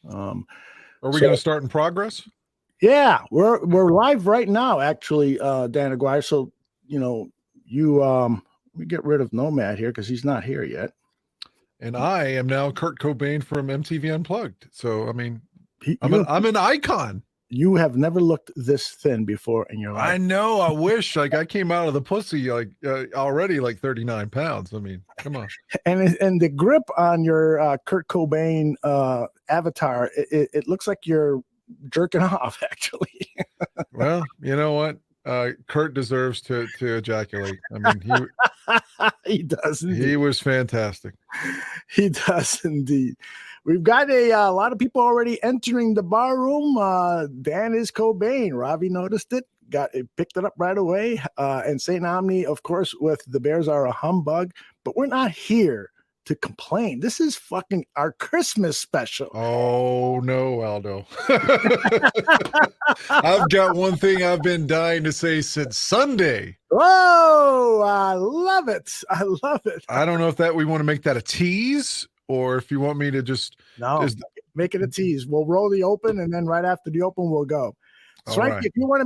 Are we going to start in progress? Yeah, we're live right now, actually, Dan Aguirre. So, we get rid of Nomad here because he's not here yet. And I am now Kurt Cobain from MTV Unplugged. So, I mean, I'm an icon. You have never looked this thin before in your life. I know. I wish. Like, I came out of the pussy already 39 pounds. I mean, come on. And the grip on your Kurt Cobain avatar, it looks like you're jerking off, actually. Well, you know what? Kurt deserves to ejaculate. I mean, he does. Indeed. He was fantastic. He does indeed. We've got a lot of people already entering the bar room. Dan is Cobain. Ravi noticed it, picked it up right away. And St. Omni, of course, with the Bears are a humbug. But we're not here to complain. This is fucking our Christmas special. Oh, no, Aldo. I've got one thing I've been dying to say since Sunday. Whoa, I love it. I love it. I don't know if we want to make that a tease or if you want me to just make it a tease. We'll roll the open, and then right after the open, we'll go. So, right. If you want to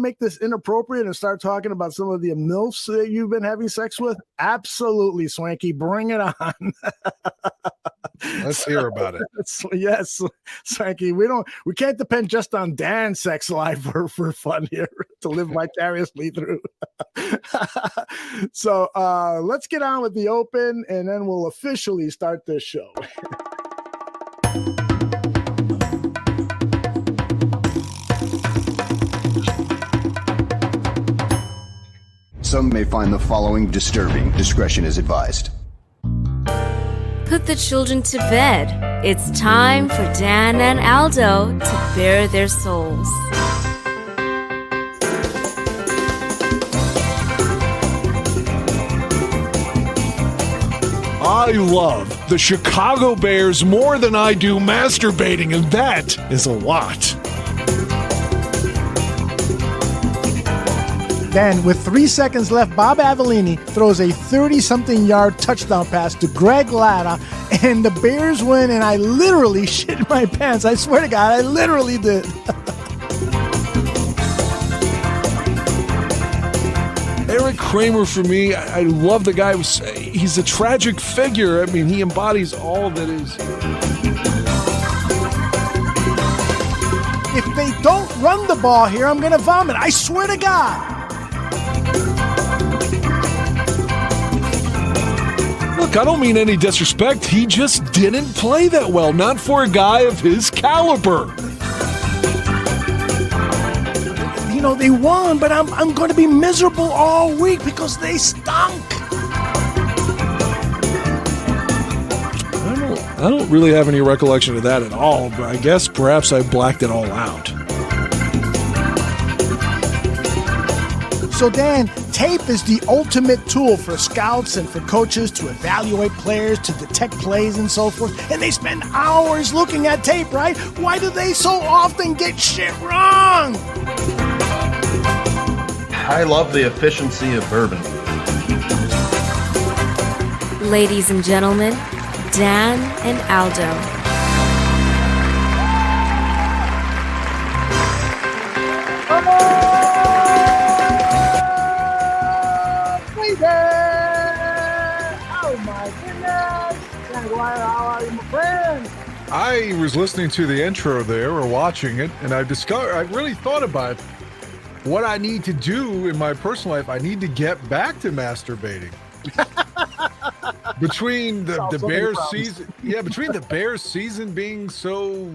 make this inappropriate and start talking about some of the MILFs that you've been having sex with, absolutely, Swanky, bring it on. Let's hear about it. Yes, Swanky. We can't depend just on Dan's sex life for fun here to live vicariously through. So let's get on with the open, and then we'll officially start this show. Some may find the following disturbing. Discretion is advised. Put the children to bed. It's time for Dan and Aldo to bare their souls. I love the Chicago Bears more than I do masturbating, and that is a lot. Then, with 3 seconds left, Bob Avellini throws a 30-something yard touchdown pass to Greg Latta, and the Bears win, and I literally shit my pants. I swear to God, I literally did. Eric Kramer, for me, I love the guy. He's a tragic figure. I mean, he embodies all that is. If they don't run the ball here, I'm going to vomit. I swear to God. Look, I don't mean any disrespect. He just didn't play that well. Not for a guy of his caliber. They won, but I'm going to be miserable all week because they stunk. I don't really have any recollection of that at all, but I guess perhaps I blacked it all out. So, Dan, tape is the ultimate tool for scouts and for coaches to evaluate players, to detect plays and so forth. And they spend hours looking at tape, right? Why do they so often get shit wrong? I love the efficiency of bourbon. Ladies and gentlemen, Dan and Aldo. Oh my goodness! How are you, my friend? I was listening to the intro there, or watching it, and I really thought about what I need to do in my personal life. I need to get back to masturbating. Between the Bears season, between the Bears season being so,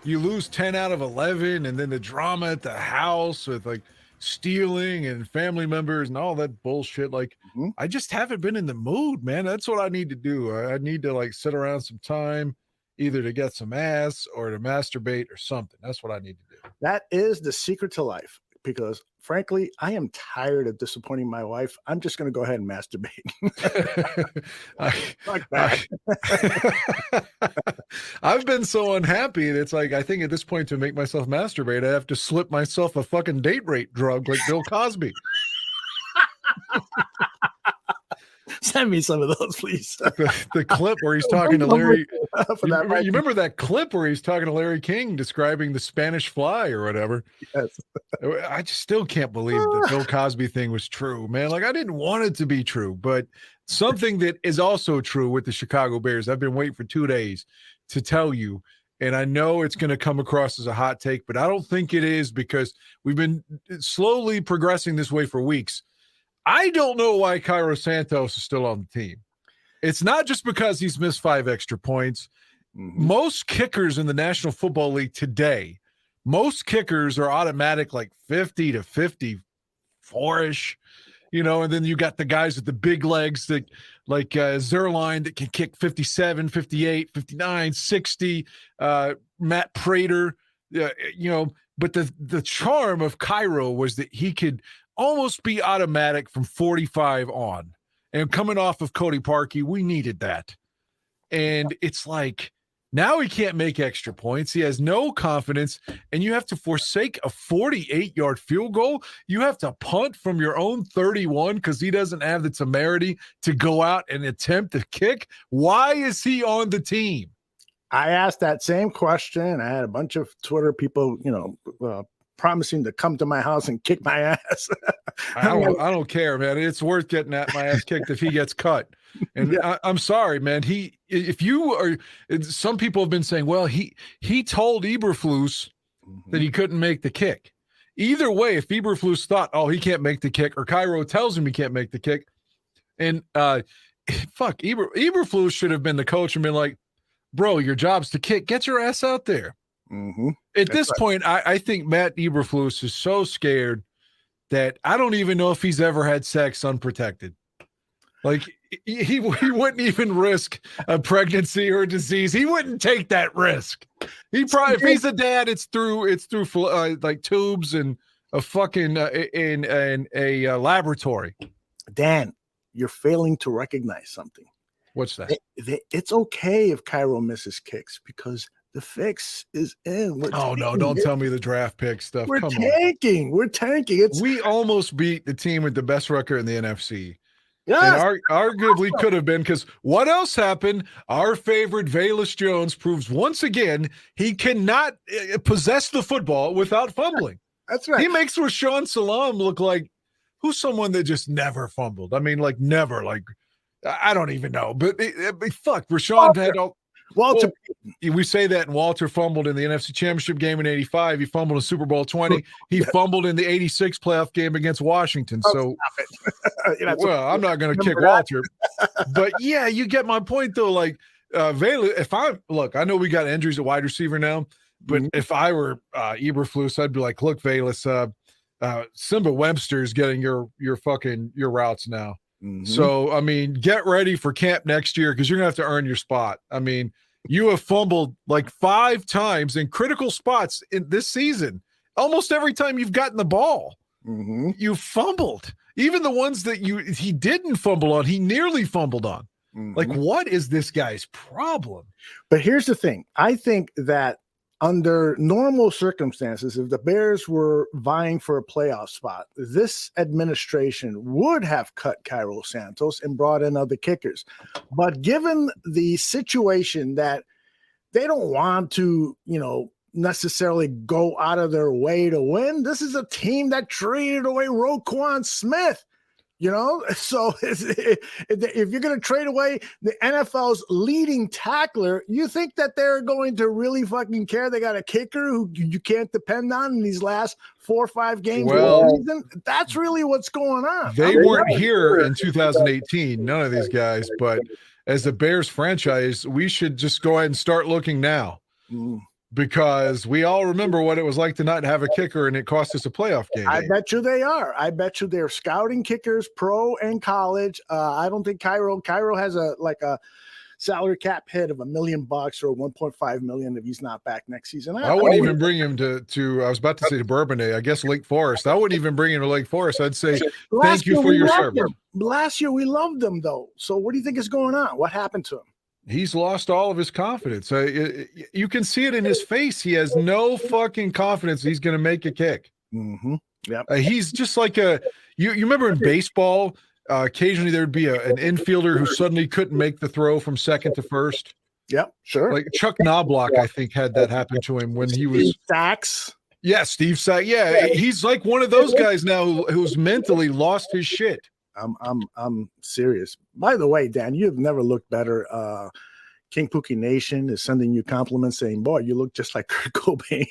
you lose 10 out of 11, and then the drama at the house with like stealing and family members and all that bullshit. Like, I just haven't been in the mood, man. That's what I need to do. I need to like sit around some time, either to get some ass or to masturbate or something. That's what I need to do. That is the secret to life. Because frankly, I am tired of disappointing my wife. I'm just going to go ahead and masturbate. I've been so unhappy. It's like, I think at this point, to make myself masturbate, I have to slip myself a fucking date rape drug like Bill Cosby. Send me some of those, please. The clip where he's talking to Larry. For You that remember, you remember that clip where he's talking to Larry King describing the Spanish fly or whatever? Yes. I just still can't believe the Bill Cosby thing was true, man. Like, I didn't want it to be true, but something that is also true with the Chicago Bears, I've been waiting for 2 days to tell you, and I know it's going to come across as a hot take, but I don't think it is because we've been slowly progressing this way for weeks. I don't know why Cairo Santos is still on the team. It's not just because he's missed 5 extra points. Most kickers in the National Football League today, most kickers are automatic like 50 to 54-ish, you know, and then you got the guys with the big legs that like Zerline that can kick 57, 58, 59, 60, Matt Prater, you know, but the charm of Cairo was that he could almost be automatic from 45 on. And coming off of Cody Parkey, we needed that. And it's like, now he can't make extra points. He has no confidence, and you have to forsake a 48-yard field goal. You have to punt from your own 31 because he doesn't have the temerity to go out and attempt to kick. Why is he on the team? I asked that same question. I had a bunch of Twitter people, you know, promising to come to my house and kick my ass. I don't care, man. It's worth getting my ass kicked if he gets cut. And yeah. I'm sorry, man. Some people have been saying, well, he told Eberflus that he couldn't make the kick. Either way, if Eberflus thought, oh, he can't make the kick, or Cairo tells him he can't make the kick, and Eberflus should have been the coach and been like, bro, your job's to kick. Get your ass out there. At this point, I think Matt Eberflus is so scared that I don't even know if he's ever had sex unprotected. Like he wouldn't even risk a pregnancy or a disease. He wouldn't take that risk. He probably, if he's a dad, it's through like tubes and a fucking in a laboratory. Dan, you're failing to recognize something. What's that? It's okay if Cairo misses kicks because the fix is in. No, don't tell me the draft pick stuff. We're tanking. We almost beat the team with the best record in the NFC. Yes. And arguably could have been, because what else happened? Our favorite Velus Jones proves once again he cannot possess the football without fumbling. That's right. He makes Rashawn Salam look like who's someone that just never fumbled. I mean, like never. Like I don't even know. But fuck, Rashawn had all. Walter, we say that, and Walter fumbled in the NFC Championship game in '85. He fumbled in Super Bowl 20. He fumbled in the '86 playoff game against Washington. So, well, I'm not going to kick Walter, but yeah, you get my point though. Like, Vela, I know we got injuries at wide receiver now, but if I were Eberflus, I'd be like, look, Velus, Simba Webster's getting your routes now. So, I mean, get ready for camp next year because you're going to have to earn your spot. I mean, you have fumbled like 5 times in critical spots in this season. Almost every time you've gotten the ball, you fumbled. Even the ones that he didn't fumble on, he nearly fumbled on. Like, what is this guy's problem? But here's the thing. I think that under normal circumstances, if the Bears were vying for a playoff spot, this administration would have cut Cairo Santos and brought in other kickers. But given the situation that they don't want to, necessarily go out of their way to win, this is a team that traded away Roquan Smith. So if you're going to trade away the NFL's leading tackler, you think that they're going to really fucking care? They got a kicker who you can't depend on in these last 4 or 5 games. Well, that's really what's going on. They weren't here in 2018, none of these guys, but as a Bears franchise, we should just go ahead and start looking now. Because we all remember what it was like to not have a kicker, and it cost us a playoff game. I bet you they are. I bet you they're scouting kickers, pro and college. I don't think Cairo has a salary cap hit of $1 million or $1.5 million if he's not back next season. I wouldn't even bring him to I was about to say to Bourbonnais, I guess Lake Forest. I wouldn't even bring him to Lake Forest. I'd say thank you for your service. Last year we loved him though. So what do you think is going on? What happened to him? He's lost all of his confidence. You can see it in his face. He has no fucking confidence he's going to make a kick. Yep. He's just like you remember in baseball occasionally there'd be an infielder who suddenly couldn't make the throw from second to first. Yep, sure. Like Chuck Knobloch, I think, had that happen to him when he was Sacks. Yeah, Steve Sack. Yeah, he's like one of those guys now who's mentally lost his shit. I'm serious. By the way, Dan, you've never looked better. King Pookie Nation is sending you compliments saying, boy, you look just like Kurt Cobain.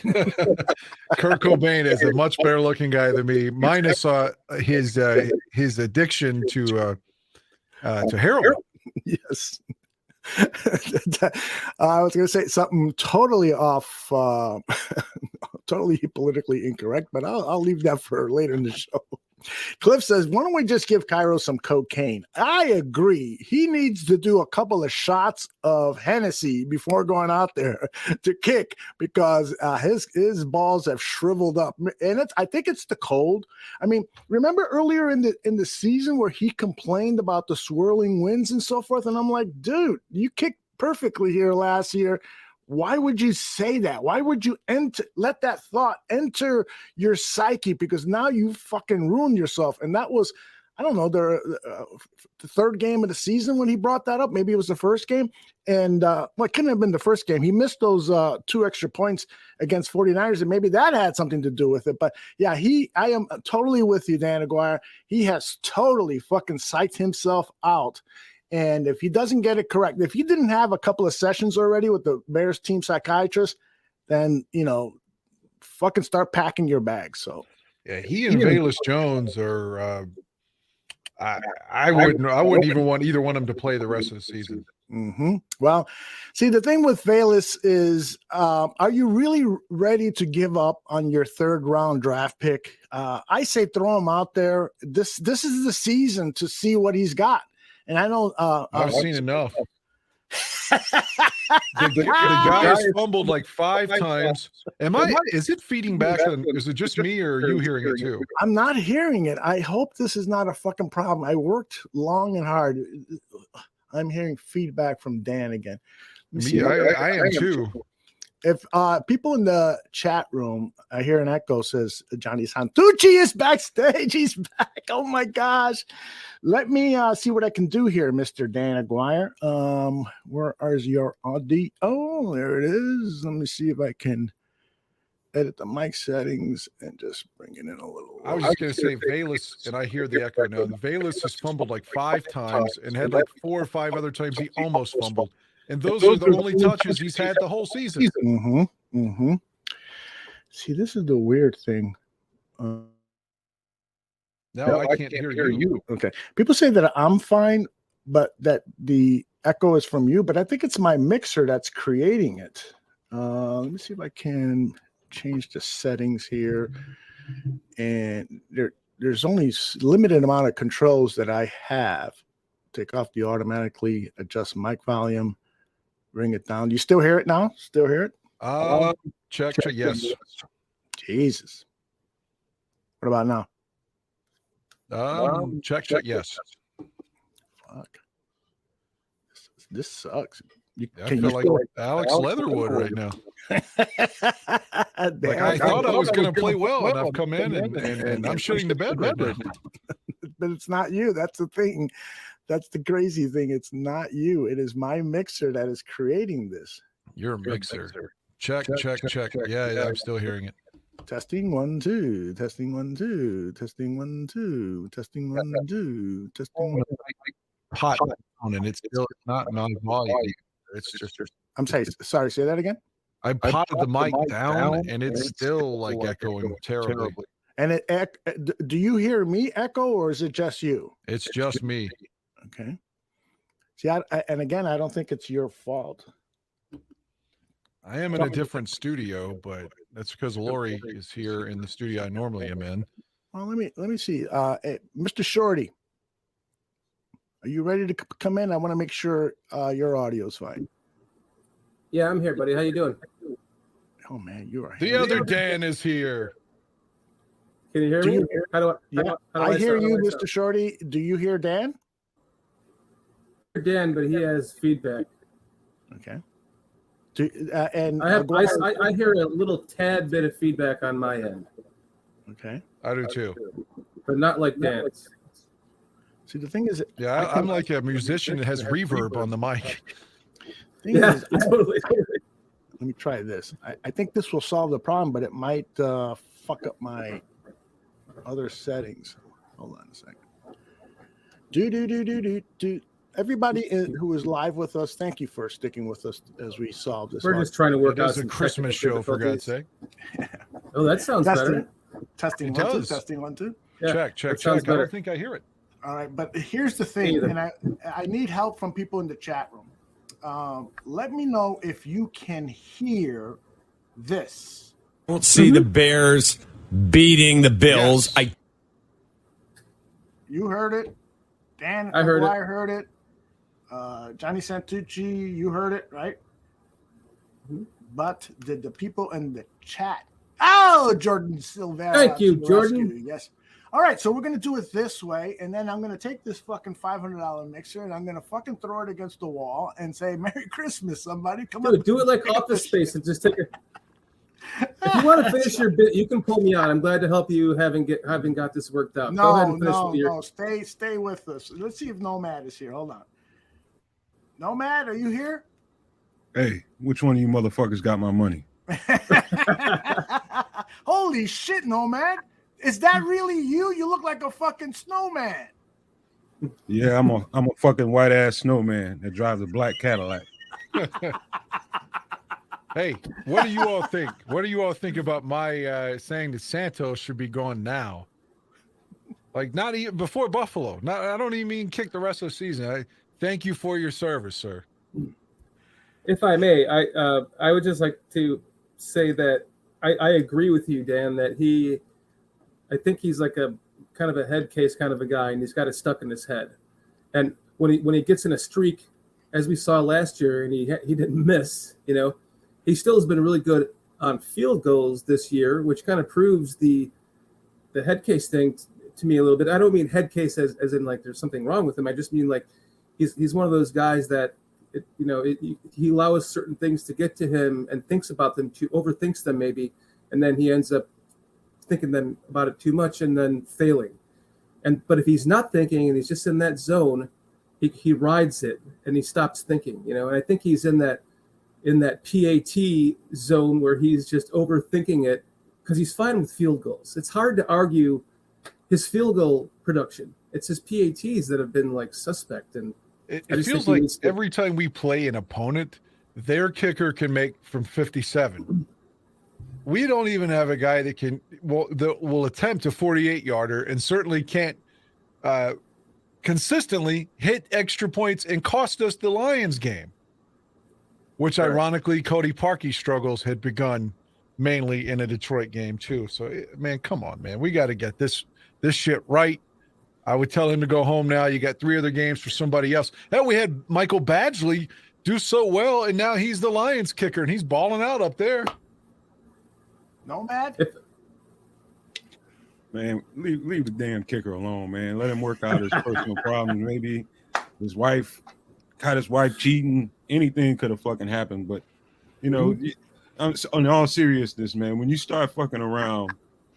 Kurt Cobain is a much better looking guy than me, minus his addiction to heroin. Yes. I was going to say something totally off, totally politically incorrect, but I'll leave that for later in the show. Cliff says, why don't we just give Cairo some cocaine? I agree. He needs to do a couple of shots of Hennessy before going out there to kick because his balls have shriveled up. And I think it's the cold. I mean, remember earlier in the season where he complained about the swirling winds and so forth? And I'm like, dude, you kicked perfectly here last year. Why would you say that? Why would you let that thought enter your psyche? Because now you fucking ruined yourself. And that was, I don't know, the third game of the season when he brought that up. Maybe it was the first game. And it couldn't have been the first game. He missed those 2 extra points against 49ers, and maybe that had something to do with it. But yeah, I am totally with you, Dan Aguirre. He has totally fucking psyched himself out. And if he doesn't get it correct, if he didn't have a couple of sessions already with the Bears team psychiatrist, then, fucking start packing your bags. So, yeah, he and Velus Jones are, I wouldn't even want either one of them to play the rest of the season. Mm-hmm. Well, see, the thing with Velus is, are you really ready to give up on your 3rd round draft pick? I say throw him out there. This is the season to see what he's got. And I know I've seen enough. the guy's fumbled like 5 times. Is it feeding back? Is it just me or are you hearing it too? I'm not hearing it. I hope this is not a fucking problem. I worked long and hard. I'm hearing feedback from Dan again. I am too. If people in the chat room, I hear an echo says Johnny Santucci is backstage. He's back. Oh my gosh. Let me see what I can do here, Mr. Dan Aguirre. Where is your audio? Oh, there it is. Let me see if I can edit the mic settings and just bring it in a little. I was just going to say Velus, and I hear the echo now. Velus has fumbled like 5 times and had like 4 or 5 other times he almost fumbled. And those are the only touches he's had the whole season. Mm-hmm. Mm-hmm. See, this is the weird thing. No, I can't hear you. Okay. People say that I'm fine, but that the echo is from you. But I think it's my mixer that's creating it. Let me see if I can change the settings here. And there's only limited amount of controls that I have. Take off the automatically adjust mic volume. Bring it down. Do you still hear it now? Still hear it? Check. Yes. Jesus. What about now? Check. Yes. Fuck. This sucks. I feel like Alex Leatherwood right now. I thought I was going to play well, and I've come in and I'm shooting the bed right now. But it's not you. That's the thing. That's the crazy thing. It's not you. It is my mixer that is creating this. Your mixer. Check. Yeah, I'm still hearing it. Testing 1 2. Testing 1 2. Testing 1 2. Testing 1 2. Testing 1. Hot on, and it's still not volume. It's just. I'm sorry. Say that again. I potted the mic down, and it's still like echoing terribly. And do you hear me echo, or is it just you? It's just me. Okay. See, and again, I don't think it's your fault. I am in a different studio, but that's because Lori is here in the studio I normally am in. Well, let me see. Mr. Shorty, are you ready to come in? I want to make sure your audio is fine. Yeah, I'm here, buddy. How you doing? Oh man, you are. The other Dan is here. Can you hear me? How do I hear you, Mr. Shorty. Do you hear Dan? Dan, but he has feedback. Okay. I hear a little tad bit of feedback on my end. Okay. I do too. But not like Dan's. See, the thing is, Yeah, I'm like a musician that has reverb on the mic. Yeah, totally. Let me try this. I think this will solve the problem, but it might fuck up my other settings. Hold on a second. Do. Everybody who is live with us, thank you for sticking with us as we solve this. We're just trying to work It out is a some Christmas technical show, for God's difficulties. sake. Oh, that sounds better. Testing It 1 2. does. Testing 1 2. Yeah, Check. that sounds I better. don't think I hear it. All right, but here's the thing, Either. and I need help from people in the chat room. Let me know if you can hear this. Don't see the Bears beating the Bills. Yes. You heard it. Dan, I heard it. I heard it. Johnny Santucci, you heard it, right? But did the people in the chat? Oh, Jordan Silvera. Thank you, to the Jordan. rescue. Yes. All right, so we're going to do it this way, and then I'm going to take this fucking $500 mixer, and I'm going to fucking throw it against the wall and say, Merry Christmas, somebody. Come on. Dude, do it like Office Space and just take it. If you want to finish your bit, you can pull me on. I'm glad to help you having got this worked out. Go ahead and finish with your... No. Stay with us. Let's see if Nomad is here. Hold on. Nomad, are you here? Hey, which one of you motherfuckers got my money? Holy shit, Nomad. Is that really you? You look like a fucking snowman. Yeah, I'm a fucking white ass snowman that drives a black Cadillac. Hey, what do you all think? What do you all think about my saying that Santos should be gone now? Like, not even before Buffalo. I don't even mean kick the rest of the season. I thank you for your service, sir. If I may, I would just like to say that I agree with you, Dan, that I think he's like a kind of a head case kind of a guy, and he's got it stuck in his head. And when he gets in a streak, as we saw last year, and he didn't miss, he still has been really good on field goals this year, which kind of proves the head case thing to me a little bit. I don't mean head case as in like there's something wrong with him. I just mean like he's one of those guys that he allows certain things to get to him and thinks about them, overthinks them maybe, and then he ends up thinking about it too much and then failing. But if he's not thinking and he's just in that zone, he rides it and he stops thinking, and I think he's in that PAT zone where he's just overthinking it because he's fine with field goals. It's hard to argue his field goal production. It's his PATs that have been like suspect. And it feels like every time we play an opponent, their kicker can make from 57. We don't even have a guy that will attempt a 48-yarder and certainly can't consistently hit extra points and cost us the Lions game, which ironically Cody Parkey's struggles had begun mainly in a Detroit game too. So, man, come on, man. We got to get this shit right. I would tell him to go home now. You got 3 other games for somebody else. Hell, we had Michael Badgley do so well, and now he's the Lions kicker, and he's balling out up there. Nomad? Man, leave the damn kicker alone, man. Let him work out his personal problems. Maybe his wife caught his wife cheating. Anything could have fucking happened. But, on all seriousness, man, when you start fucking around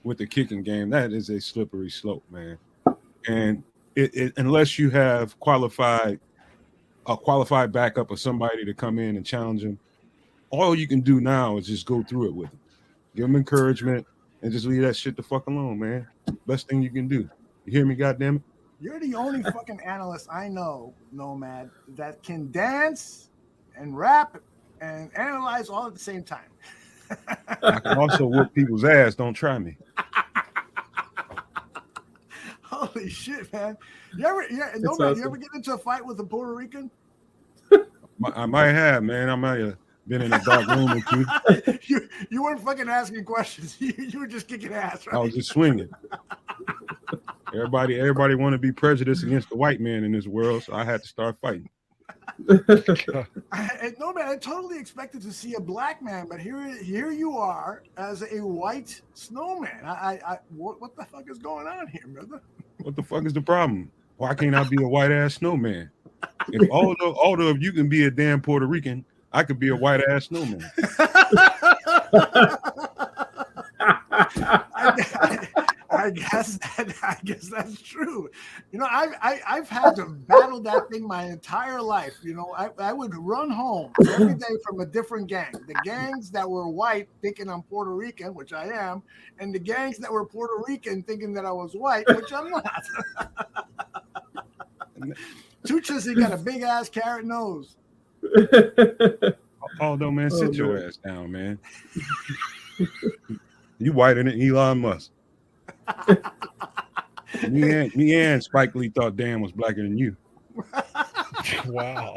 with the kicking game, that is a slippery slope, man. And unless you have a qualified backup or somebody to come in and challenge him, all you can do now is just go through it with him. Give him encouragement and just leave that shit the fuck alone, man. Best thing you can do. You hear me, goddammit? You're the only fucking analyst I know, Nomad, that can dance and rap and analyze all at the same time. I can also whoop people's ass. Don't try me. Holy shit, man. Nomad, you ever get into a fight with a Puerto Rican? I might have, man. I might have been in a dark room with you. You weren't fucking asking questions. You were just kicking ass, right? I was just swinging. Everybody want to be prejudiced against the white man in this world, so I had to start fighting. No, man, I totally expected to see a black man, but here you are as a white snowman. What the fuck is going on here, brother? What the fuck is the problem? Why can't I be a white ass snowman? If Aldo, if you can be a damn Puerto Rican, I could be a white ass snowman. guess that's true. You know, I've had to battle that thing my entire life. You know, I would run home every day from a different gang. The gangs that were white thinking I'm Puerto Rican, which I am, and the gangs that were Puerto Rican thinking that I was white, which I'm not. Tooch says he got a big ass carrot nose. Aldo, man, sit your ass down, man. You whiter than Elon Musk. me and Spike Lee thought Dan was blacker than you. Wow.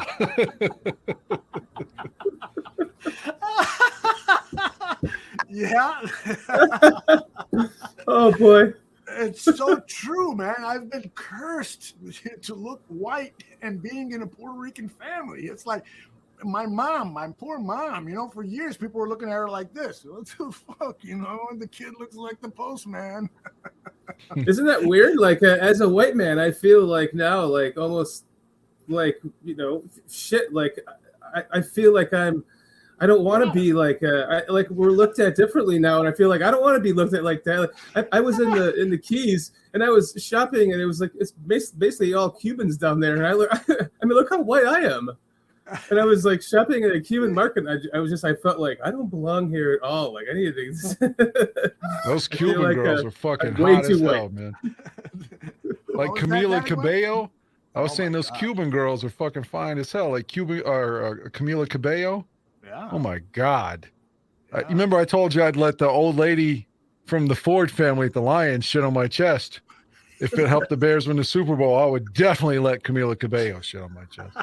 Yeah. Oh boy. It's so true, man. I've been cursed to look white and being in a Puerto Rican family. It's like my poor mom, you know, for years people were looking at her like this. What the fuck, you know? And the kid looks like the postman. Isn't that weird? Like, as a white man, I feel like now, like, almost like, you know, shit. Like, I feel like I don't want to be like, like we're looked at differently now, and I feel like I don't want to be looked at like that. Like, I was in the Keys, and I was shopping, and it was like it's basically all Cubans down there, and I mean, look how white I am. And I was like shopping at a Cuban market. I felt like I don't belong here at all. Like I need to. Those Cuban girls are fucking way hot too as white. hell, man. Like Camila Cabello. I was saying those Cuban girls are fucking fine as hell. Like Camila Cabello. Yeah. Oh my God. You remember I told you I'd let the old lady from the Ford family at the Lions shit on my chest. If it helped the Bears win the Super Bowl, I would definitely let Camila Cabello shit on my chest.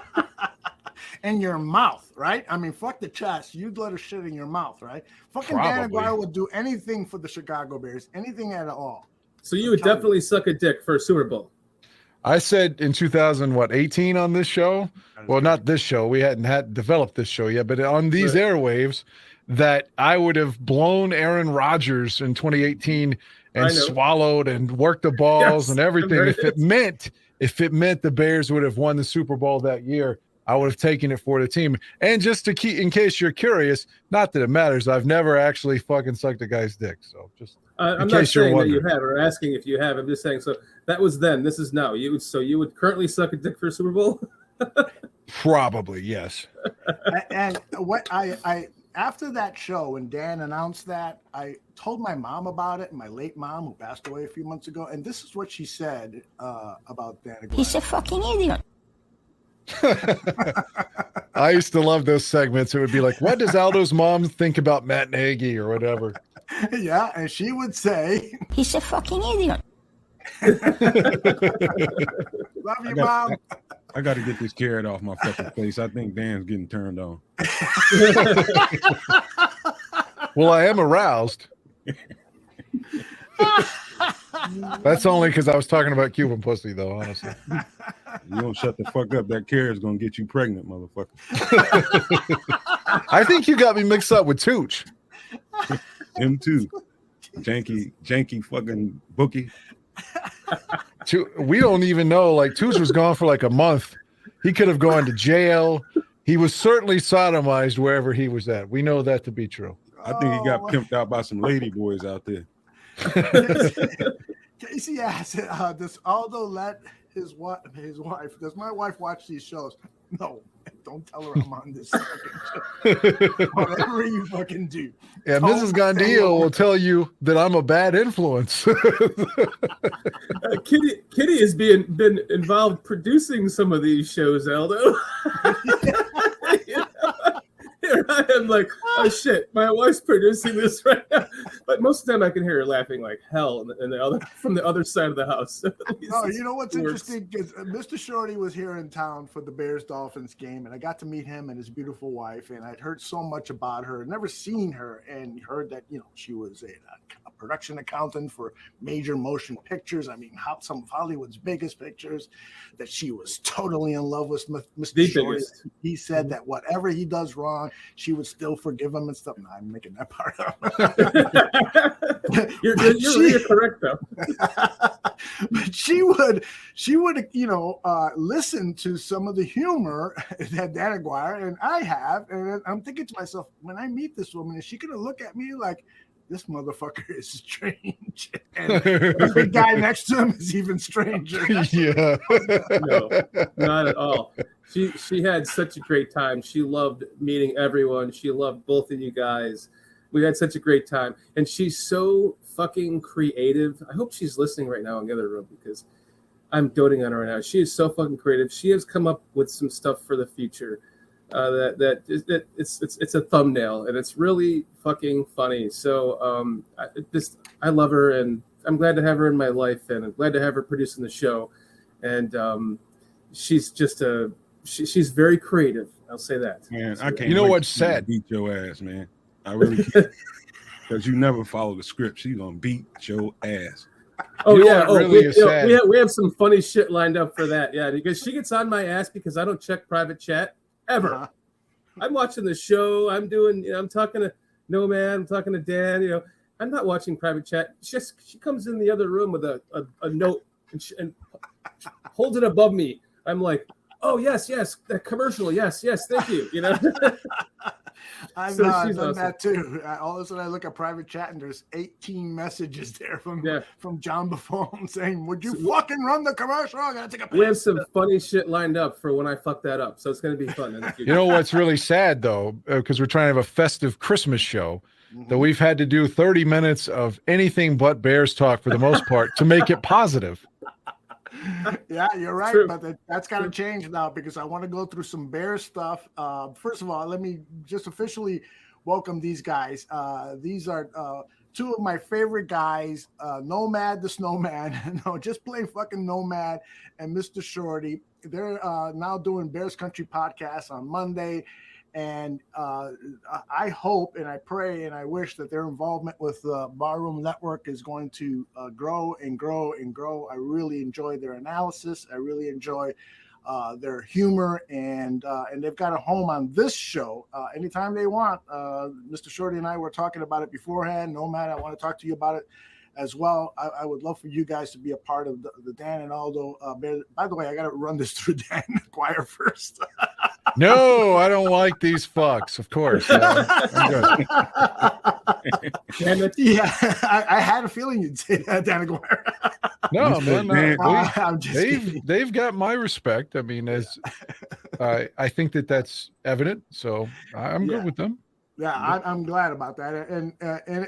In your mouth, right? I mean, fuck the chest. You'd let her shit in your mouth, right? Fucking Dan Probably. Aguirre would do anything for the Chicago Bears, anything at all. So you would definitely suck a dick for a Super Bowl. I said in 2018 on this show, well, not this show, we hadn't developed this show yet, but on these airwaves, that I would have blown Aaron Rodgers in 2018 and swallowed and worked the balls and everything. If it meant the Bears would have won the Super Bowl that year, I would have taken it for the team. And just to keep, in case you're curious, not that it matters, I've never actually fucking sucked a guy's dick. So just I'm not saying that you have, or asking if you have. I'm just saying. So that was then. This is now. You would currently suck a dick for a Super Bowl? Probably, yes. And what I after that show, when Dan announced that, I told my mom about it, my late mom who passed away a few months ago, and this is what she said about Dan Aguirre. He's a fucking idiot. I used to love those segments. It would be like, what does Aldo's mom think about Matt Nagy or whatever? Yeah, and she would say, he's a fucking idiot. Love you, Mom. I got to get this carrot off my fucking face. I think Dan's getting turned on. Well, I am aroused. That's only because I was talking about Cuban pussy, though, honestly. You don't shut the fuck up. That carrot's going to get you pregnant, motherfucker. I think you got me mixed up with Tooch. Him too. Janky fucking bookie. We don't even know. Like, Tooch was gone for like a month. He could have gone to jail. He was certainly sodomized wherever he was at. We know that to be true. I think he got pimped out by some lady boys out there. Casey asked, does Aldo let his wife, does my wife watch these shows? No, don't tell her I'm on this fucking show. Whatever you fucking do. Yeah, Mrs. Gandillo will tell you that I'm a bad influence. Kitty has been involved producing some of these shows, Aldo. Here I am like, oh shit, my wife's producing this right now. But most of the time I can hear her laughing like hell from the other side of the house. Oh, you know what's interesting? Because Mr. Shorty was here in town for the Bears-Dolphins game, and I got to meet him and his beautiful wife, and I'd heard so much about her, never seen her, and heard that, you know, she was a production accountant for major motion pictures. I mean, some of Hollywood's biggest pictures, that she was totally in love with Mr. Shorty. He said that whatever he does wrong, she would still forgive him and stuff. No, I'm making that part up. You're correct though. But she would, you know, listen to some of the humor that Dan Aguirre and I have, and I'm thinking to myself, when I meet this woman, is she going to look at me like this motherfucker is strange. And the big guy next to him is even stranger. Yeah. No, not at all. She had such a great time. She loved meeting everyone. She loved both of you guys. We had such a great time. And she's so fucking creative. I hope she's listening right now in the other room because I'm doting on her right now. She is so fucking creative. She has come up with some stuff for the future. It's a thumbnail and it's really fucking funny. So I love her and I'm glad to have her in my life and I'm glad to have her producing the show. And she's just she's very creative. I'll say that. Man, I can't. You know wait what's to see her sad? Beat your ass, man. I really can't. Because you never follow the script. She's gonna beat your ass. Oh You know yeah, what really is sad? we have some funny shit lined up for that. Yeah, because she gets on my ass because I don't check private chat ever. I'm watching the show. I'm talking to Nomad. I'm talking to Dan. I'm not watching private chat. She comes in the other room with a note and holds it above me. I'm like, oh yes, that commercial. Yes, thank you. I've So done she's awesome. that too. All of a sudden, I look at private chat and there's 18 messages there from John Buffon saying, "Would you fucking run the commercial? I gotta take a piss." We have some funny shit lined up for when I fuck that up, so it's gonna be fun in the future. You know what's really sad though, because we're trying to have a festive Christmas show, that we've had to do 30 minutes of anything but Bears talk for the most part to make it positive. Yeah, you're right, True. but that's got to change now because I want to go through some Bears stuff. First of all, let me just officially welcome these guys. These are two of my favorite guys, Nomad the Snowman, no, just plain fucking Nomad, and Mr. Sciorty. They're now doing Bears Country podcast on Monday. And I hope and I pray and I wish that their involvement with the Barroom Network is going to grow and grow and grow. I really enjoy their analysis. I really enjoy their humor, and they've got a home on this show anytime they want. Mr. Sciorty and I were talking about it beforehand. Nomad, I want to talk to you about it as well. I would love for you guys to be a part of the Dan and Aldo. By the way, I got to run this through Dan Acquire first. No, I don't like these fucks. Of course. I'm good. Damn it. Yeah, I had a feeling you'd say that, Dan Aguirre. No, man. I'm just kidding. They've got my respect. I mean, as I think that's evident. So I'm good with them. Yeah, I'm glad about that. And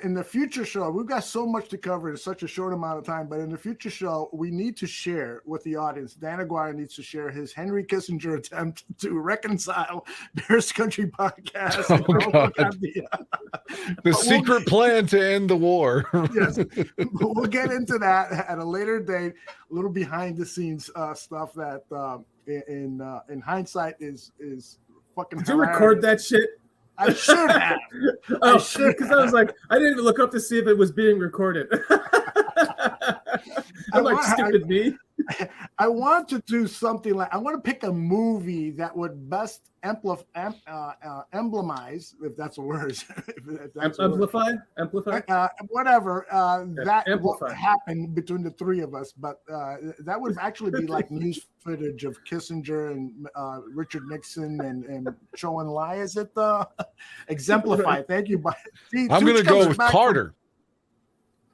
in the future show, we've got so much to cover in such a short amount of time. But in the future show, we need to share with the audience. Dan Aguirre needs to share his Henry Kissinger attempt to reconcile Bears Country podcast. The secret plan to end the war. Yes, we'll get into that at a later date. A little behind the scenes stuff that in hindsight is fucking. Did you record that shit? I should have. Because I was like, I didn't even look up to see if it was being recorded. I'm like, stupid me. I want to do something like, I want to pick a movie that would best emblemize, if that's a word. Amplify? Whatever. That amplify. what happened between the three of us, but that would actually be like news footage of Kissinger and Richard Nixon and Show and Lie. Is it exemplify? Thank you. I'm going to go with Carter.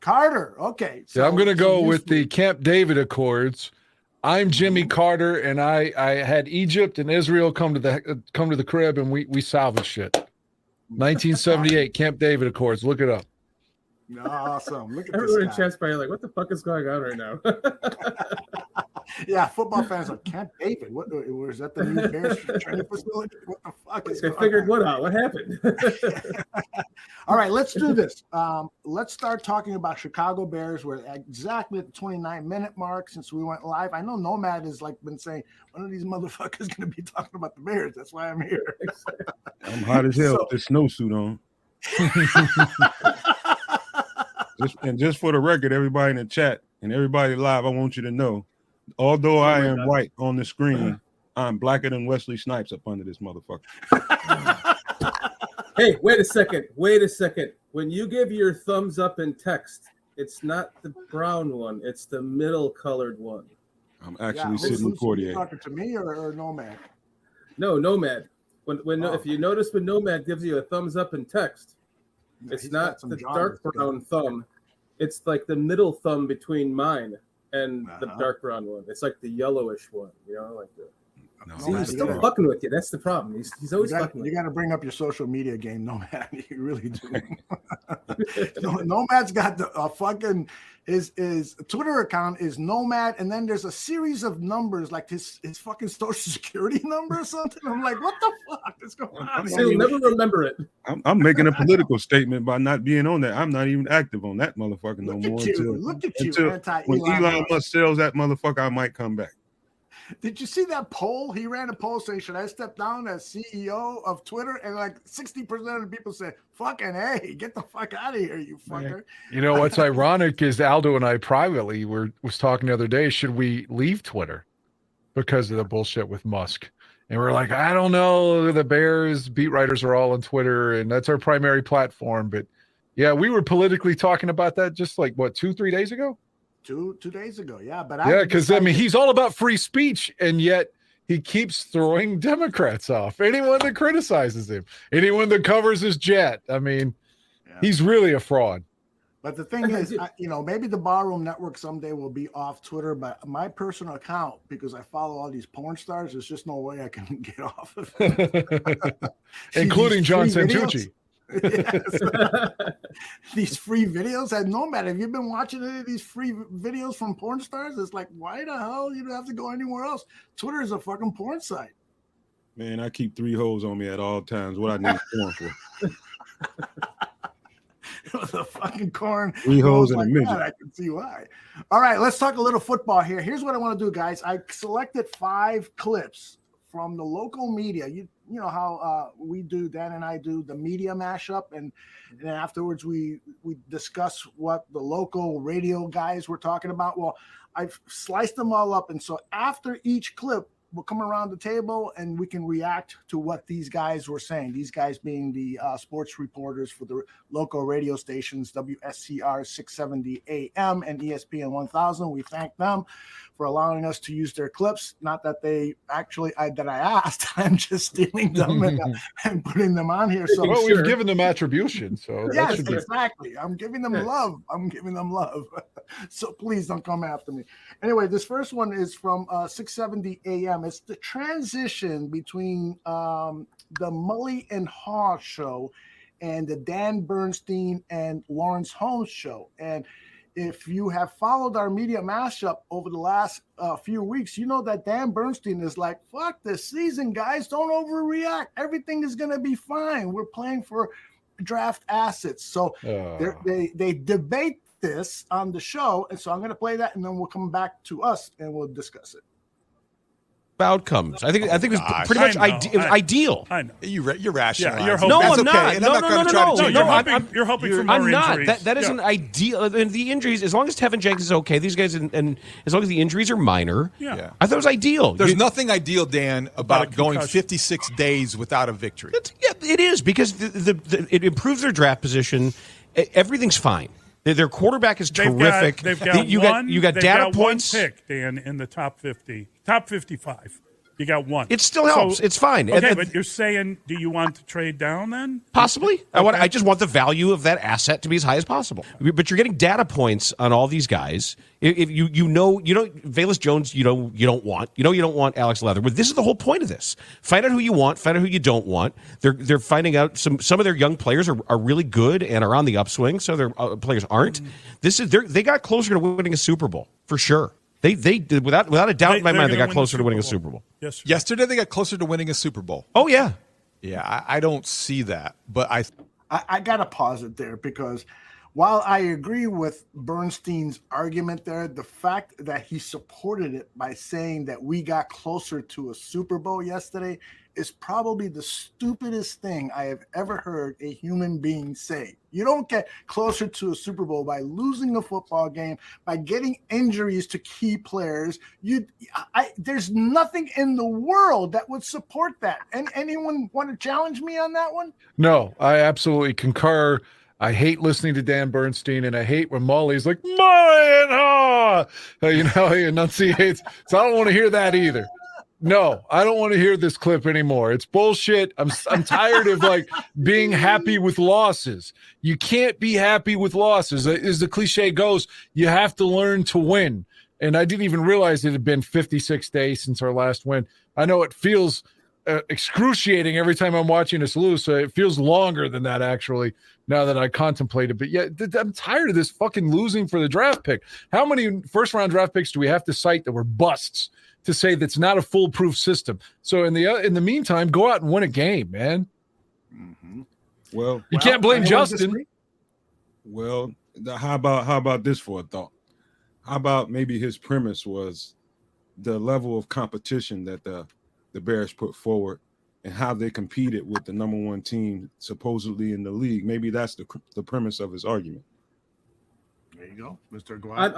Carter. Okay. So I'm going to go with the Camp David Accords. I'm Jimmy Carter, and I had Egypt and Israel come to the crib, and we salvaged shit. 1978 Camp David Accords. Look it up. Awesome. Look at Everyone in this guy. chat's probably like, what the fuck is going on right now? Yeah, football fans are Camp David. What was that? The new Bears training facility? What the fuck is I figured what out? What happened? All right, let's do this. Let's start talking about Chicago Bears. We're exactly at the 29-minute mark since we went live. I know Nomad has been saying, one of these motherfuckers going to be talking about the Bears. That's why I'm here. I'm hot as hell with this snowsuit on. Just for the record, everybody in the chat and everybody live, I want you to know, although I am white on the screen, I'm blacker than Wesley Snipes up under this motherfucker. Hey, wait a second. When you give your thumbs up in text, it's not the brown one. It's the middle colored one. I'm actually sitting Cordier. Talking to me or Nomad? No, Nomad. If you notice when Nomad gives you a thumbs up in text, It's He's not got some the genres dark brown thumb. It's like the middle thumb between mine and the dark brown one. It's like the yellowish one, like the. No, See, he's still fucking with you. That's the problem. He's always fucking with you. You got to bring up your social media game, Nomad. You really do. Nomad's got the fucking his Twitter account is Nomad, and then there's a series of numbers like his fucking social security number or something. I'm like, what the fuck is going on? He'll never remember it. I'm making a political statement by not being on that. I'm not even active on that motherfucker no more. Look at you, when Elon Musk sells that motherfucker, I might come back. Did you see that poll? He ran a poll saying, should I step down as CEO of Twitter? And like 60% of the people said, fucking hey, get the fuck out of here, you fucker. You know, what's ironic is Aldo and I privately was talking the other day, should we leave Twitter because of the bullshit with Musk? And we're like, I don't know. The Bears beat writers are all on Twitter, and that's our primary platform. But yeah, we were politically talking about that just like, 2-3 days ago? 2 days ago, yeah. But because I mean, he's all about free speech, and yet he keeps throwing Democrats off. Anyone that criticizes him, anyone that covers his jet. I mean, he's really a fraud. But the thing is, maybe the Barroom Network someday will be off Twitter, but my personal account, because I follow all these porn stars, there's just no way I can get off of it. Including John Santucci. Yes. These free videos at Nomad. Have you been watching any of these free videos from porn stars? It's like, why the hell you don't have to go anywhere else? Twitter is a fucking porn site. Man, I keep 3 hoes on me at all times. What I need porn for? The fucking corn. 3 hoes in a midget. I can see why. All right, let's talk a little football here. Here's what I want to do, guys. I selected 5 clips from the local media. You know how we do, Dan and I do the media mashup, and then afterwards we discuss what the local radio guys were talking about. Well, I've sliced them all up, and so after each clip, we'll come around the table and we can react to what these guys were saying. These guys being the sports reporters for the local radio stations, WSCR 670 AM and ESPN 1000. We thank them for allowing us to use their clips. Not that they actually, that I asked. I'm just stealing them and putting them on here. So we've given them attribution. So yes, exactly. I'm giving them love. I'm giving them love. So please don't come after me. Anyway, this first one is from 670 AM. It's the transition between the Mully and Haw show and the Dan Bernstein and Lawrence Holmes show. And if you have followed our media mashup over the last few weeks, you know that Dan Bernstein is like, fuck this season, guys. Don't overreact. Everything is going to be fine. We're playing for draft assets. So they debate this on the show. And so I'm going to play that, and then we'll come back to us and we'll discuss it. Outcomes. I think it was pretty much ideal. I know. You're rationalizing. You're hoping. No, I'm okay. not. And I'm not going to try to change You're hoping for more injuries. Not. That isn't ideal. And the injuries, as long as Tevin Jenkins is okay, these guys, and as long as the injuries are minor, I thought it was ideal. There's nothing ideal, Dan, about going 56 days without a victory. It is, because it improves their draft position. Everything's fine. Their quarterback is terrific. They've got you got data points. One pick, Dan, in the top 50, top 55. You got one. It still helps. It's fine. Okay, but you're saying, do you want to trade down then? Possibly. Okay. I just want the value of that asset to be as high as possible. But you're getting data points on all these guys. If you know Velus Jones, you don't want Alex Leatherwood. This is the whole point of this. Find out who you want. Find out who you don't want. They're finding out some of their young players are really good and are on the upswing. So their players aren't. They got closer to winning a Super Bowl for sure. They did, without a doubt in my mind, they got closer to winning a Super Bowl. Yesterday they got closer to winning a Super Bowl. Oh yeah. Yeah, I don't see that, but I gotta pause it there, because while I agree with Bernstein's argument there, the fact that he supported it by saying that we got closer to a Super Bowl yesterday is probably the stupidest thing I have ever heard a human being say. You don't get closer to a Super Bowl by losing a football game, by getting injuries to key players. There's nothing in the world that would support that. And anyone want to challenge me on that one? No, I absolutely concur. I hate listening to Dan Bernstein, and I hate when Molly's like, Molly and Haw! He enunciates. So I don't want to hear that either. No, I don't want to hear this clip anymore. It's bullshit. I'm tired of like being happy with losses. You can't be happy with losses. As the cliche goes, you have to learn to win. And I didn't even realize it had been 56 days since our last win. I know it feels excruciating every time I'm watching us lose, so it feels longer than that actually now that I contemplate it. But yeah, I'm tired of this fucking losing for the draft pick. How many first-round draft picks do we have to cite that were busts to say that's not a foolproof system? So in the meantime, go out and win a game, man. Mm-hmm. Well, you can't blame Justin. Well, how about this for a thought? How about maybe his premise was the level of competition that the Bears put forward and how they competed with the number one team supposedly in the league. Maybe that's the premise of his argument. There you go, Mr. Aguirre.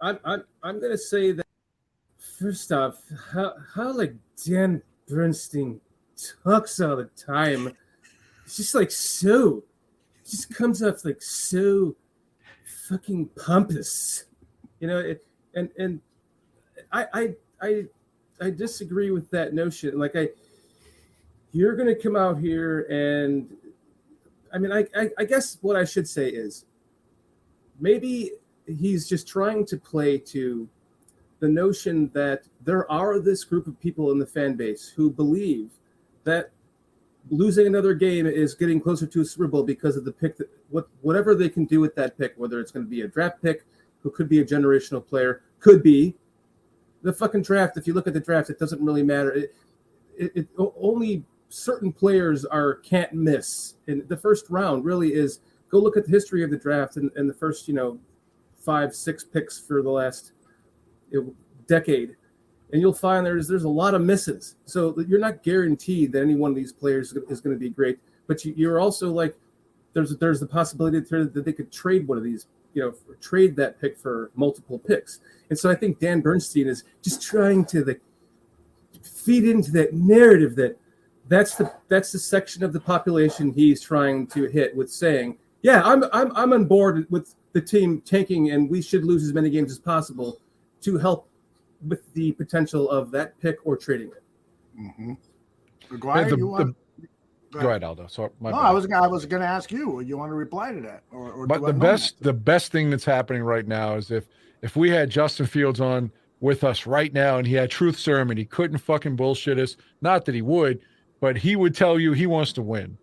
I'm going to say that first off, how like Dan Bernstein talks all the time. It's just like so. It just comes off like so fucking pompous. You know, and I disagree with that notion. Like you're going to come out here and I mean, I guess what I should say is maybe he's just trying to play to the notion that there are this group of people in the fan base who believe that losing another game is getting closer to a Super Bowl because of the pick, that whatever they can do with that pick, whether it's going to be a draft pick, who could be a generational player, could be the fucking draft. If you look at the draft, it doesn't really matter. It only certain players can't miss. And the first round really is, go look at the history of the draft and the first, 5-6 picks for the last decade. And you'll find there's a lot of misses. So you're not guaranteed that any one of these players is going to be great. But you're also like, there's the possibility that they could trade one of these, trade that pick for multiple picks. And so I think Dan Bernstein is just trying to feed into that narrative that's the section of the population he's trying to hit with saying, yeah, I'm on board with the team tanking and we should lose as many games as possible to help with the potential of that pick or trading it. Mm-hmm. Go ahead, Aldo. Sorry, I was going to ask you. You want to reply to that? But the best thing that's happening right now is if we had Justin Fields on with us right now and he had truth serum and he couldn't fucking bullshit us, not that he would, but he would tell you he wants to win.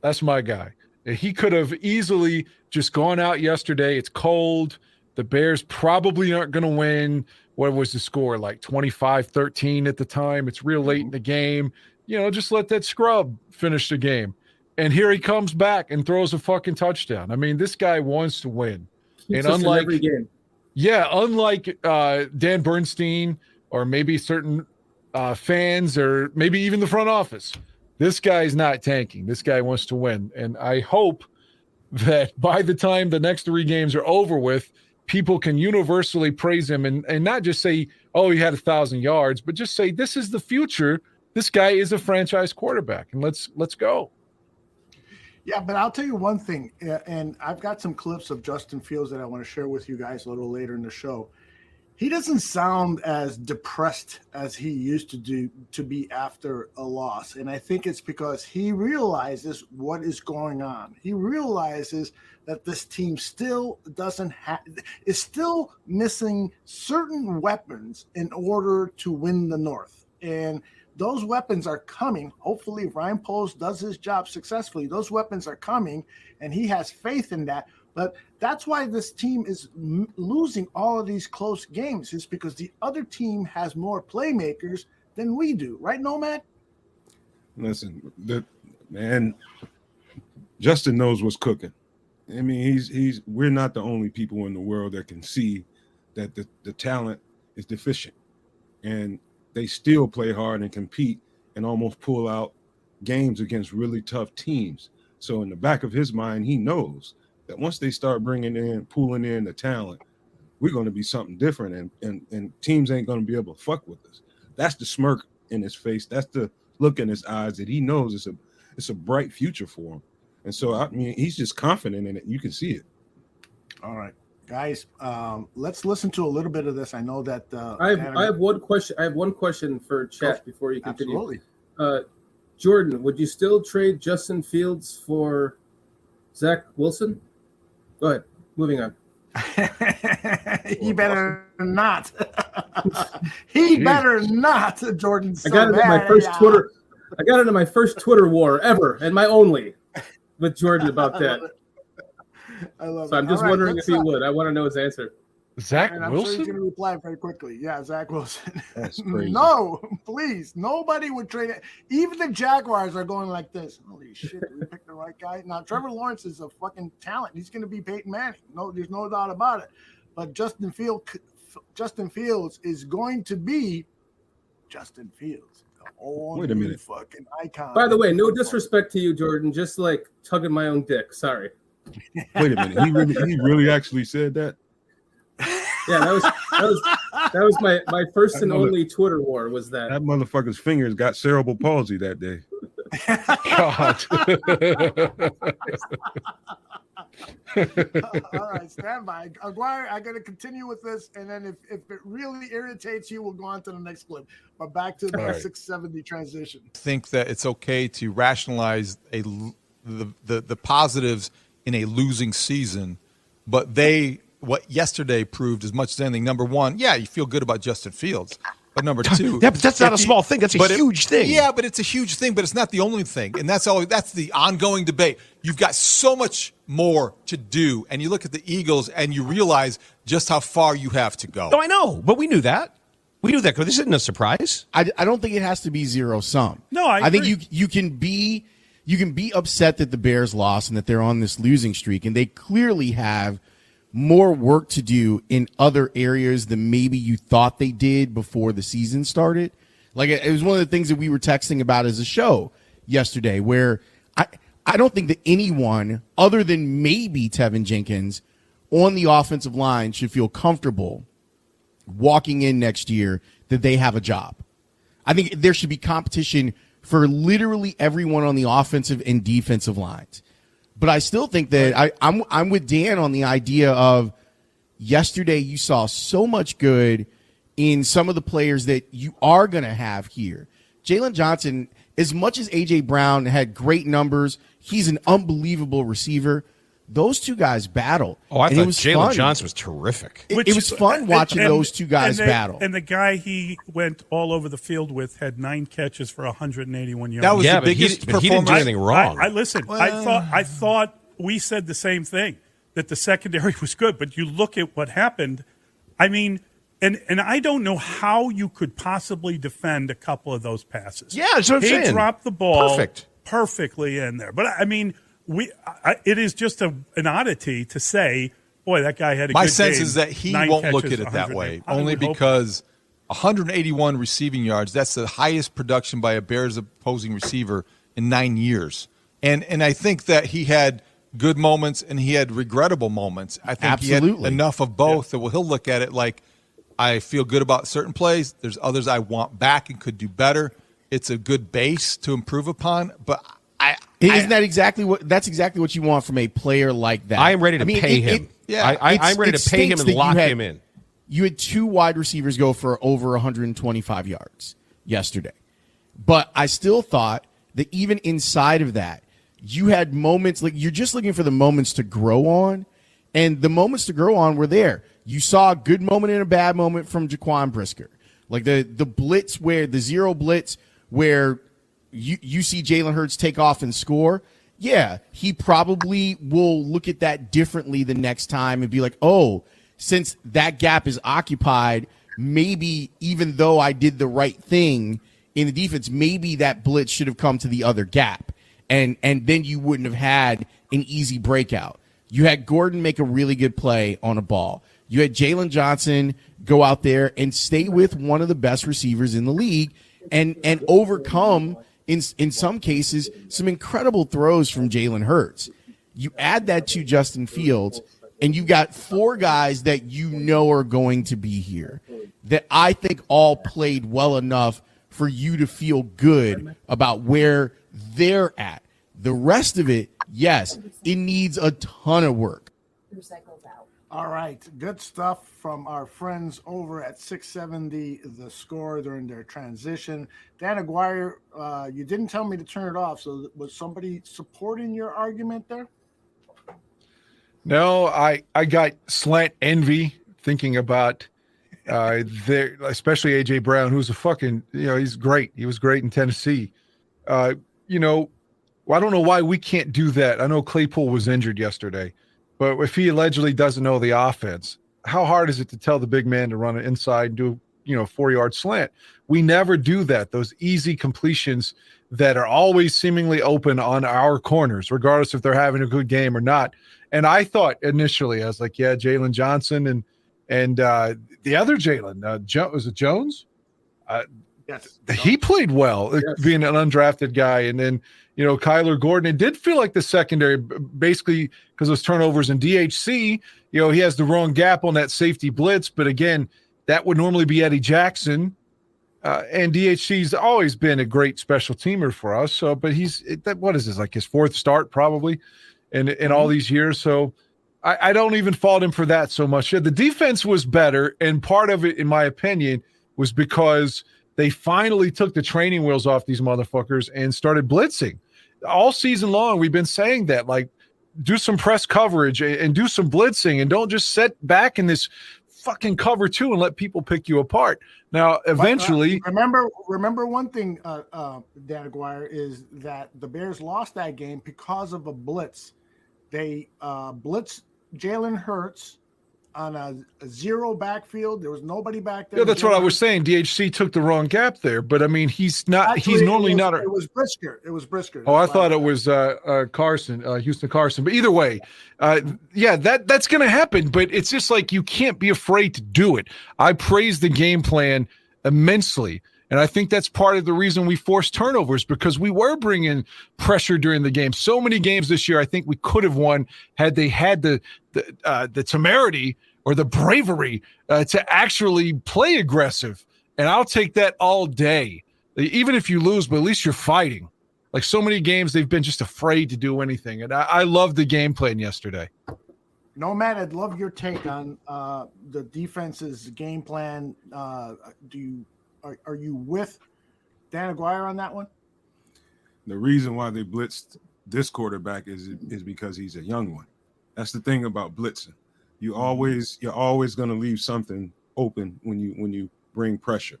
That's my guy. He could have easily just gone out yesterday. It's cold. The Bears probably aren't going to win. What was the score? Like 25-13 at the time. It's real late in the game. Just let that scrub finish the game. And here he comes back and throws a fucking touchdown. I mean, this guy wants to win. And unlike every game. Yeah, unlike Dan Bernstein or maybe certain fans or maybe even the front office, this guy's not tanking. This guy wants to win. And I hope that by the time the next 3 games are over with, people can universally praise him and not just say, oh, he had 1,000 yards, but just say, this is the future. This guy is a franchise quarterback, and let's go. Yeah, but I'll tell you one thing, and I've got some clips of Justin Fields that I want to share with you guys a little later in the show. He doesn't sound as depressed as he used to be after a loss, and I think it's because he realizes what is going on. He realizes that this team still is still missing certain weapons in order to win the North, and those weapons are coming. Hopefully, Ryan Poles does his job successfully. Those weapons are coming, and he has faith in that. But that's why this team is losing all of these close games. It's because the other team has more playmakers than we do. Right, Nomad? Listen, Justin knows what's cooking. I mean, we're not the only people in the world that can see that the talent is deficient. And they still play hard and compete and almost pull out games against really tough teams. So in the back of his mind, he knows that once they start pulling in the talent, we're going to be something different and teams ain't going to be able to fuck with us. That's the smirk in his face. That's the look in his eyes that he knows it's a bright future for him. And so, I mean, he's just confident in it. You can see it. All right. Guys, let's listen to a little bit of this. I know that I have one question. I have one question for chat before you continue. Absolutely. Jordan, would you still trade Justin Fields for Zach Wilson? Go ahead. Moving on. He better not. He better not, Jordan. I got into my first Twitter. I got into my first Twitter war ever, and my only, with Jordan about that. I love it. So I'm just wondering if he would. I want to know his answer. Zach and I'm Wilson? sure he's going to reply very quickly. Yeah, Zach Wilson. That's crazy. No, please. Nobody would trade it. Even the Jaguars are going like this. Holy shit, we picked the right guy. Now, Trevor Lawrence is a fucking talent. He's going to be Peyton Manning. No, there's no doubt about it. But Justin Fields is going to be Justin Fields. Wait a minute. Fucking icon. By the way, no disrespect to you, Jordan. Just like tugging my own dick. Sorry. Wait a minute. He really actually said that? Yeah, that was my first and only Twitter war. Was that motherfucker's fingers got cerebral palsy that day? God. All right, stand by. Aguirre, I'm going to continue with this, and then if it really irritates you, we'll go on to the next clip. But back to the 670 transition. I think that it's okay to rationalize the positives in a losing season, but what yesterday proved as much as anything. Number one, yeah, you feel good about Justin Fields. But number two, yeah, but that's not a small thing. That's a huge thing. Yeah, but it's a huge thing, but it's not the only thing. And that's the ongoing debate. You've got so much more to do. And you look at the Eagles and you realize just how far you have to go. No, I know, but we knew that. We knew that. This isn't a surprise. I don't think it has to be zero sum. No, I think you can be upset that the Bears lost and that they're on this losing streak, and they clearly have more work to do in other areas than maybe you thought they did before the season started. Like, it was one of the things that we were texting about as a show yesterday, where I don't think that anyone other than maybe Tevin Jenkins on the offensive line should feel comfortable walking in next year that they have a job. I think there should be competition for literally everyone on the offensive and defensive lines. But I still think that I'm with Dan on the idea of yesterday you saw so much good in some of the players that you are going to have here. Jalen Johnson, as much as A.J. Brown had great numbers, he's an unbelievable receiver. Those two guys battled. Oh, I thought Jalen Johnson was terrific. It was fun watching those two guys battle. And the guy he went all over the field with had 9 catches for 181 yards. That was the biggest performance. He didn't do anything wrong. Listen, I thought we said the same thing, that the secondary was good, but you look at what happened. I mean, and I don't know how you could possibly defend a couple of those passes. Yeah, that's what I'm saying. He dropped the ball perfectly in there. But I mean, it is just an oddity to say, boy, that guy had a good game. My sense is that he won't look at it that way, only because 181 receiving yards, that's the highest production by a Bears opposing receiver in 9 years. And I think that he had good moments and he had regrettable moments. I think he had enough of both that he'll look at it like, I feel good about certain plays. There's others I want back and could do better. It's a good base to improve upon, but Isn't that exactly what you want from a player like that? I am ready to pay him. I'm ready to pay him and lock him in. You had 2 wide receivers go for over 125 yards yesterday. But I still thought that even inside of that, you had moments, like you're just looking for the moments to grow on, and the moments to grow on were there. You saw a good moment and a bad moment from Jaquan Brisker. Like the blitz where the zero blitz where you see Jalen Hurts take off and score. Yeah, he probably will look at that differently the next time and be like, oh, since that gap is occupied, maybe even though I did the right thing in the defense, maybe that blitz should have come to the other gap. And then you wouldn't have had an easy breakout. You had Gordon make a really good play on a ball. You had Jalen Johnson go out there and stay with one of the best receivers in the league and overcome, in some cases, some incredible throws from Jalen Hurts. You add that to Justin Fields, and you've got 4 guys that you know are going to be here that I think all played well enough for you to feel good about where they're at. The rest of it, yes, it needs a ton of work. All right, good stuff from our friends over at 670 The Score during their transition. Dan Aguirre, you didn't tell me to turn it off, so was somebody supporting your argument there? No, I got slant envy thinking about there, especially AJ Brown, who's a fucking, he's great. He was great in Tennessee. Well, I don't know why we can't do that. I know Claypool was injured yesterday, but if he allegedly doesn't know the offense, how hard is it to tell the big man to run it inside and do, 4-yard slant? We never do that. Those easy completions that are always seemingly open on our corners, regardless if they're having a good game or not. And I thought initially, I was like, yeah, Jalen Johnson and the other Jalen, was it Jones? Yes. He played well, being an undrafted guy. And then, Kyler Gordon, it did feel like the secondary, basically because those turnovers in DHC, he has the wrong gap on that safety blitz. But again, that would normally be Eddie Jackson. And DHC's always been a great special teamer for us. So, but what is this, like his fourth start probably in all these years. So I don't even fault him for that so much. Yeah, the defense was better. And part of it, in my opinion, was because they finally took the training wheels off these motherfuckers and started blitzing. All season long, we've been saying that, like, do some press coverage and do some blitzing and don't just sit back in this fucking cover two and let people pick you apart. Now, eventually, remember one thing, Dan Aguirre, is that the Bears lost that game because of a blitz. They blitzed Jalen Hurts on a zero backfield. There was nobody back there. Yeah, that's what I was saying. DHC took the wrong gap there, but I mean, he's not. Actually, he's normally not. It was Brisker. It was Brisker. Oh, I thought it was Carson, Houston Carson. But either way, yeah, that's going to happen. But it's just like you can't be afraid to do it. I praise the game plan immensely. And I think that's part of the reason we forced turnovers, because we were bringing pressure during the game. So many games this year, I think we could have won had they had the temerity or the bravery to actually play aggressive. And I'll take that all day. Even if you lose, but at least you're fighting. Like so many games, they've been just afraid to do anything. And I love the game plan yesterday. Nomad, I'd love your take on the defense's game plan. Are you with Dan Aguirre on that one? The reason why they blitzed this quarterback is because he's a young one. That's the thing about blitzing. You're always going to leave something open when you bring pressure.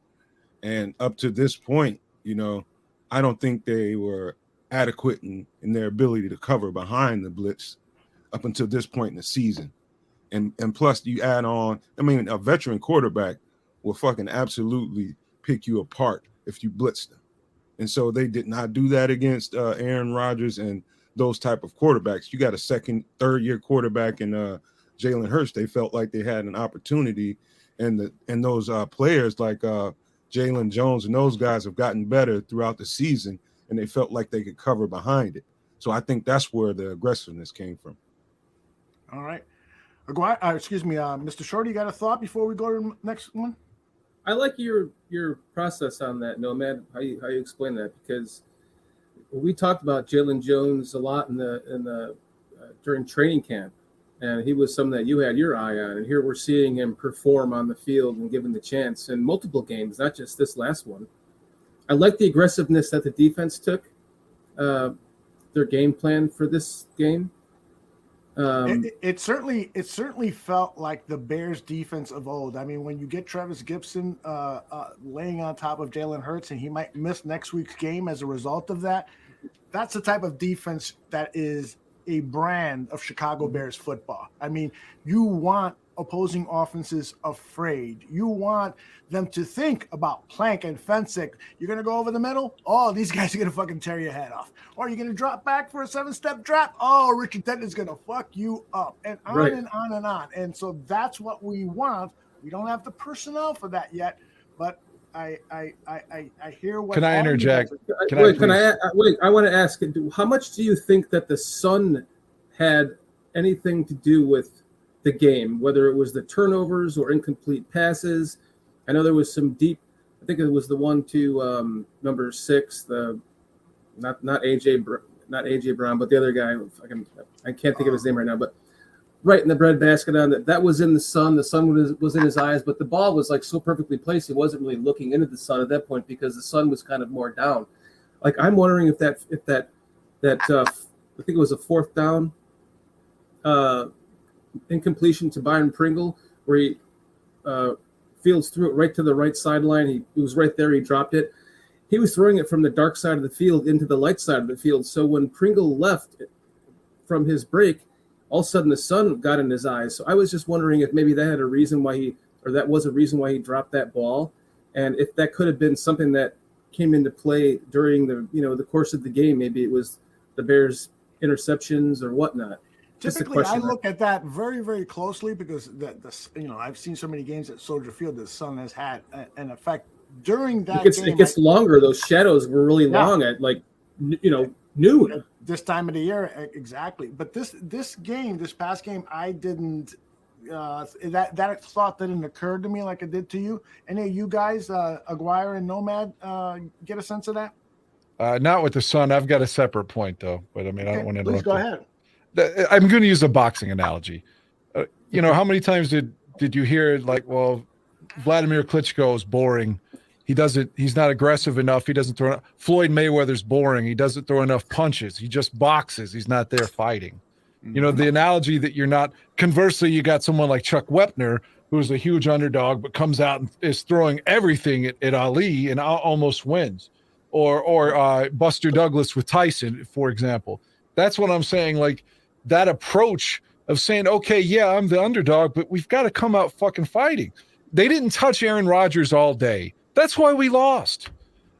And up to this point, I don't think they were adequate in their ability to cover behind the blitz up until this point in the season. And plus you add on, a veteran quarterback will fucking absolutely pick you apart if you blitz them. And so they did not do that against Aaron Rodgers and those type of quarterbacks. You got a second, third year quarterback in Jalen Hurts. They felt like they had an opportunity, and those players like Jalen Jones and those guys have gotten better throughout the season, and they felt like they could cover behind it. So I think that's where the aggressiveness came from. All right. Mr. Shorty, you got a thought before we go to the next one? I like your process on that, Nomad. How you explain that, because we talked about Jalen Jones a lot in the during training camp, and he was someone that you had your eye on. And here we're seeing him perform on the field and given the chance in multiple games, not just this last one. I like the aggressiveness that the defense took, their game plan for this game. It certainly felt like the Bears defense of old. I mean, when you get Travis Gibson laying on top of Jalen Hurts and he might miss next week's game as a result of that, that's the type of defense that is a brand of Chicago Bears football. I mean, you want opposing offenses afraid. You want them to think about Plank and Fensick. You're going to go over the middle? Oh, these guys are going to fucking tear your head off. Or you're going to drop back for a 7-step drop? Oh, Richard Denton's going to fuck you up. And on and on and on. And so that's what we want. We don't have the personnel for that yet, but I hear what. Can I interject? I want to ask, how much do you think that the sun had anything to do with the game, whether it was the turnovers or incomplete passes? I know there was some deep. I think it was the one to number 6, the not AJ Brown, but the other guy. I can't think of his name right now. But right in the breadbasket on that was in the sun. The sun was in his eyes, but the ball was like so perfectly placed. He wasn't really looking into the sun at that point because the sun was kind of more down. Like I'm wondering if that I think it was a fourth down incompletion to Byron Pringle where he Fields threw it right to the right sideline. He was right there. He dropped it. He was throwing it from the dark side of the field into the light side of the field. So when Pringle left from his break, all of a sudden the sun got in his eyes. So I was just wondering if maybe that had a reason why that was a reason why he dropped that ball, and if that could have been something that came into play during the course of the game. Maybe it was the Bears' interceptions or whatnot. Typically, I look at that very, very closely because I've seen so many games at Soldier Field. The sun has had an effect during that game. It gets longer. Those shadows were really long at noon. This time of the year, exactly. But this past game, I didn't. That thought didn't occur to me like it did to you. Any of you guys, Aguirre and Nomad, get a sense of that? Not with the sun. I've got a separate point though, but I mean, I don't want to interrupt. Please go ahead. I'm going to use a boxing analogy. How many times did you hear like, well, Vladimir Klitschko is boring. He's not aggressive enough. He doesn't throw. Floyd Mayweather's boring. He doesn't throw enough punches. He just boxes. He's not there fighting. Mm-hmm. The analogy that you're not. Conversely, you got someone like Chuck Wepner, who's a huge underdog, but comes out and is throwing everything at Ali and almost wins. Or Buster Douglas with Tyson, for example. That's what I'm saying. Like that approach of saying, okay, yeah, I'm the underdog, but we've got to come out fucking fighting. They didn't touch Aaron Rodgers all day. That's why we lost.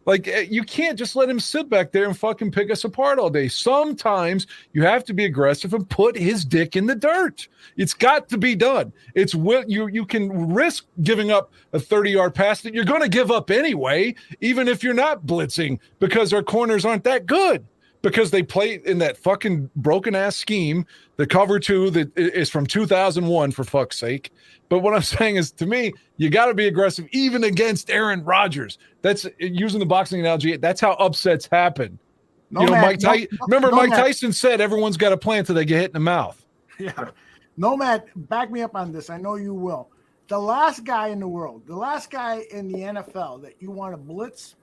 Like, you can't just let him sit back there and fucking pick us apart all day. Sometimes you have to be aggressive and put his dick in the dirt. It's got to be done. It's you can risk giving up a 30-yard pass that you're going to give up anyway, even if you're not blitzing, because our corners aren't that good. Because they play in that fucking broken-ass scheme, the cover two that is from 2001, for fuck's sake. But what I'm saying is, to me, you got to be aggressive even against Aaron Rodgers. That's, using the boxing analogy, that's how upsets happen. Mike Tyson said everyone's got a plan until they get hit in the mouth. Yeah. Nomad, back me up on this. I know you will. The last guy in the world, the last guy in the NFL that you want to blitz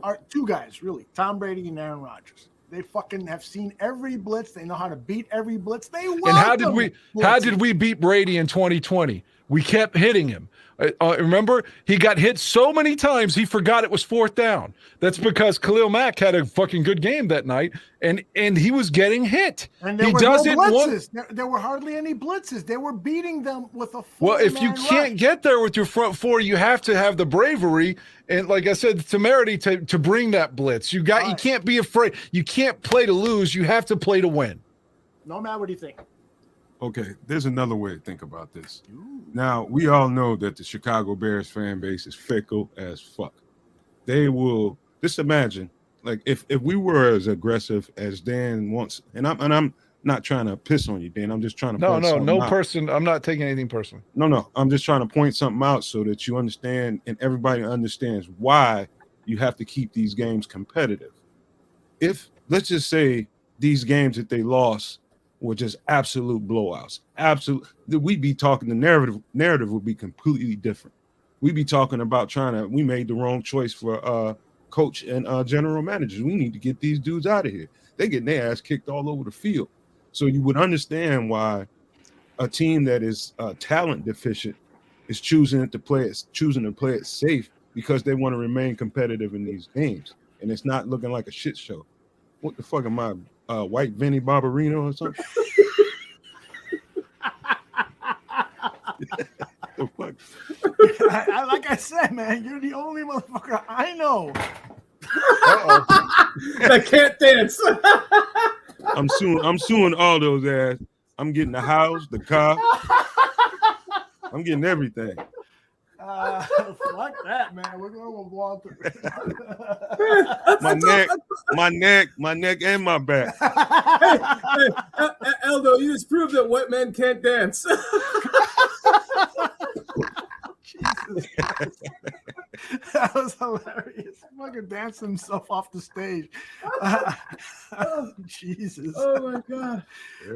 are two guys, really, Tom Brady and Aaron Rodgers. They fucking have seen every blitz. They know how to beat every blitz. And how did we beat Brady in 2020? We kept hitting him. Remember, he got hit so many times he forgot it was fourth down. That's because Khalil Mack had a fucking good game that night, and he was getting hit. And there were no blitzes. There were hardly any blitzes. They were beating them with a full. Well, if you can't get there with your front four, you have to have the bravery and, like I said, the temerity to bring that blitz. You can't be afraid. You can't play to lose. You have to play to win. Nomad, what do you think? Okay, there's another way to think about this. Now, we all know that the Chicago Bears fan base is fickle as fuck. They will just imagine, like, if we were as aggressive as Dan wants, and I'm not trying to piss on you, Dan. I'm just trying to I'm not taking anything personal. No. I'm just trying to point something out so that you understand and everybody understands why you have to keep these games competitive. If, let's just say, these games that they lost were just absolute blowouts. We'd be talking, the narrative would be completely different. We'd be talking about we made the wrong choice for coach and general managers. We need to get these dudes out of here. They getting their ass kicked all over the field. So you would understand why a team that is talent deficient is choosing to play it safe, because they want to remain competitive in these games. And it's not looking like a shit show. What the fuck am I? White Vinny Barbarino or something? The fuck? Like I said, man, you're the only motherfucker I know that can't dance. I'm suing Aldo's ass. I'm getting the house, the car. I'm getting everything. Fuck that, man. We're going with Walter. my neck, and my back. Hey, Aldo, you just proved that white men can't dance. Jesus. That was hilarious. Fucking danced himself off the stage. Jesus. Oh my god.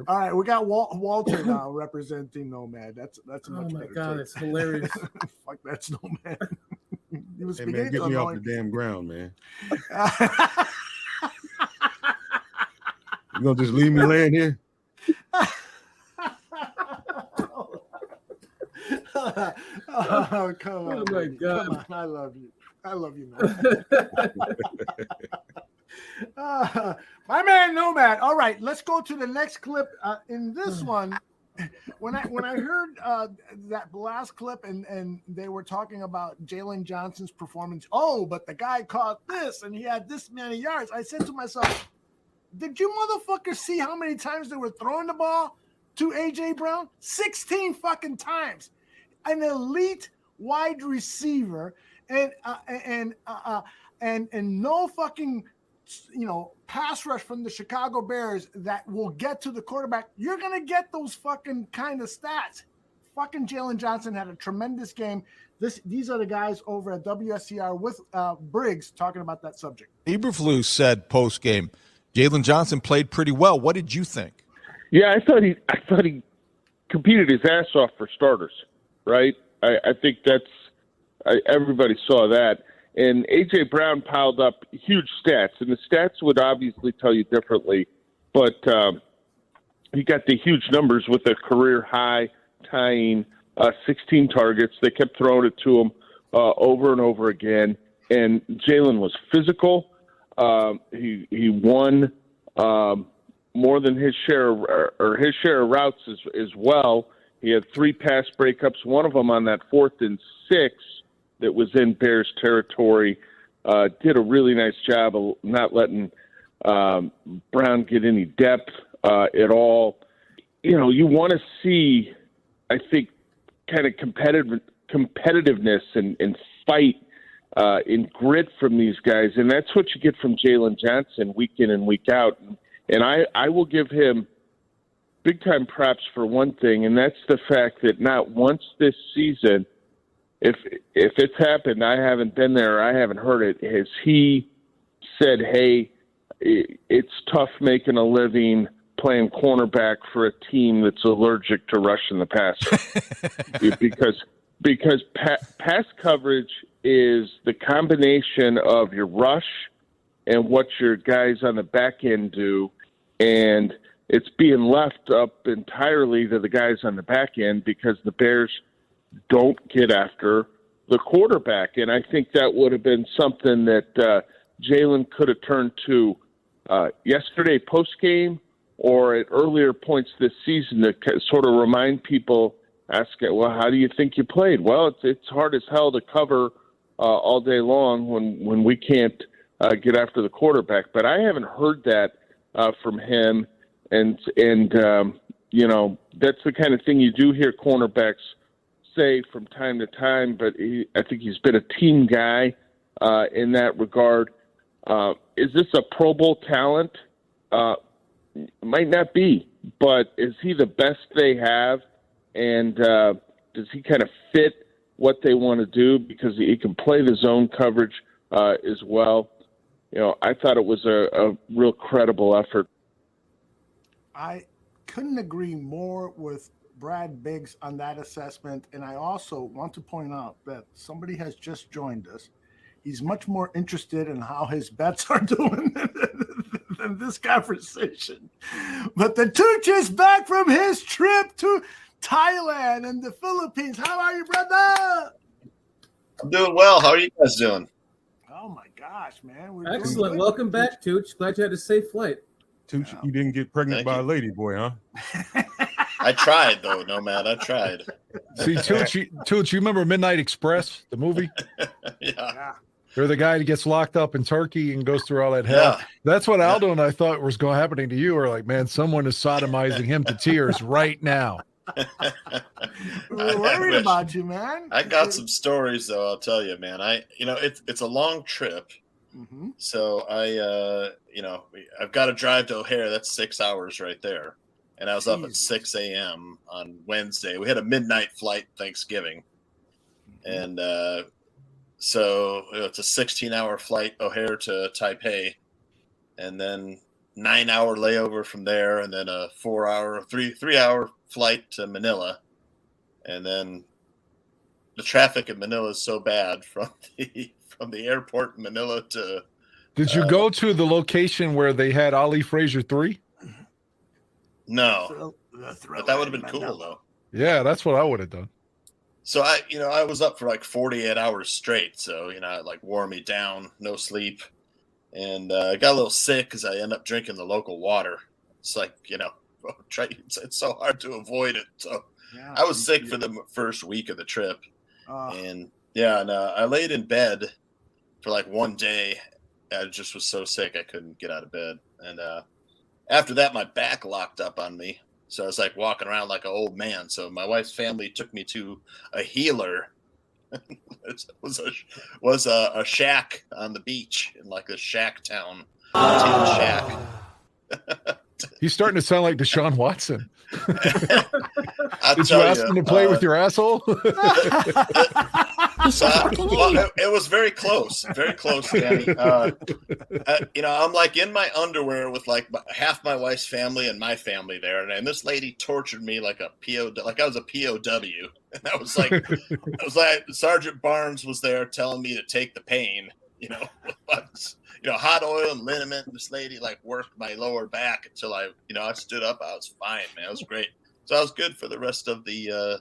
All right, we got Walter now representing Nomad. That's a Oh much my better. god, take. it's hilarious. Fuck, that's Nomad. He was Hey man, beginning get to me off annoy the damn ground, man. You gonna just leave me laying here? Oh, come on. Oh my baby. god. Come on. I love you. I love you, man. My man Nomad. All right, let's go to the next clip. In this one, when I heard that last clip and they were talking about Jalen Johnson's performance, but the guy caught this and he had this many yards. I said to myself, did you motherfuckers see how many times they were throwing the ball to AJ Brown? 16 fucking times. An elite wide receiver and no fucking pass rush from the Chicago Bears that will get to the quarterback. You're gonna get those fucking kind of stats. Fucking Jalen Johnson had a tremendous game. These are the guys over at WSCR with Briggs talking about that subject. Eberflus said post game, Jalen Johnson played pretty well. What did you think? Yeah, I thought he competed his ass off for starters, right? I think everybody saw that. And A.J. Brown piled up huge stats, and the stats would obviously tell you differently, but he got the huge numbers with a career high tying 16 targets. They kept throwing it to him over and over again, and Jalen was physical. He won more than his share of routes as well. He had 3 pass breakups, one of them on that 4th and 6 that was in Bears territory. Did a really nice job of not letting Brown get any depth at all. You want to see, I think, kind of competitiveness and fight and grit from these guys, and that's what you get from Jalen Johnson week in and week out. And I will give him big time props for one thing, and that's the fact that not once this season, if it's happened, I haven't been there, I haven't heard it, has he said, hey, it's tough making a living playing cornerback for a team that's allergic to rushing the passer. because pass coverage is the combination of your rush and what your guys on the back end do, and it's being left up entirely to the guys on the back end because the Bears don't get after the quarterback. And I think that would have been something that Jalen could have turned to yesterday post-game or at earlier points this season to sort of remind people, ask, well, how do you think you played? Well, it's hard as hell to cover all day long when we can't get after the quarterback. But I haven't heard that from him. And that's the kind of thing you do hear cornerbacks say from time to time, but I think he's been a team guy in that regard. Is this a Pro Bowl talent? Might not be, but is he the best they have? And does he kind of fit what they want to do because he can play the zone coverage as well? I thought it was a real credible effort. I couldn't agree more with Brad Biggs on that assessment. And I also want to point out that somebody has just joined us. He's much more interested in how his bets are doing than this conversation. But the Tooch is back from his trip to Thailand and the Philippines. How are you, brother? I'm doing well. How are you guys doing? Oh, my gosh, man. Excellent. Welcome back, Tooch. Glad you had a safe flight. Tooch, you didn't get pregnant by a lady boy, huh? I tried, though, Nomad. I tried. See, Tooch, you remember Midnight Express, the movie? Yeah. Where the guy gets locked up in Turkey and goes through all that hell. Yeah. That's what Aldo and I thought was going happening to you. We're like, man, someone is sodomizing him to tears right now. We're worried about you, man. I got some stories, though, I'll tell you, man. It's a long trip. Mm-hmm. So I've got to drive to O'Hare. That's 6 hours right there. And I was up at 6 a.m. on Wednesday. We had a midnight flight Thanksgiving. And So it's a 16-hour flight O'Hare to Taipei, and then 9-hour layover from there, and then a 3-hour flight to Manila, and then the traffic in Manila is so bad from the airport in Manila to. Did you go to the location where they had Ali Frazier 3? No, but that would have been cool though. Yeah, that's what I would have done. So I was up for like 48 hours straight. So, it like wore me down, no sleep. And I got a little sick because I ended up drinking the local water. It's like, it's so hard to avoid it. So I was sick for the first week of the trip. And I laid in bed for like one day. I just was so sick I couldn't get out of bed. And after that, my back locked up on me. So I was like walking around like an old man. So my wife's family took me to a healer. It was a shack on the beach in like a shack town. Tin shack. He's starting to sound like Deshaun Watson. Did you tell ask you, him to play with your asshole? It was very close, Danny. I'm like in my underwear with like half my wife's family and my family there, and this lady tortured me like a POW, like I was a POW, and I was like Sergeant Barnes was there telling me to take the pain, hot oil and liniment. This lady like worked my lower back until I stood up. I was fine, man. It was great. So I was good for the rest of the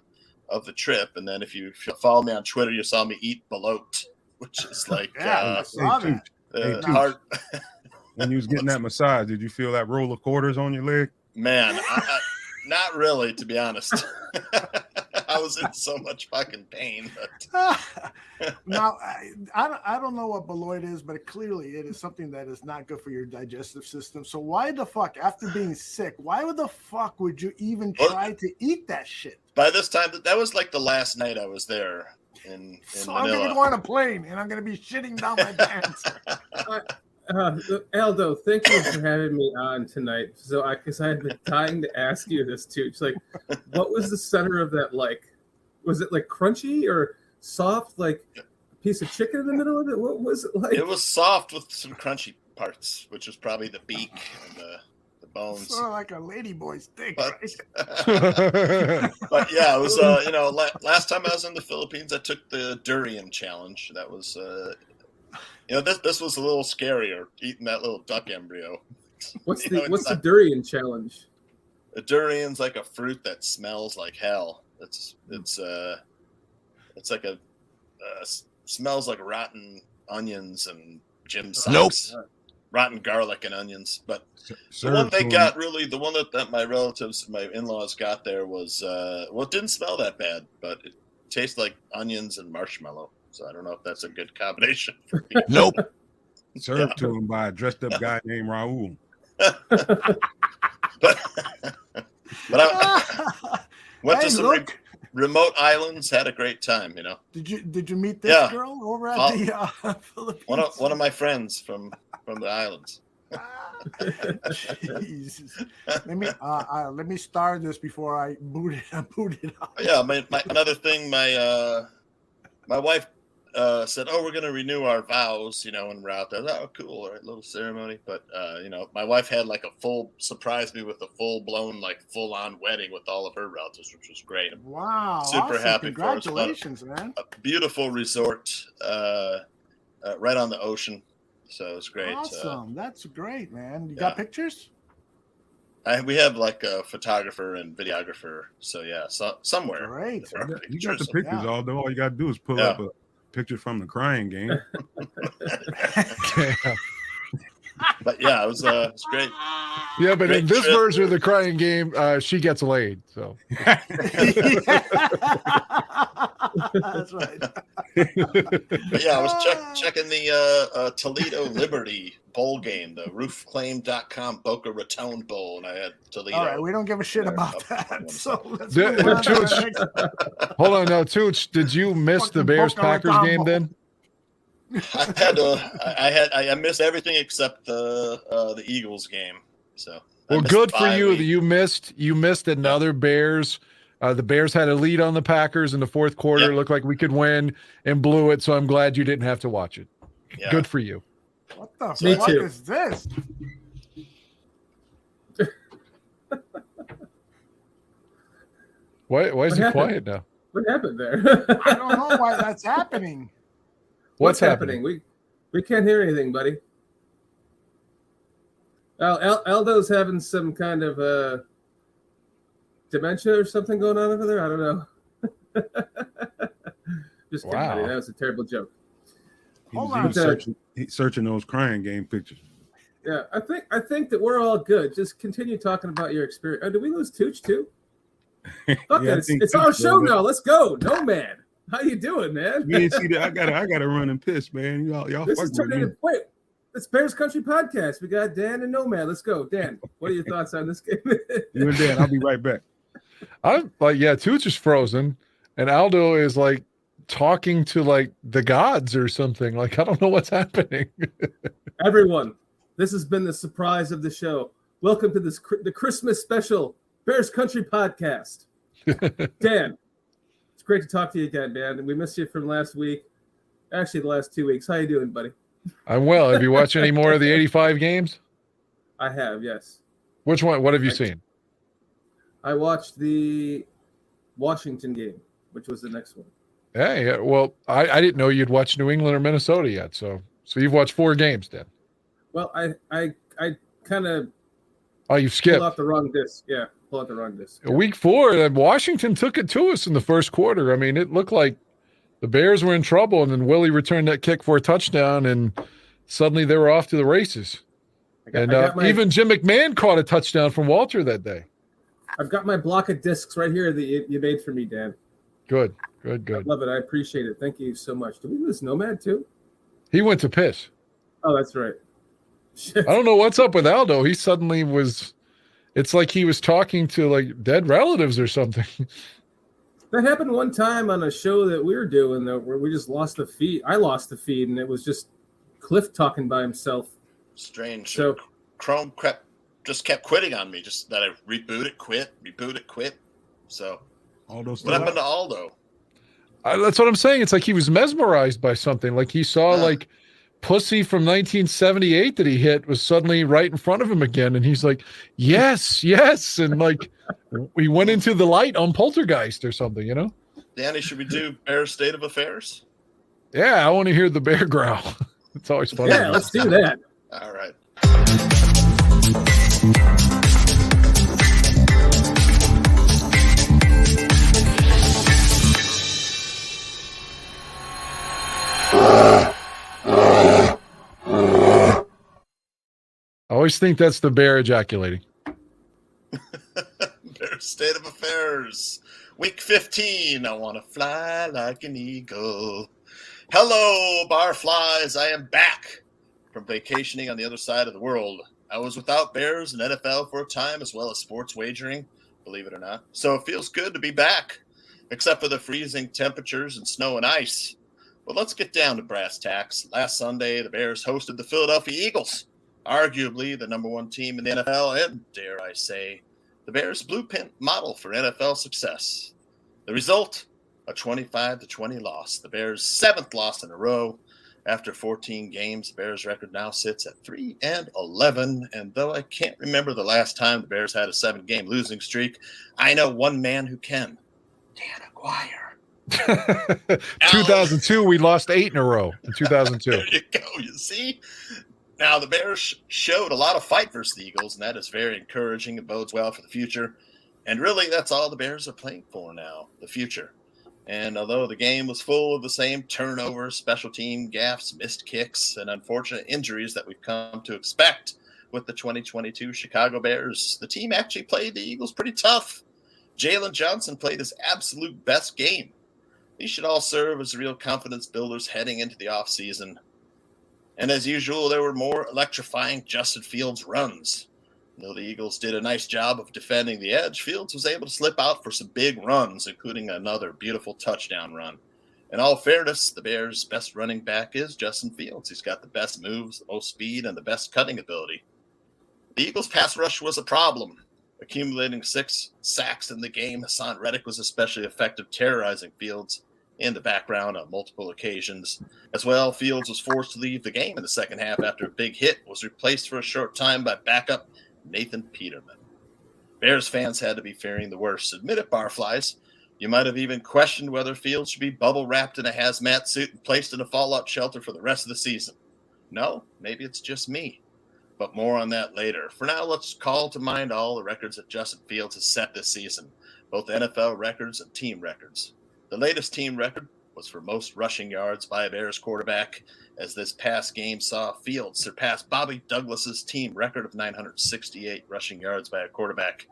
trip. And then if you follow me on Twitter, you saw me eat bloat, which is like hard. When you was getting that massage, did you feel that roll of quarters on your leg? Man, not really, to be honest. I was in so much fucking pain. But... Now, I don't know what beloit is, but clearly it is something that is not good for your digestive system. So why the fuck, after being sick, why the fuck would you even try to eat that shit? By this time, that was like the last night I was there in so Manila. I'm going to go on a plane, and I'm going to be shitting down my pants. Aldo, thank you for having me on tonight. So, because I had been dying to ask you this too. It's like, what was the center of that like? Was it like crunchy or soft, like a piece of chicken in the middle of it? What was it like? It was soft with some crunchy parts, which was probably the beak and the bones. Sort of like a ladyboy's dick, but, right? But yeah, it was. Last time I was in the Philippines, I took the durian challenge. That was. This was a little scarier, eating that little duck embryo. What's the durian challenge? The durian's like a fruit that smells like hell. It's like smells like rotten onions and gym socks. Nope. Rotten garlic and onions. But the one they got the one that my relatives, my in-laws got there was it didn't smell that bad, but it tastes like onions and marshmallow. So I don't know if that's a good combination for me. Nope. Served to him by a dressed up guy named Raul. but I went to some remote islands, had a great time, Did you meet this girl over at the Philippines? One of my friends from the islands. Jesus. Let me start this before I boot it out. Yeah, another thing, my wife said, "Oh, we're going to renew our vows," when we're out there. Oh, cool, all right, little ceremony. But my wife had like surprised me with a full-blown, like full-on wedding with all of her relatives, which was great. Wow, super awesome. happy. Congratulations, for us. man! A beautiful resort, right on the ocean, so it's great. Awesome, that's great, man. You got pictures? We have like a photographer and videographer, so somewhere. Great. You got the pictures, Aldo. All you got to do is pull up a picture from the crying game. But yeah, it was great. Yeah, but great in this trip. version of the crying game, she gets laid. So that's right. But yeah, I was checking the Toledo Liberty Bowl game, the roofclaim.com Boca Raton Bowl, and I had Toledo. All right, we don't give a shit about that. So let's hold on now, Tooch. Did you miss the Bears-Packers game then? I missed everything except the Eagles game. So well, good for you that you missed another Bears The Bears had a lead on the Packers in the fourth quarter. It looked like we could win and blew it. So I'm glad you didn't have to watch it. Yeah. Good for you. What the Me fuck too. is this? Why is What he happened? quiet now? What happened there? I don't know why that's happening. What's happening? We can't hear anything, buddy. Aldo's having some kind of dementia or something going on over there. I don't know. Just kidding, Wow. buddy. That was a terrible joke. He's searching those crying game pictures. Yeah, I think that we're all good. Just continue talking about your experience. Did we lose Tooch too? Fuck Yeah, I it. think It's our Tooch show did. now. Let's go. Nomad. How you doing, man? You didn't see that? I gotta run and piss, man. Y'all This fuck is with turning me. into wait. It's Bears Country Podcast. We got Dan and Nomad. Let's go. Dan, what are your thoughts on this game? You and Dan, I'll be right back. I'm like, yeah, Tooch is frozen, and Aldo is like talking to like the gods or something. Like, I don't know what's happening. Everyone, this has been the surprise of the show. Welcome to the Christmas special Bears Country Podcast. Dan, it's great to talk to you again, man. We missed you from last week. Actually, the last 2 weeks. How you doing, buddy? I'm well. Have you watched any more of the 85 games? I have, yes. Which one? What have you seen? I watched the Washington game, which was the next one. Yeah. Well, I didn't know you'd watched New England or Minnesota yet. So you've watched 4 games then. Well, I kind of Oh, you've pulled skipped. out the wrong disc. Yeah, pull out the wrong disc. Week 4, Washington took it to us in the first quarter. I mean, it looked like the Bears were in trouble, and then Willie returned that kick for a touchdown, and suddenly they were off to the races. Even Jim McMahon caught a touchdown from Walter that day. I've got my block of discs right here that you made for me, Dan. Good. I love it. I appreciate it. Thank you so much. Did we lose Nomad too? He went to piss. Oh, that's right. I don't know what's up with Aldo. He suddenly was. It's like he was talking to like dead relatives or something. That happened one time on a show that we were doing where we just lost the feed. I lost the feed, and it was just Cliff talking by himself. Strange. So Chrome just kept quitting on me. Just that I reboot it, quit. So Aldo's what happened to Aldo? That's what I'm saying. It's like he was mesmerized by something. Like he saw like Pussy from 1978 that he hit was suddenly right in front of him again, and he's like, yes, and like we went into the light on Poltergeist or something, you know? Danny, should we do Bears State of Affairs? Yeah, I want to hear the bear growl. It's always funny. Yeah, let's do that. All right. I always think that's the bear ejaculating. Bears State of Affairs. Week 15. I want to fly like an eagle. Hello, barflies. I am back from vacationing on the other side of the world. I was without Bears and NFL for a time, as well as sports wagering, believe it or not. So it feels good to be back, except for the freezing temperatures and snow and ice. But let's get down to brass tacks. Last Sunday, the Bears hosted the Philadelphia Eagles, arguably the number 1 team in the NFL, and dare I say, the Bears' blueprint model for NFL success. The result, a 25-20 loss. The Bears' 7th loss in a row. After 14 games, the Bears' record now sits at 3-11. And though I can't remember the last time the Bears had a 7-game losing streak, I know one man who can. Dan Aguirre. 2002, we lost 8 in a row in 2002. There you go. You see? Now, the Bears showed a lot of fight versus the Eagles, and that is very encouraging. It bodes well for the future. And really, that's all the Bears are playing for now, the future. And although the game was full of the same turnovers, special team gaffes, missed kicks, and unfortunate injuries that we've come to expect with the 2022 Chicago Bears, the team actually played the Eagles pretty tough. Jalen Johnson played his absolute best game. These should all serve as real confidence builders heading into the offseason. And as usual, there were more electrifying Justin Fields runs. Though the Eagles did a nice job of defending the edge, Fields was able to slip out for some big runs, including another beautiful touchdown run. In all fairness, the Bears' best running back is Justin Fields. He's got the best moves, the most speed, and the best cutting ability. The Eagles' pass rush was a problem. Accumulating 6 sacks in the game, Hassan Reddick was especially effective terrorizing Fields in the background on multiple occasions. As well, Fields was forced to leave the game in the second half after a big hit was replaced for a short time by backup Nathan Peterman. Bears fans had to be fearing the worst. Admit it, Barflies. You might have even questioned whether Fields should be bubble wrapped in a hazmat suit and placed in a fallout shelter for the rest of the season. No, maybe it's just me. But more on that later. For now, let's call to mind all the records that Justin Fields has set this season, both NFL records and team records. The latest team record was for most rushing yards by a Bears quarterback, as this past game saw Fields surpass Bobby Douglas's team record of 968 rushing yards by a quarterback.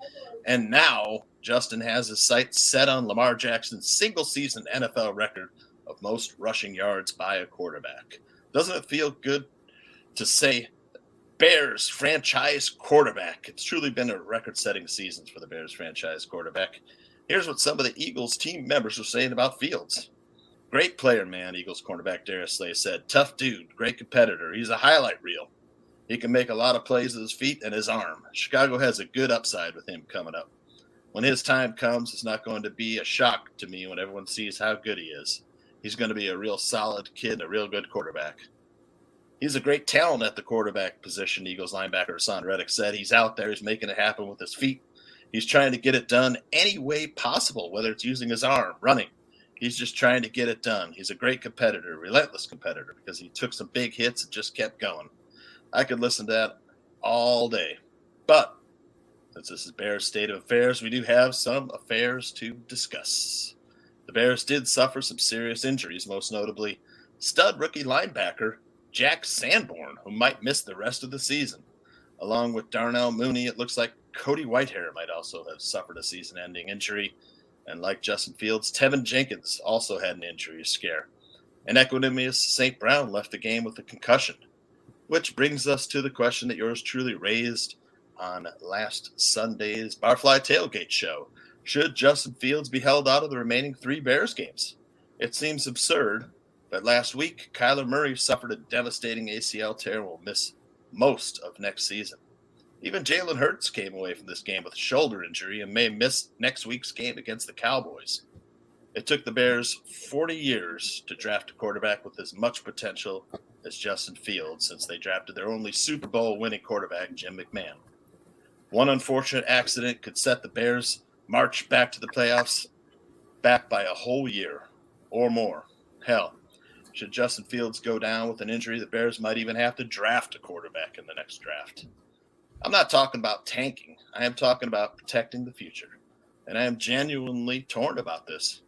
And now Justin has his sights set on Lamar Jackson's single-season NFL record of most rushing yards by a quarterback. Doesn't it feel good to say Bears franchise quarterback? It's truly been a record-setting season for the Bears franchise quarterback. Here's what some of the Eagles team members were saying about Fields. Great player, man, Eagles cornerback Darius Slay said. Tough dude, great competitor. He's a highlight reel. He can make a lot of plays with his feet and his arm. Chicago has a good upside with him coming up. When his time comes, it's not going to be a shock to me when everyone sees how good he is. He's going to be a real solid kid and a real good quarterback. He's a great talent at the quarterback position, Eagles linebacker Hassan Reddick said. He's out there. He's making it happen with his feet. He's trying to get it done any way possible, whether it's using his arm, running. He's just trying to get it done. He's a great competitor, relentless competitor, because he took some big hits and just kept going. I could listen to that all day. But since this is Bears State of Affairs, we do have some affairs to discuss. The Bears did suffer some serious injuries, most notably stud rookie linebacker Jack Sanborn, who might miss the rest of the season. Along with Darnell Mooney, it looks like Cody Whitehair might also have suffered a season-ending injury. And like Justin Fields, Tevin Jenkins also had an injury scare. And Equanimous St. Brown left the game with a concussion. Which brings us to the question that yours truly raised on last Sunday's Barfly Tailgate show. Should Justin Fields be held out of the remaining 3 Bears games? It seems absurd, but last week, Kyler Murray suffered a devastating ACL tear and will miss most of next season. Even Jalen Hurts came away from this game with a shoulder injury and may miss next week's game against the Cowboys. It took the Bears 40 years to draft a quarterback with as much potential as Justin Fields since they drafted their only Super Bowl winning quarterback, Jim McMahon. One unfortunate accident could set the Bears' march back to the playoffs back by a whole year or more. Hell, should Justin Fields go down with an injury, the Bears might even have to draft a quarterback in the next draft. I'm not talking about tanking. I am talking about protecting the future. And I am genuinely torn about this.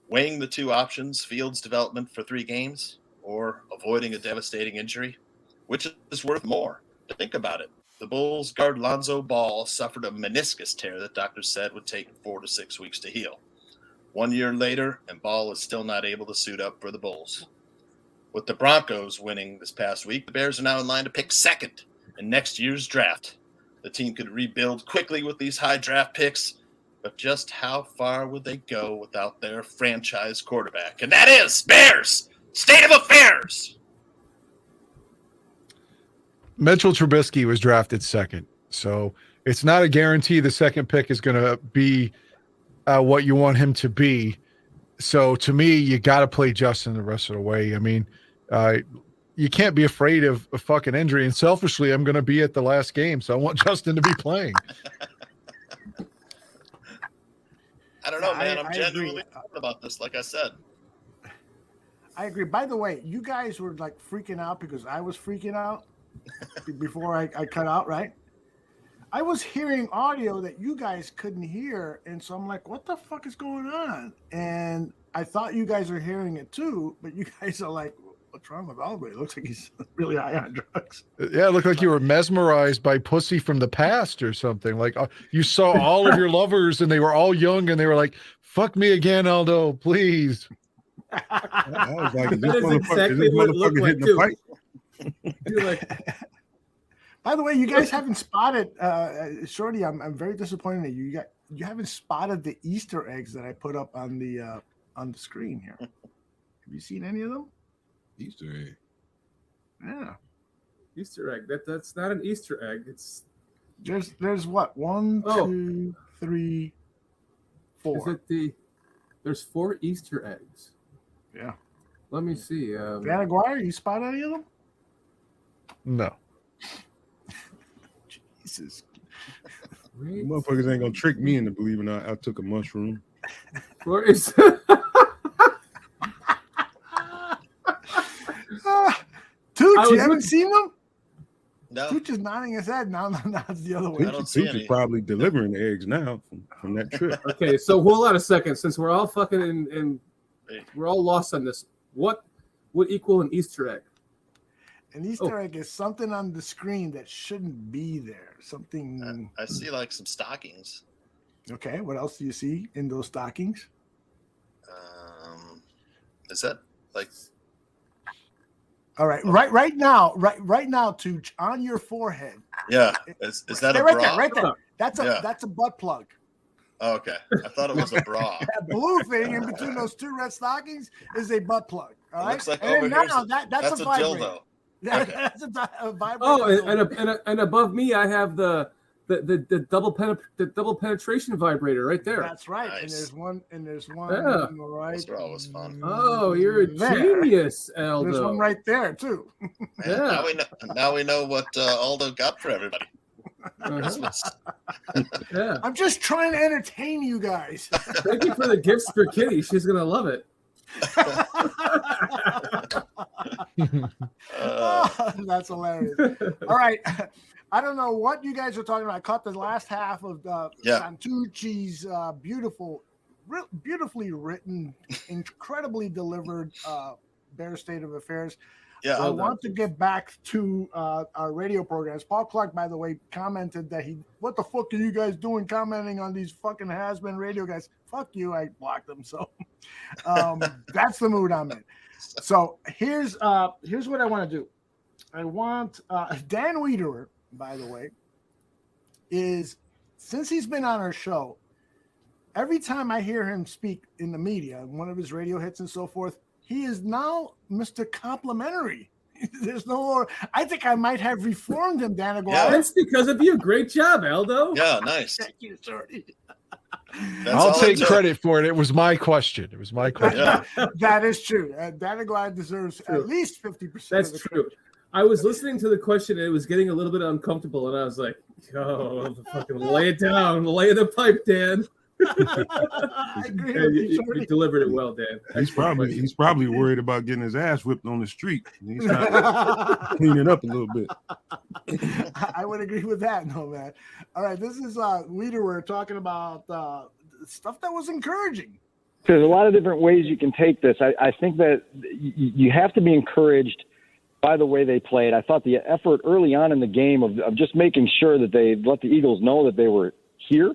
Weighing the 2 options, Fields' development for 3 games or avoiding a devastating injury, which is worth more? Think about it. The Bulls guard Lonzo Ball suffered a meniscus tear that doctors said would take 4 to 6 weeks to heal. 1 year later, and Ball is still not able to suit up for the Bulls. With the Broncos winning this past week, the Bears are now in line to pick second in next year's draft. The team could rebuild quickly with these high draft picks, but just how far would they go without their franchise quarterback? And that is Bears State of Affairs. Mitchell Trubisky was drafted second, so it's not a guarantee the second pick is going to be what you want him to be. So to me, you got to play Justin the rest of the way. I mean, you can't be afraid of a fucking injury. And selfishly, I'm going to be at the last game, so I want Justin to be playing. I don't know, man. I'm genuinely about this, like I said. I agree. By the way, you guys were like freaking out because I was freaking out before I cut out, right? I was hearing audio that you guys couldn't hear, and so I'm like, what the fuck is going on? And I thought you guys were hearing it too, but you guys are like, what's wrong with Aldo? It looks like he's really high on drugs. Yeah, it looked like you were mesmerized by pussy from the past or something. Like you saw all of your lovers and they were all young and they were like, fuck me again, Aldo, please. I was like, that is exactly what it looked like too. By the way, you guys haven't spotted Shorty. I'm very disappointed that you haven't spotted the Easter eggs that I put up on the screen here. Have you seen any of them? Easter egg. Yeah. Easter egg. That's not an Easter egg. It's There's what? 1, 2, 3, 4. Is it there's 4 Easter eggs. Yeah. Let me see. Dan Aguirre, you spot any of them? No. Jesus. You motherfuckers ain't gonna trick me into believing I took a mushroom. Where is Tooch, you haven't seen them? No. Tooch is nodding his head. Now it's the other way. Tooch is probably delivering the eggs now from that trip. Okay, so hold on a second. Since we're all fucking in we're all lost on this. What would equal an Easter egg? An Easter egg is something on the screen that shouldn't be there. Something. I see like some stockings. Okay, what else do you see in those stockings? Is that like? All right, right now, Tooch, on your forehead. Yeah, is that a right bra? there, right there. That's a butt plug. Oh, okay, I thought it was a bra. That blue thing in between those 2 red stockings is a butt plug. All right, looks like and over then here's that's a vibrator. dildo. Okay. That's a vibrator. Oh, and above me, I have the double penetration vibrator right there. That's right. Nice. And there's one Yeah. on the right. Those are always fun. Oh, you're a There. genius, Aldo. There's one right there too. Man, now we know what Aldo got for everybody. Christmas. Yeah. I'm just trying to entertain you guys. Thank you for the gifts for Kitty. She's gonna love it. That's hilarious. All right. I don't know what you guys are talking about. I caught the last half of Santucci's beautifully written, incredibly delivered Bear State of Affairs. Yeah, I want to get back to our radio programs. Paul Clark, by the way, commented that what the fuck are you guys doing commenting on these fucking has-been radio guys? Fuck you, I blocked them. So that's the mood I'm in. So here's what I want to do. I want Dan Wiederer, by the way, since he's been on our show, every time I hear him speak in the media, one of his radio hits and so forth, he is now Mr. Complimentary. There's no more. I think I might have reformed him, Dan Aguirre. Yeah, that's because of you. Great job, Aldo. Yeah, nice. Thank you, Shorty. I'll take credit for it. It was my question. Yeah. That is true. Dan Aguirre deserves at least 50%. That's true. I was listening to the question and it was getting a little bit uncomfortable, and I was like, "Yo, fucking lay it down, lay the pipe, Dan." I agree with you delivered it well, Dan. He's probably worried about getting his ass whipped on the street. He's not cleaning up a little bit. I would agree with that, Nomad. All right, this is Wiederer talking about stuff that was encouraging. There's a lot of different ways you can take this. I think that you have to be encouraged by the way they played. I thought the effort early on in the game of just making sure that they let the Eagles know that they were here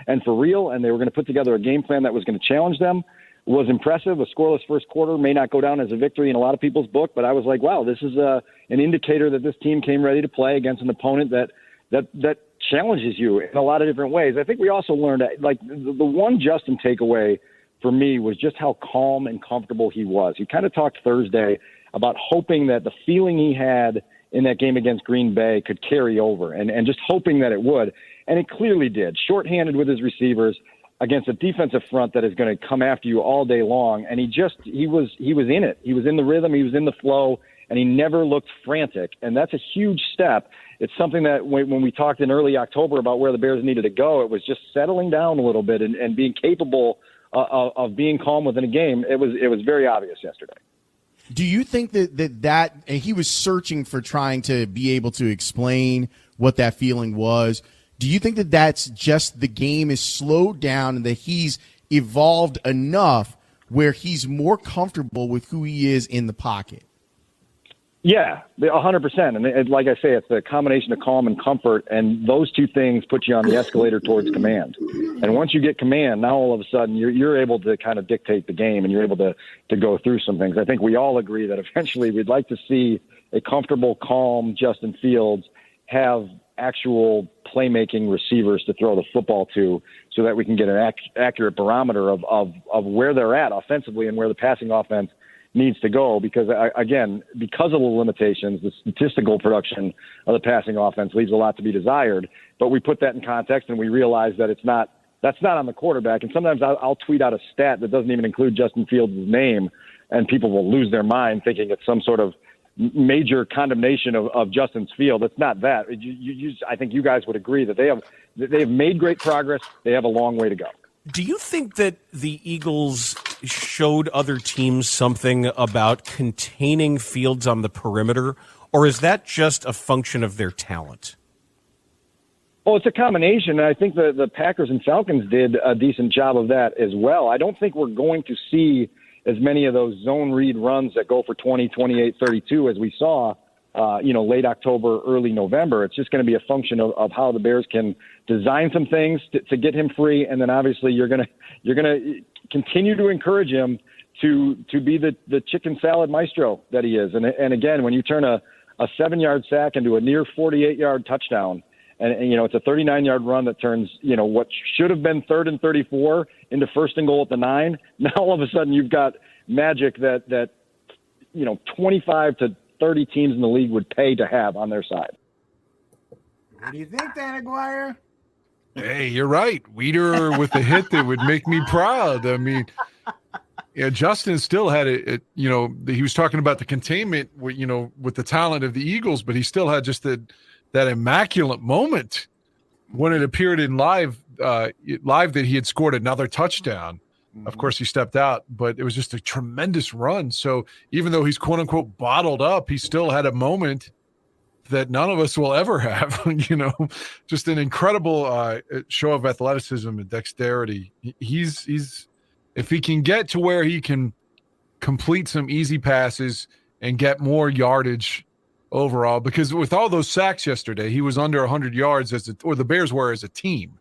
and for real, and they were going to put together a game plan that was going to challenge them was impressive. A scoreless first quarter may not go down as a victory in a lot of people's book, but I was like, wow, this is an indicator that this team came ready to play against an opponent that challenges you in a lot of different ways. I think we also learned, like, the one Justin takeaway for me was just how calm and comfortable he was. He kind of talked Thursday about hoping that the feeling he had in that game against Green Bay could carry over and just hoping that it would. And it clearly did. Shorthanded with his receivers against a defensive front that is going to come after you all day long. And he was in it. He was in the rhythm. He was in the flow, and he never looked frantic. And that's a huge step. It's something that when we talked in early October about where the Bears needed to go, it was just settling down a little bit and being capable of being calm within a game. It was very obvious yesterday. Do you think that he was searching for trying to be able to explain what that feeling was? Do you think that that's just the game is slowed down and that he's evolved enough where he's more comfortable with who he is in the pocket? Yeah, 100%. And like I say, it's a combination of calm and comfort, and those two things put you on the escalator towards command. And once you get command, now all of a sudden you're able to kind of dictate the game, and you're able to go through some things. I think we all agree that eventually we'd like to see a comfortable, calm Justin Fields have actual playmaking receivers to throw the football to so that we can get an accurate barometer of where they're at offensively and where the passing offense needs to go because, again, because of the limitations, the statistical production of the passing offense leaves a lot to be desired. But we put that in context and we realize that that's not on the quarterback. And sometimes I'll tweet out a stat that doesn't even include Justin Fields' name, and people will lose their mind thinking it's some sort of major condemnation of Justin's Field. It's not that. I think you guys would agree that they have made great progress. They have a long way to go. Do you think that the Eagles showed other teams something about containing Fields on the perimeter, or is that just a function of their talent? Well, it's a combination. I think the Packers and Falcons did a decent job of that as well. I don't think we're going to see as many of those zone read runs that go for 20, 28, 32 as we saw, late October, early November. It's just going to be a function of how the Bears can design some things to get him free, and then obviously you're going to continue to encourage him to be the chicken salad maestro that he is. And again, when you turn a 7-yard sack into a near 48-yard touchdown, and it's a 39-yard run that turns, what should have been 3rd and 34 into 1st and goal at the 9. Now all of a sudden you've got magic that 25 to 30 teams in the league would pay to have on their side. What do you think, Dan Aguirre? Hey, you're right. Weeder with a hit that would make me proud. I mean, yeah, Justin still had it. He was talking about the containment, with the talent of the Eagles, but he still had just that immaculate moment when it appeared in live that he had scored another touchdown. Mm-hmm. Of course, he stepped out, but it was just a tremendous run. So even though he's quote unquote bottled up, he still had a moment that none of us will ever have. Just an incredible show of athleticism and dexterity. He's if he can get to where he can complete some easy passes and get more yardage overall, because with all those sacks yesterday, he was under 100 yards or the Bears were as a team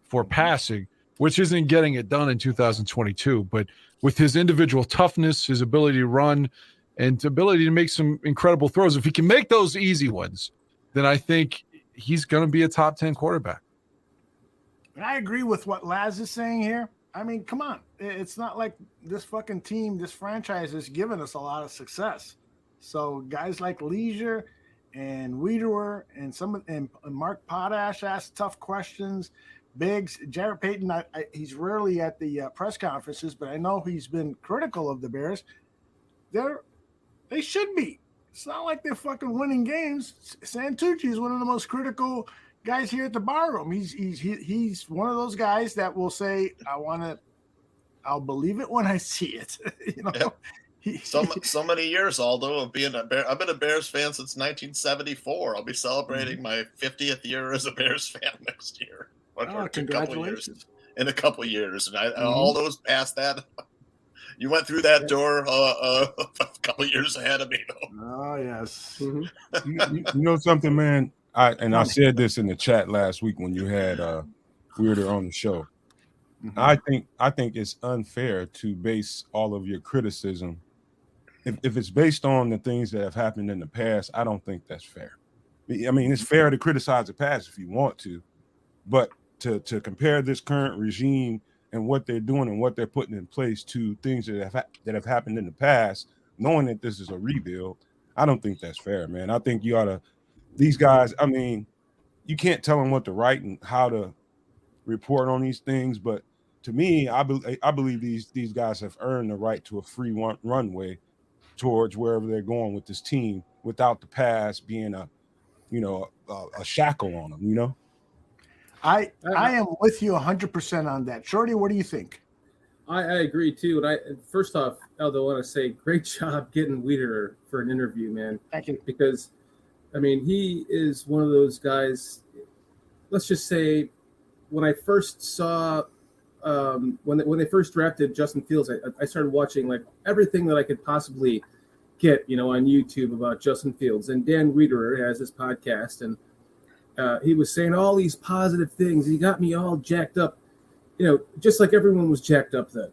for passing, which isn't getting it done in 2022. But with his individual toughness, his ability to run, and ability to make some incredible throws, if he can make those easy ones, then I think he's going to be a top 10 quarterback. And I agree with what Laz is saying here. I mean, come on. It's not like this fucking team, this franchise has given us a lot of success. So guys like Leisure and Wiederer and Mark Potash ask tough questions. Biggs, Jarrett Payton, he's rarely at the press conferences, but I know he's been critical of the Bears. They should be. It's not like they're fucking winning games. Santucci is one of the most critical guys here at the Barroom. He's one of those guys that will say, I'll believe it when I see it. Yep. So many years, Aldo, of being I've been a Bears fan since 1974. I'll be celebrating my 50th year as a Bears fan next year. Congratulations! In a couple years, and all those past that, you went through that door a couple years ahead of me, though. Oh yes. You know something, man. I said this in the chat last week when you had Weirder on the show. Mm-hmm. I think it's unfair to base all of your criticism. If it's based on the things that have happened in the past, I don't think that's fair. I mean, it's fair to criticize the past if you want to, but to compare this current regime and what they're doing and what they're putting in place to things that have happened in the past, knowing that this is a rebuild, I don't think that's fair, man. I think you ought to. These guys, I mean, you can't tell them what to write and how to report on these things, but to me, I believe these guys have earned the right to a free runway towards wherever they're going with this team without the past being a shackle on them, I am with you 100% on that. Shorty, what do you think? I agree too. And first off, Aldo, I want to say great job getting Wiederer for an interview, man. Thank you. Because, I mean, he is one of those guys. Let's just say, when I first saw, when they first drafted Justin Fields, I started watching like everything that I could possibly get, on YouTube about Justin Fields. And Dan Wiederer has his podcast, and he was saying all these positive things. He got me all jacked up, just like everyone was jacked up then.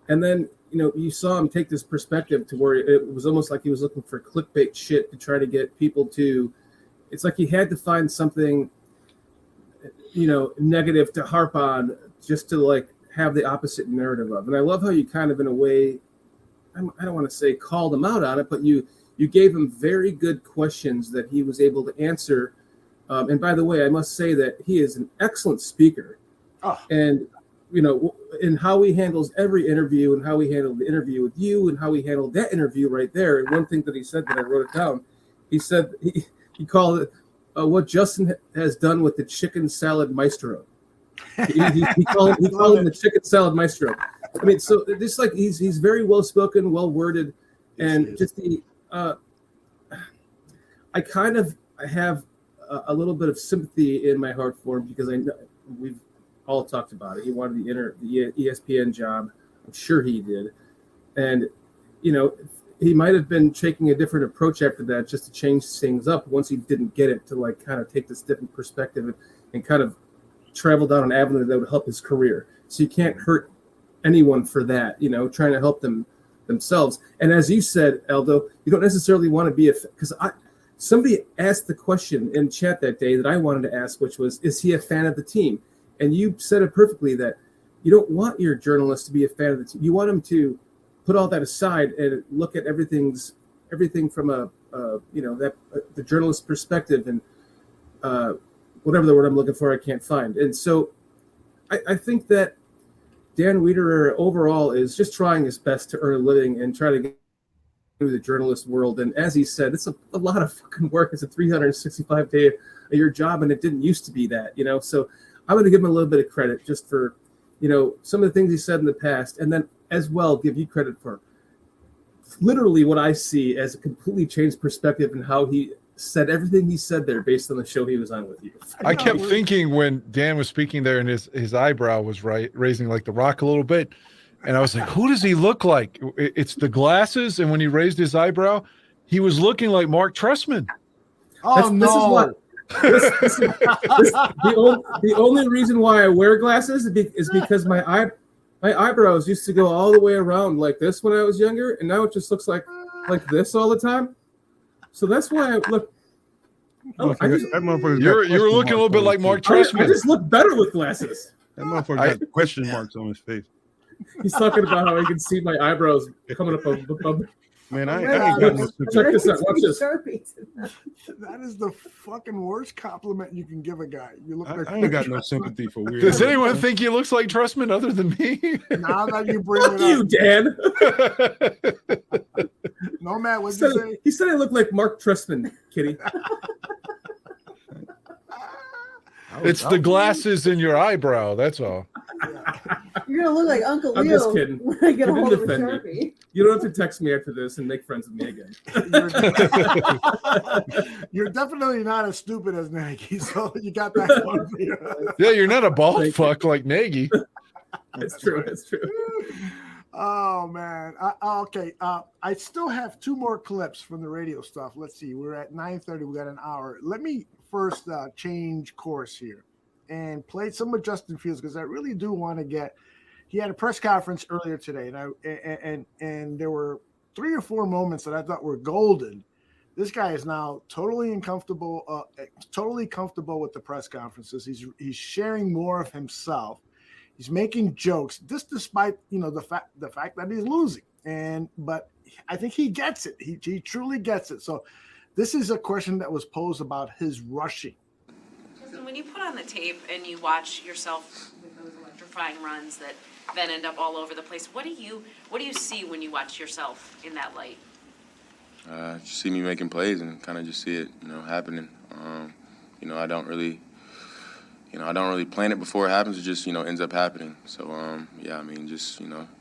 And then, you saw him take this perspective to where it was almost like he was looking for clickbait shit to try to get people to. It's like he had to find something, negative to harp on just to like have the opposite narrative of. And I love how you kind of, in a way, I don't want to say called him out on it, but you gave him very good questions that he was able to answer. And by the way, I must say that he is an excellent speaker. And, in how he handles every interview and how he handled the interview with you and how he handled that interview right there. And one thing that he said that I wrote it down, he said he called it what Justin has done with the chicken salad maestro. He called him the chicken salad maestro. I mean, so just like he's very well spoken, well worded, and just I kind of have a little bit of sympathy in my heart for him because I know we've all talked about it. He wanted the ESPN job. I'm sure he did, and he might have been taking a different approach after that just to change things up once he didn't get it, to like kind of take this different perspective and kind of travel down an avenue that would help his career. So you can't hurt anyone for that, trying to help themselves. And as you said, Aldo, you don't necessarily want to be because somebody asked the question in chat that day that I wanted to ask, which was, is he a fan of the team? And you said it perfectly, that you don't want your journalist to be a fan of the team. You want him to put all that aside and look at everything from the journalist perspective and whatever the word I'm looking for, I can't find. And so I think that Dan Wiederer overall is just trying his best to earn a living and try to get through the journalist world. And as he said, it's a lot of fucking work. It's a 365-day-a-year job, and it didn't used to be that, So I'm going to give him a little bit of credit just for, some of the things he said in the past, and then as well give you credit for literally what I see as a completely changed perspective and how he said everything he said there based on the show he was on with you. I kept thinking when Dan was speaking there and his eyebrow was raising like the Rock a little bit, and I was like, who does he look like? It's the glasses, and when he raised his eyebrow, he was looking like Mark Trestman. The only reason why I wear glasses is because my eyebrows used to go all the way around like this when I was younger, and now it just looks like this all the time. So that's why I look. You were looking a little bit like Mark Trestman. I just look better with glasses. That motherfucker got question marks on his face. He's talking about how he can see my eyebrows coming up above. Man, I ain't got no sympathy. Check this out. Watch this. That is the fucking worst compliment you can give a guy. You look like I ain't got no sympathy for weird. Does anyone think he looks like Trustman other than me? Now that you bring Fuck you, Dan. Nomad, what'd you say? He said I look like Mark Trestman, Kitty. It's the glasses in your eyebrow. That's all. You're gonna look like Uncle Leo. I'm just kidding. When I get a hold of a Defend me. Sharpie. You don't have to text me after this and make friends with me again. You're definitely not as stupid as Nagy, so you got that one for you. Yeah, you're not a bald fuck like Nagy. It's true. It's true. Oh man. Okay. I still have two more clips from the radio stuff. Let's see. We're at 9:30. We got an hour. Let me first change course here and play some of Justin Fields because I really do want to get. He had a press conference earlier today, and there were 3 or 4 moments that I thought were golden. This guy is now totally comfortable with the press conferences. He's sharing more of himself. He's making jokes. This, despite the fact that he's losing, but I think he gets it. He truly gets it. So, this is a question that was posed about his rushing. When you put on the tape and you watch yourself with those electrifying runs that then end up all over the place, what do you see when you watch yourself in that light? Just see me making plays and kind of just see it, happening. I don't really plan it before it happens. It just, ends up happening. So,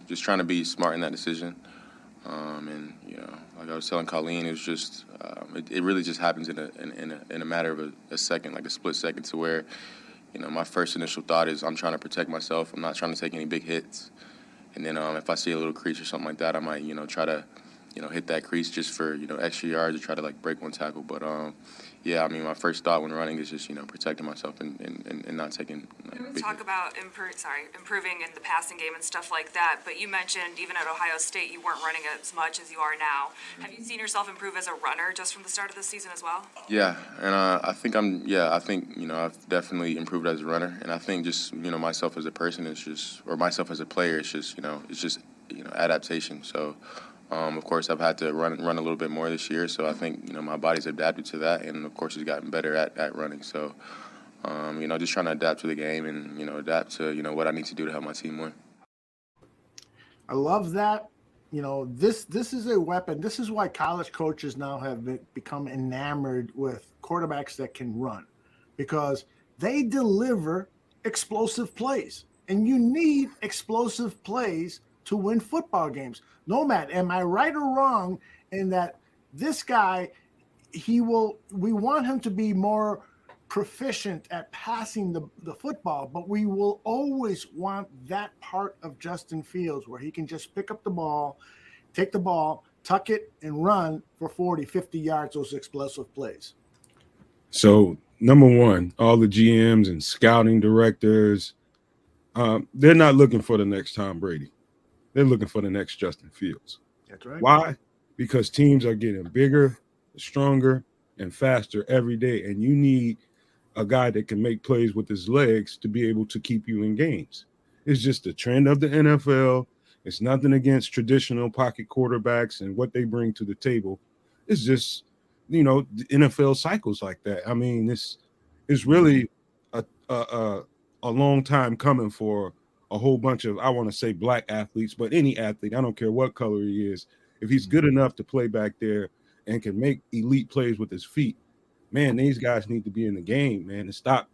just trying to be smart in that decision. Like I was telling Colleen, it was just, it really just happens in a matter of a second, like a split second, to where, my first initial thought is I'm trying to protect myself. I'm not trying to take any big hits. And then if I see a little crease or something like that, I might, try to, hit that crease just for, extra yards or try to break one tackle. But my first thought when running is just, protecting myself and not taking big talk hits. about improving in the passing game and stuff like that, but you mentioned even at Ohio State you weren't running as much as you are now. Have you seen yourself improve as a runner just from the start of the season as well? Yeah, and I think I've definitely improved as a runner, and I think just myself as a person is just, or myself as a player, it's just adaptation. So Of course, I've had to run a little bit more this year, so I think my body's adapted to that, and of course, it's gotten better at running. So, just trying to adapt to the game and adapt to what I need to do to help my team win. I love that. This is a weapon. This is why college coaches now have become enamored with quarterbacks that can run, because they deliver explosive plays, and you need explosive plays to win football games. Nomad, am I right or wrong in that this guy, we want him to be more proficient at passing the football, but we will always want that part of Justin Fields where he can just pick up the ball, take the ball, tuck it, and run for 40, 50 yards, those explosive plays. So, number one, all the GMs and scouting directors, they're not looking for the next Tom Brady. They're looking for the next Justin Fields. That's right. Why? Because teams are getting bigger, stronger, and faster every day, and you need a guy that can make plays with his legs to be able to keep you in games. It's just the trend of the NFL. It's nothing against traditional pocket quarterbacks and what they bring to the table. It's just, the NFL cycles like that. I mean, it's really a long time coming for a whole bunch of, I want to say black athletes, but any athlete, I don't care what color he is, if he's good enough to play back there and can make elite plays with his feet, man, these guys need to be in the game, man, and stop,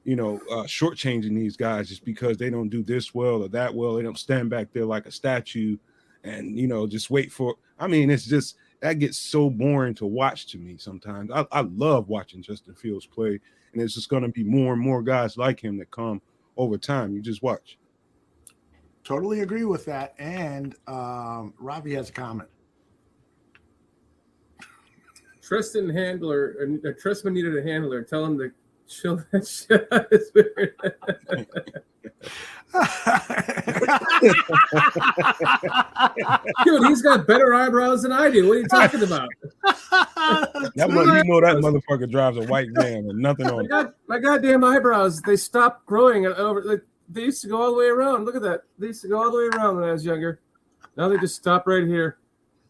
shortchanging these guys just because they don't do this well or that well. They don't stand back there like a statue and, just wait for, it's just, that gets so boring to watch to me sometimes. I love watching Justin Fields play, and it's just going to be more and more guys like him that come over time. You just watch. Totally agree with that. And Robbie has a comment. Trustman needed a handler. Tell him to chill that shit out of his beard. Dude, he's got better eyebrows than I do. What are you talking about? That motherfucker drives a white van and nothing on it. My goddamn eyebrows, they stopped growing over. They used to go all the way around. Look at that. They used to go all the way around when I was younger. Now they just stop right here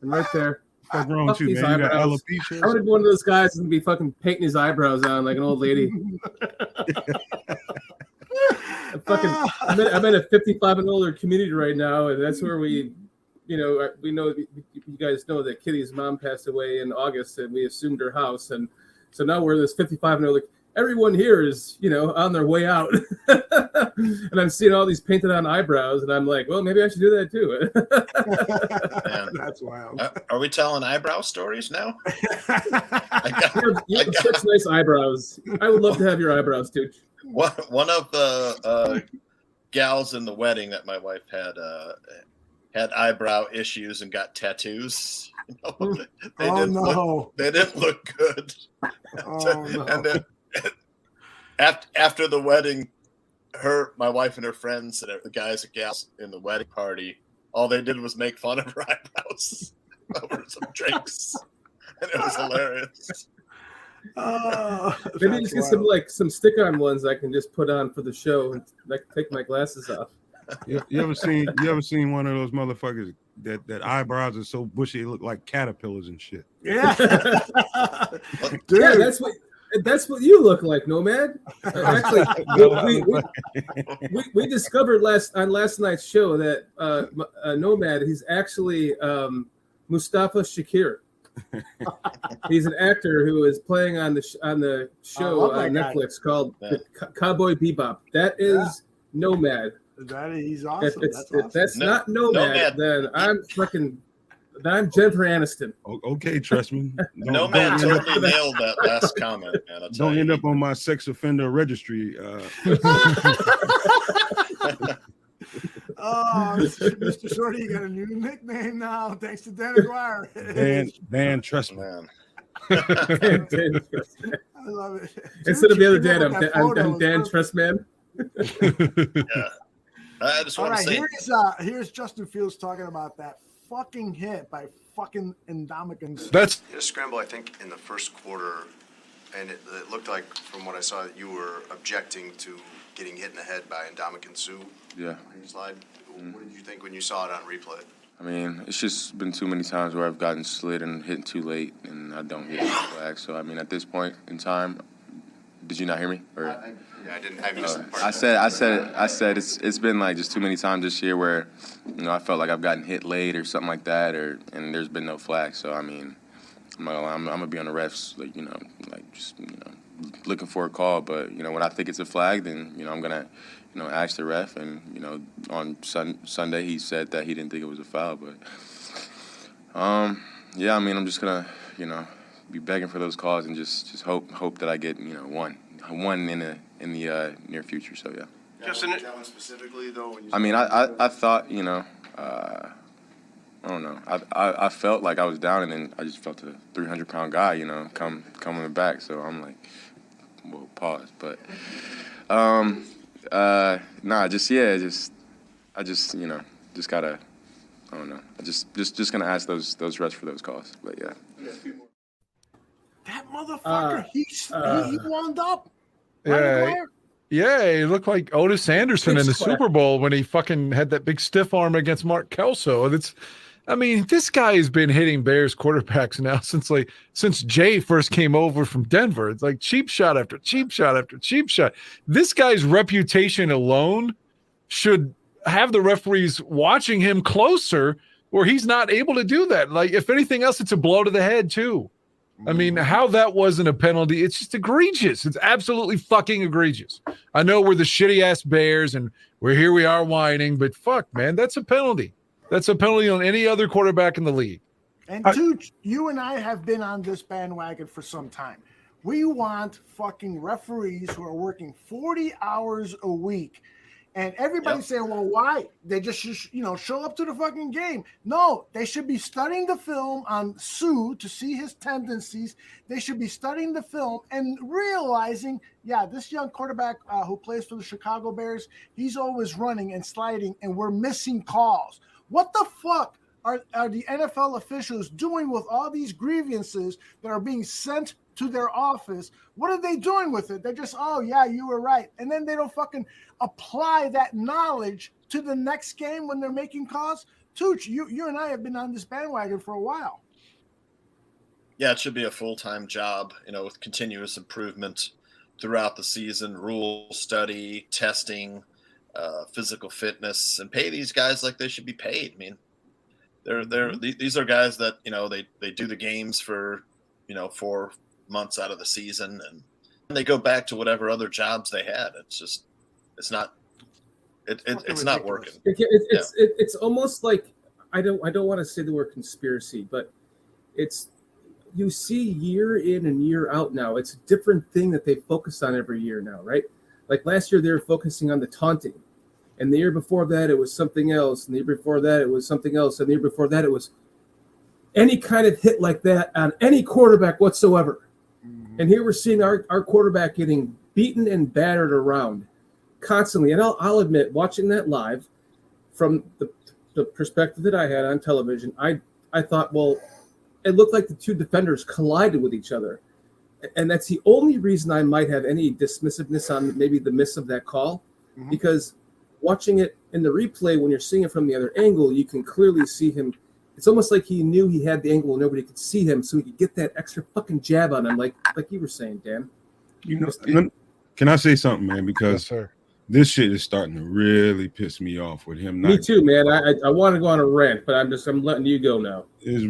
and right there. What's wrong with you, man? You got alopecia? I would be one of those guys who's gonna be fucking painting his eyebrows on like an old lady. I'm in a 55 and older community right now, and that's where we know you guys know that Kitty's mom passed away in August, and we assumed her house, and so now we're this 55 and older. Everyone here is on their way out, and I'm seeing all these painted on eyebrows, and I'm like, well, maybe I should do that too. That's wild. Are we telling eyebrow stories now? You have such nice eyebrows. I would love to have your eyebrows, Tooch. One of the gals in the wedding that my wife had eyebrow issues and got tattoos. They didn't look good. And then after the wedding, my wife and her friends and the guys and gals in the wedding party, all they did was make fun of her eyebrows over some drinks, and it was hilarious. Maybe just get some stick-on ones I can just put on for the show, and I can take my glasses off. You ever seen one of those motherfuckers that eyebrows are so bushy they look like caterpillars and shit? Yeah. Dude. Yeah, that's what you look like, Nomad. Actually, we discovered on last night's show that Nomad, he's actually Mustafa Shakir. He's an actor who is playing on the show on Netflix called Cowboy Bebop. That is Nomad. He's awesome. If that's not Nomad, then I'm Jennifer Aniston. Okay, Trustman. Nomad totally nailed that last comment, man. Don't end up on my sex offender registry. Mr. Shorty, you got a new nickname now, thanks to Dan Aguirre. Dan Trustman. I love it. Instead of the other Dan, I'm Dan Trustman. Yeah. I just want to say. Here's Justin Fields talking about that fucking hit by fucking Ndamukong. That's a scramble, I think, in the first quarter, and it looked like, from what I saw, that you were objecting to getting hit in the head by Ndamukong Suh. Yeah. Slide. What did you think when you saw it on replay? I mean, it's just been too many times where I've gotten slid and hit too late, and I don't get the flag. So I mean, at this point in time, did you not hear me? Or I didn't have you. I said it's been like just too many times this year where, I felt like I've gotten hit late or something like that, and there's been no flag. So I mean, I'm gonna be on the refs, just looking for a call. But when I think it's a flag, then I'm gonna ask the ref. And on Sunday he said that he didn't think it was a foul. But yeah, I mean, I'm just gonna be begging for those calls and just hope that I get one in the near future. So yeah. Justin, that one specifically though. I mean, I thought I don't know. I felt like I was down, and then I just felt a 300-pound guy, coming back. So I'm like, well, pause. But I just gotta, I don't know. Just gonna ask those refs for those calls. But yeah. That motherfucker, he wound up. Yeah, he looked like Otis Anderson in the Super Bowl when he fucking had that big stiff arm against Mark Kelso. This guy has been hitting Bears quarterbacks now since Jay first came over from Denver. It's like cheap shot after cheap shot after cheap shot. This guy's reputation alone should have the referees watching him closer, where he's not able to do that. Like, if anything else, it's a blow to the head too. I mean, how that wasn't a penalty, it's just egregious. It's absolutely fucking egregious. I know we're the shitty-ass Bears, and we are whining, but fuck, man, that's a penalty. That's a penalty on any other quarterback in the league. And Tooch, you and I have been on this bandwagon for some time. We want fucking referees who are working 40 hours a week. And everybody's saying, well, why? They just, show up to the fucking game. No, they should be studying the film on Sue to see his tendencies. They should be studying the film and realizing, this young quarterback who plays for the Chicago Bears, he's always running and sliding, and we're missing calls. What the fuck are the NFL officials doing with all these grievances that are being sent to their office? What are they doing with it? They're just, you were right. And then they don't fucking apply that knowledge to the next game when they're making calls. Tooch, you and I have been on this bandwagon for a while. Yeah, it should be a full-time job, with continuous improvement throughout the season, rule study, testing, physical fitness, and pay these guys like they should be paid. I mean, these are guys that, they do the games for, 4 months out of the season, and they go back to whatever other jobs they had. It's not working. It's almost like, I don't want to say the word conspiracy, but you see year in and year out now, it's a different thing that they focus on every year now, right? Like last year they were focusing on the taunting, and the year before that it was something else, and the year before that it was something else, and the year before that it was any kind of hit like that on any quarterback whatsoever. And here we're seeing our quarterback getting beaten and battered around constantly. And I'll admit, watching that live from the perspective that I had on television, I thought, well, it looked like the two defenders collided with each other. And that's the only reason I might have any dismissiveness on maybe the miss of that call, because watching it in the replay, when you're seeing it from the other angle, you can clearly see him. It's almost like he knew he had the angle and nobody could see him, so he could get that extra fucking jab on him, like you were saying, Dan. Can I say something, man? Because this shit is starting to really piss me off with him. Me too, man. I want to go on a rant, but I'm letting you go now. It's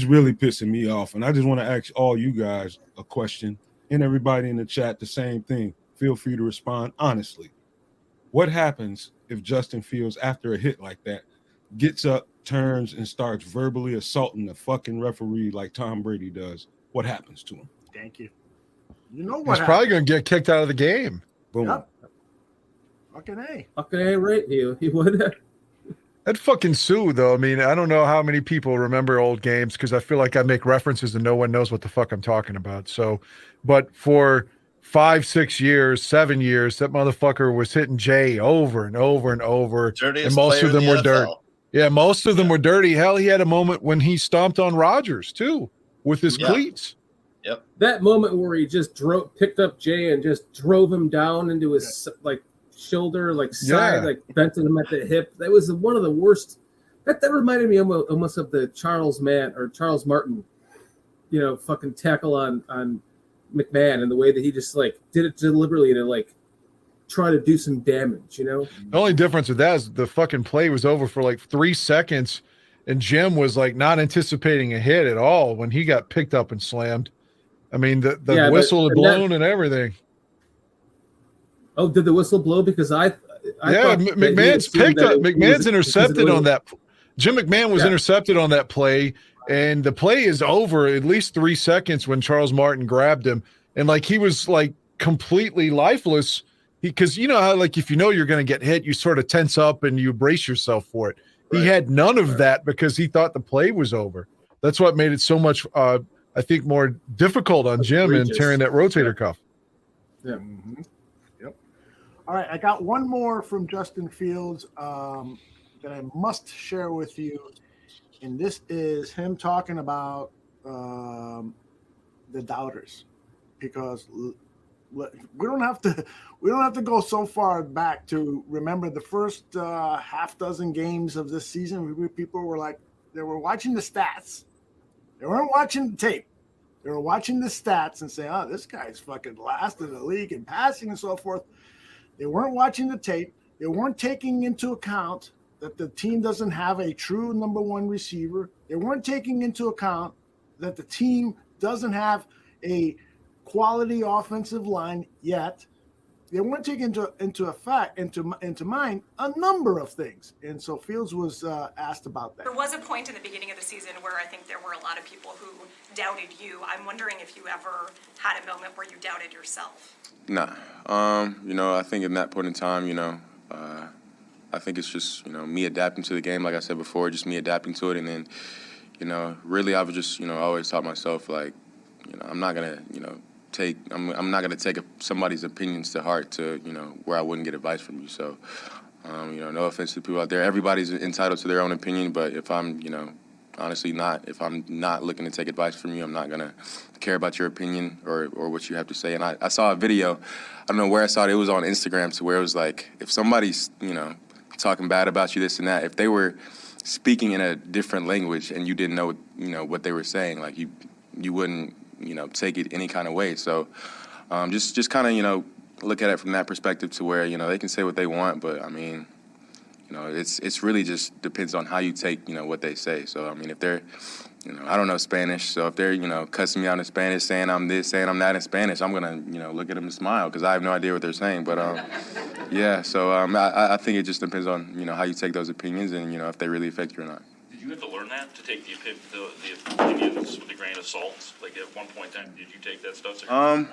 really pissing me off, and I just want to ask all you guys a question, and everybody in the chat the same thing. Feel free to respond honestly. What happens if Justin Fields, after a hit like that, gets up, turns, and starts verbally assaulting the fucking referee like Tom Brady does? What happens to him? Thank you. You know what? He's probably going to get kicked out of the game. Boom. Yep. Fucking A, right? He would. That fucking Sue, though. I mean, I don't know how many people remember old games, because I feel like I make references and no one knows what the fuck I'm talking about. So, but for 5, 6 years, 7 years, that motherfucker was hitting Jay over and over and over. Dirtiest and most of them player in were the dirt. NFL. Yeah, most of them were dirty. Hell, he had a moment when he stomped on Rodgers too with his cleats. Yep. That moment where he just picked up Jay and just drove him down into his shoulder, side, bent him at the hip. That was one of the worst That reminded me almost of the Charles Martin, fucking tackle on McMahon, and the way that he just like did it deliberately to like try to do some damage. The only difference with that is the fucking play was over for like 3 seconds, and Jim was like not anticipating a hit at all when he got picked up and slammed. I mean, the whistle had blown and everything. Oh, did the whistle blow? Because I McMahon's picked up. McMahon's intercepted on that. Jim McMahon was intercepted on that play, and the play is over at least 3 seconds when Charles Martin grabbed him, and like he was like completely lifeless. Because you know how like if you know you're going to get hit, you sort of tense up and you brace yourself for it. Right. He had none of that because he thought the play was over. That's what made it so much, I think, more difficult on Jim and tearing that rotator cuff. Yeah. Mm-hmm. Yep. All right, I got one more from Justin Fields that I must share with you, and this is him talking about the doubters, because we don't have to go so far back to remember the first half dozen games of this season. People were like, they were watching the stats. They weren't watching the tape. They were watching the stats and saying, oh, this guy's fucking last in the league in passing and so forth. They weren't watching the tape. They weren't taking into account that the team doesn't have a true number one receiver. They weren't taking into account that the team doesn't have a quality offensive line yet. They weren't taking into mind a number of things. And so Fields was asked about that. There was a point in the beginning of the season where I think there were a lot of people who doubted you. I'm wondering if you ever had a moment where you doubted yourself. Nah. I think in that point in time, I think it's just, me adapting to the game. Like I said before, just me adapting to it. And then, really I was just, always taught myself, like, I'm not going to, I'm not going to take somebody's opinions to heart to, where I wouldn't get advice from you. So, no offense to people out there. Everybody's entitled to their own opinion, but if I'm, honestly if I'm not looking to take advice from you, I'm not going to care about your opinion or what you have to say. And I saw a video, I don't know where I saw it. It was on Instagram, to where it was like, if somebody's, talking bad about you, this and that, if they were speaking in a different language and you didn't know, what they were saying, like you wouldn't, take it any kind of way. So just kind of, look at it from that perspective, to where, they can say what they want, but I mean, it's really just depends on how you take, what they say. So, I mean, if they're, I don't know Spanish, so if they're, cussing me out in Spanish, saying I'm this, saying I'm that in Spanish, I'm going to, look at them and smile, because I have no idea what they're saying. But, yeah, so I think it just depends on, how you take those opinions and, if they really affect you or not. Did you have to learn that, to take the opinions with a grain of salt? Like, at one point in time, did you take that stuff seriously?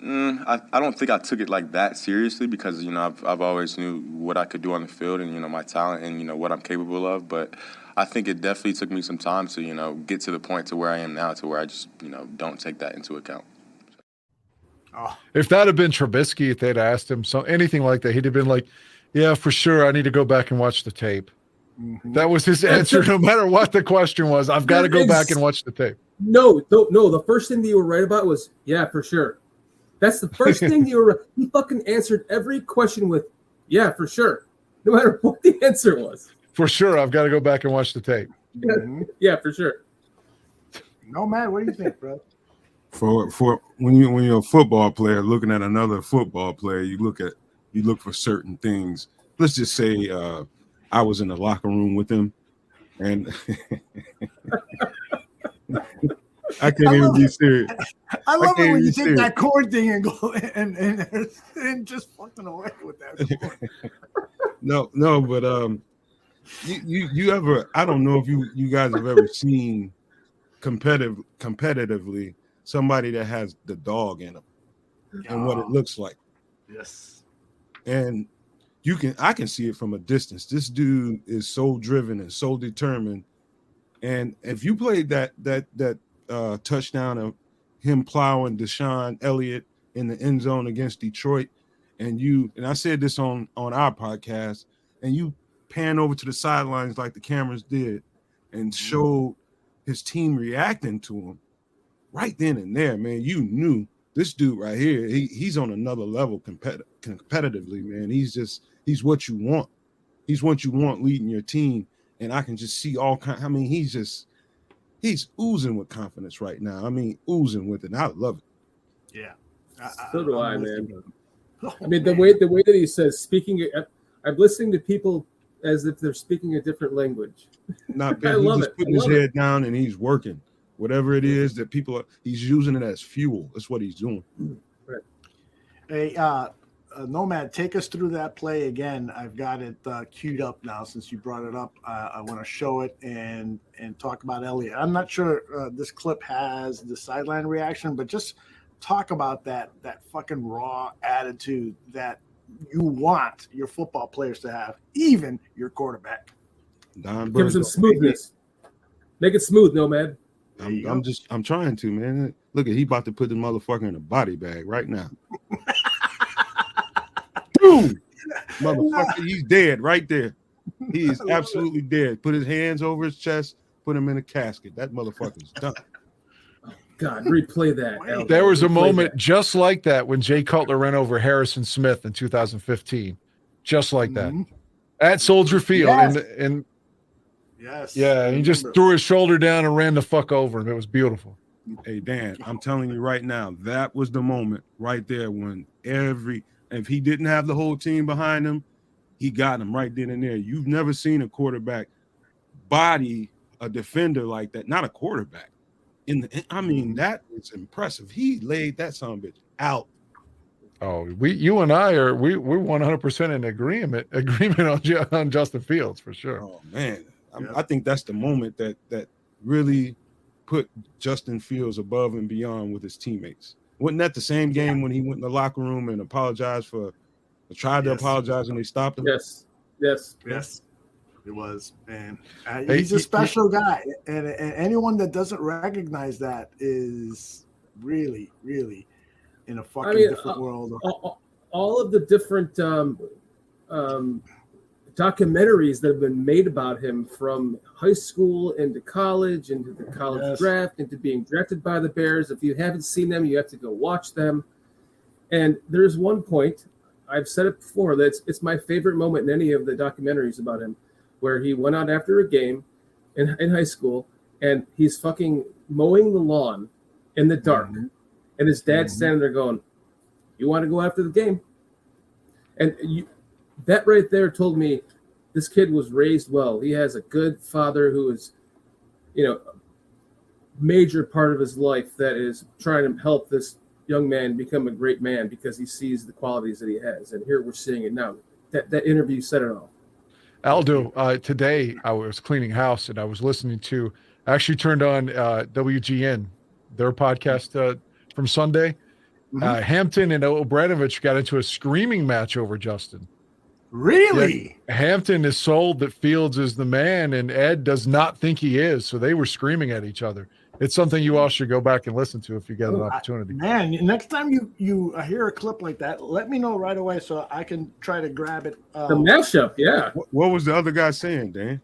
I don't think I took it like that seriously, because, I've always knew what I could do on the field and, my talent and, what I'm capable of. But I think it definitely took me some time to, get to the point to where I am now, to where I just, don't take that into account. If that had been Trubisky, if they'd asked him anything like that, he'd have been like, yeah, for sure, I need to go back and watch the tape. Mm-hmm. That was his answer, no matter what the question was. I've got to go back and watch the tape. No. The first thing that you were right about was, yeah, for sure. That's the first thing you were. He fucking answered every question with, yeah, for sure, no matter what the answer was. For sure, I've got to go back and watch the tape. Mm-hmm. Yeah, for sure. Nomad, what do you think, bro? For when you're a football player looking at another football player, you look for certain things. Let's just say I was in the locker room with him, and I can't even be serious. I love it when you take that cord thing and go and just fucking away with that. No, but you ever? I don't know if you guys have ever seen competitively somebody that has the dog in them and what it looks like. Yes, and I can see it from a distance. This dude is so driven and so determined. And if you played that touchdown of him plowing Deshaun Elliott in the end zone against Detroit, and I said this on our podcast, and you pan over to the sidelines like the cameras did and showed his team reacting to him right then and there, man, you knew this dude right here, he's on another level competitively, man. He's what you want. He's what you want leading your team. and I can just see all kind. I mean, he's oozing with confidence right now. I mean, oozing with it. And I love it. Yeah. So do I, man. I mean, the way that he says, I'm listening to people as if they're speaking a different language. Not I bad. He's love just it. putting his head down and he's working. Whatever it is that people are, he's using it as fuel. That's what he's doing. Right. Hey, Nomad, take us through that play again. I've got it queued up now since you brought it up. I want to show it and talk about Elliott. I'm not sure this clip has the sideline reaction, but just talk about that fucking raw attitude that you want your football players to have, even your quarterback. Don Give him some smoothness. Make it smooth, Nomad. I'm trying to, man. Look at he about to put the motherfucker in a body bag right now. Boom! Motherfucker, he's dead right there. He is absolutely dead. Put his hands over his chest, put him in a casket. That motherfucker's done. God, replay that. Aldo. There was a Replay moment that. just like that when Jay Cutler ran over Harrison Smith in 2015. Just like that. At Soldier Field. Yes. And Yes. yeah, he just threw his shoulder down and ran the fuck over him. It was beautiful. Hey, Dan, I'm telling you right now, that was the moment right there when if he didn't have the whole team behind him, he got him right then and there. You've never seen a quarterback body a defender like that. Not a quarterback. I mean, that is impressive. He laid that son of a bitch out. Oh, you and I we're 100% in agreement on Justin Fields for sure. Oh man, I think that's the moment that really put Justin Fields above and beyond with his teammates. Wasn't that the same game when he went in the locker room and apologized tried to apologize and they stopped him? Yes. It was, man. He's a special guy, and anyone that doesn't recognize that is really, really in a fucking different world. All of the different documentaries that have been made about him, from high school into college, into the college draft, into being drafted by the Bears. If you haven't seen them, you have to go watch them. And there's one point, I've said it before, that it's my favorite moment in any of the documentaries about him, where he went out after a game in high school and he's fucking mowing the lawn in the dark. And his dad's standing there going, "You want to go after the game?" And that right there told me this kid was raised well. He has a good father who is, major part of his life that is trying to help this young man become a great man because he sees the qualities that he has. And here we're seeing it now. That interview said it all. Aldo, today I was cleaning house and I was listening I actually turned on WGN, their podcast from Sunday. Hampton and Obranovich got into a screaming match over Justin. Really? Yeah, Hampton is sold that Fields is the man and Ed does not think he is. So they were screaming at each other. It's something you all should go back and listen to if you get an opportunity. Man, next time you hear a clip like that, let me know right away so I can try to grab it. The mashup, yeah. What was the other guy saying, Dan?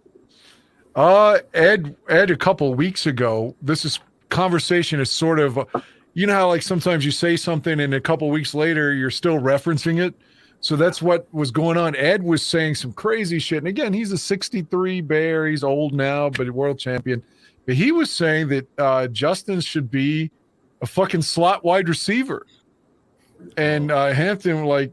Ed, a couple of weeks ago, conversation is sort of, you know how like sometimes you say something and a couple of weeks later you're still referencing it. So that's what was going on. Ed was saying some crazy shit. And again, he's a 63 Bear. He's old now, but a world champion. But he was saying that Justin should be a fucking slot wide receiver. And Hampton,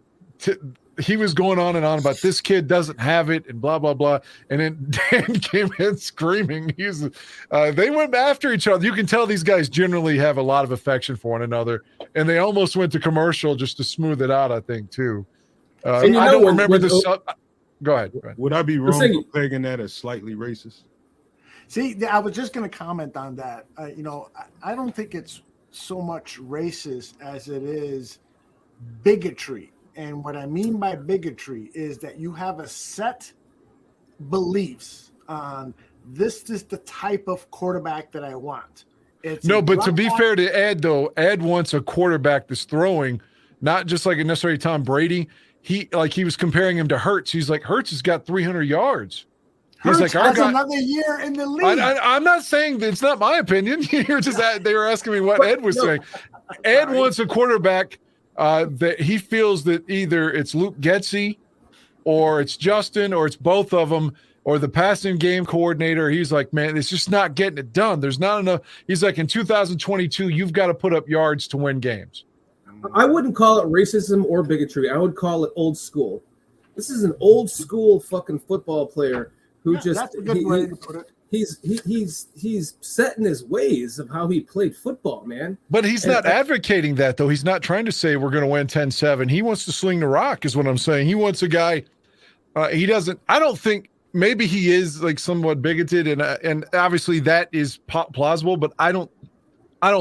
he was going on and on about this kid doesn't have it and blah, blah, blah. And then Dan came in screaming. They went after each other. You can tell these guys generally have a lot of affection for one another. And they almost went to commercial just to smooth it out, I think, too. I don't remember this. Go ahead. Would I be wrong for pegging that as slightly racist? See, I was just going to comment on that. I don't think it's so much racist as it is bigotry. And what I mean by bigotry is that you have a set beliefs on this is the type of quarterback that I want. But to be fair to Ed, though, Ed wants a quarterback that's throwing, not just like a necessarily Tom Brady. He was comparing him to Hurts. He's like, Hurts has got 300 yards. He's Hurts has another year in the league. I'm not saying that it's not my opinion. You're just they were asking me what Ed was saying. Ed wants a quarterback that he feels that either it's Luke Getsy or it's Justin or it's both of them or the passing game coordinator. He's like, man, it's just not getting it done. There's not enough. He's like, in 2022, you've got to put up yards to win games. I wouldn't call it racism or bigotry. I would call it old school. This is an old school fucking football player who that's a good way to put it. He's set in his ways of how he played football, man. But he's not advocating that, though. He's not trying to say we're going to win 10-7. He wants to sling the rock, is what I'm saying. He wants a guy. He doesn't. I don't think. Maybe he is like somewhat bigoted, and obviously that is plausible. But I don't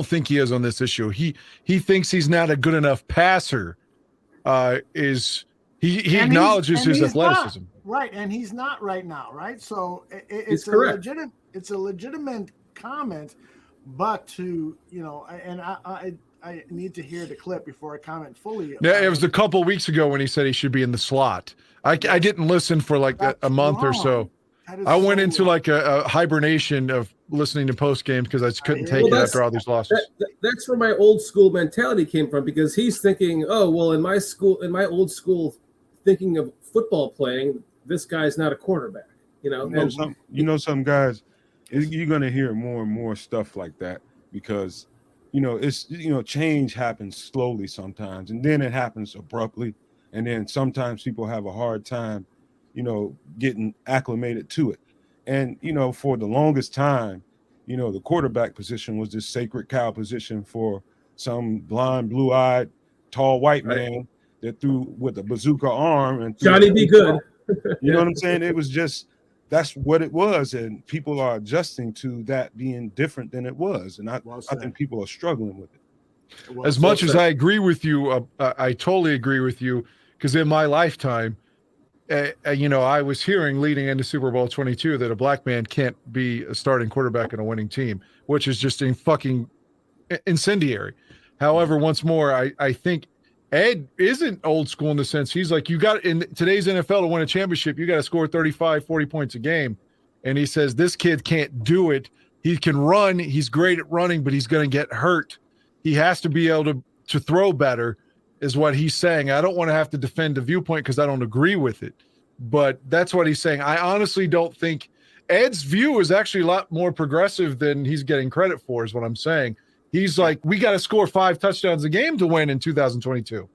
think he is on this issue. He thinks he's not a good enough passer. He acknowledges his athleticism. Not, right, and he's not right now, right? So it's a legitimate comment, but to and I need to hear the clip before I comment fully. Yeah, it was a couple weeks ago when he said he should be in the slot. I didn't listen for like a month or so. I went into like a hibernation of listening to post games because I just couldn't take it after all these losses. That's where my old school mentality came from, because he's thinking, oh, well, in my old school thinking of football playing, this guy's not a quarterback. Some guys, you're going to hear more and more stuff like that because, change happens slowly sometimes, and then it happens abruptly. And then sometimes people have a hard time, getting acclimated to it. And, for the longest time, the quarterback position was this sacred cow position for some blonde, blue-eyed, tall white man that threw with a bazooka arm. And Johnny be good. You know what I'm saying? It was just, that's what it was. And people are adjusting to that being different than it was. And I think people are struggling with it. As much as I agree with you, I totally agree with you. Because in my lifetime, I was hearing leading into Super Bowl 22 that a black man can't be a starting quarterback in a winning team, which is just fucking incendiary. However, once more, I think Ed isn't old school in the sense he's like, you got in today's NFL to win a championship, you got to score 35, 40 points a game. And he says this kid can't do it. He can run. He's great at running, but he's going to get hurt. He has to be able to throw better. Is what he's saying. I don't want to have to defend the viewpoint because I don't agree with it, but that's what he's saying. I honestly don't think Ed's view is actually a lot more progressive than he's getting credit for, is what I'm saying. He's like, we got to score 5 touchdowns a game to win in 2022.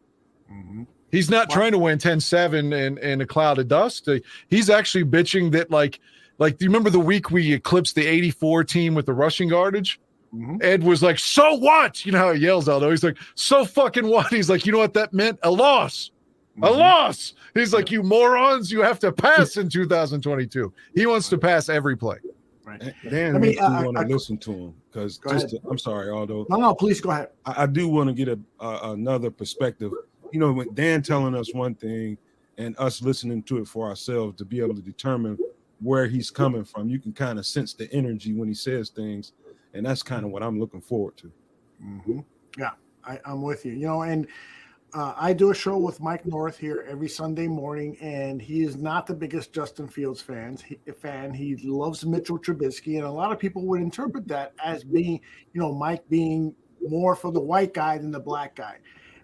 Mm-hmm. He's not trying to win 10-7 in a cloud of dust. He's actually bitching that like, do you remember the week we eclipsed the 84 team with the rushing yardage? Mm-hmm. Ed was like, so what? You know how he yells, Aldo. He's like, so fucking what? He's like, you know what that meant? A loss. Mm-hmm. A loss. He's like, you morons, you have to pass in 2022. He wants to pass every play. Right. Dan makes me want to listen to him because I'm sorry, Aldo. No, please go ahead. I do want to get another perspective. With Dan telling us one thing and us listening to it for ourselves to be able to determine where he's coming from, you can kind of sense the energy when he says things. And that's kind of what I'm looking forward to. Mm-hmm. Yeah, I'm with you. And I do a show with Mike North here every Sunday morning, and he is not the biggest Justin Fields fan. He loves Mitchell Trubisky, and a lot of people would interpret that as being, Mike being more for the white guy than the black guy.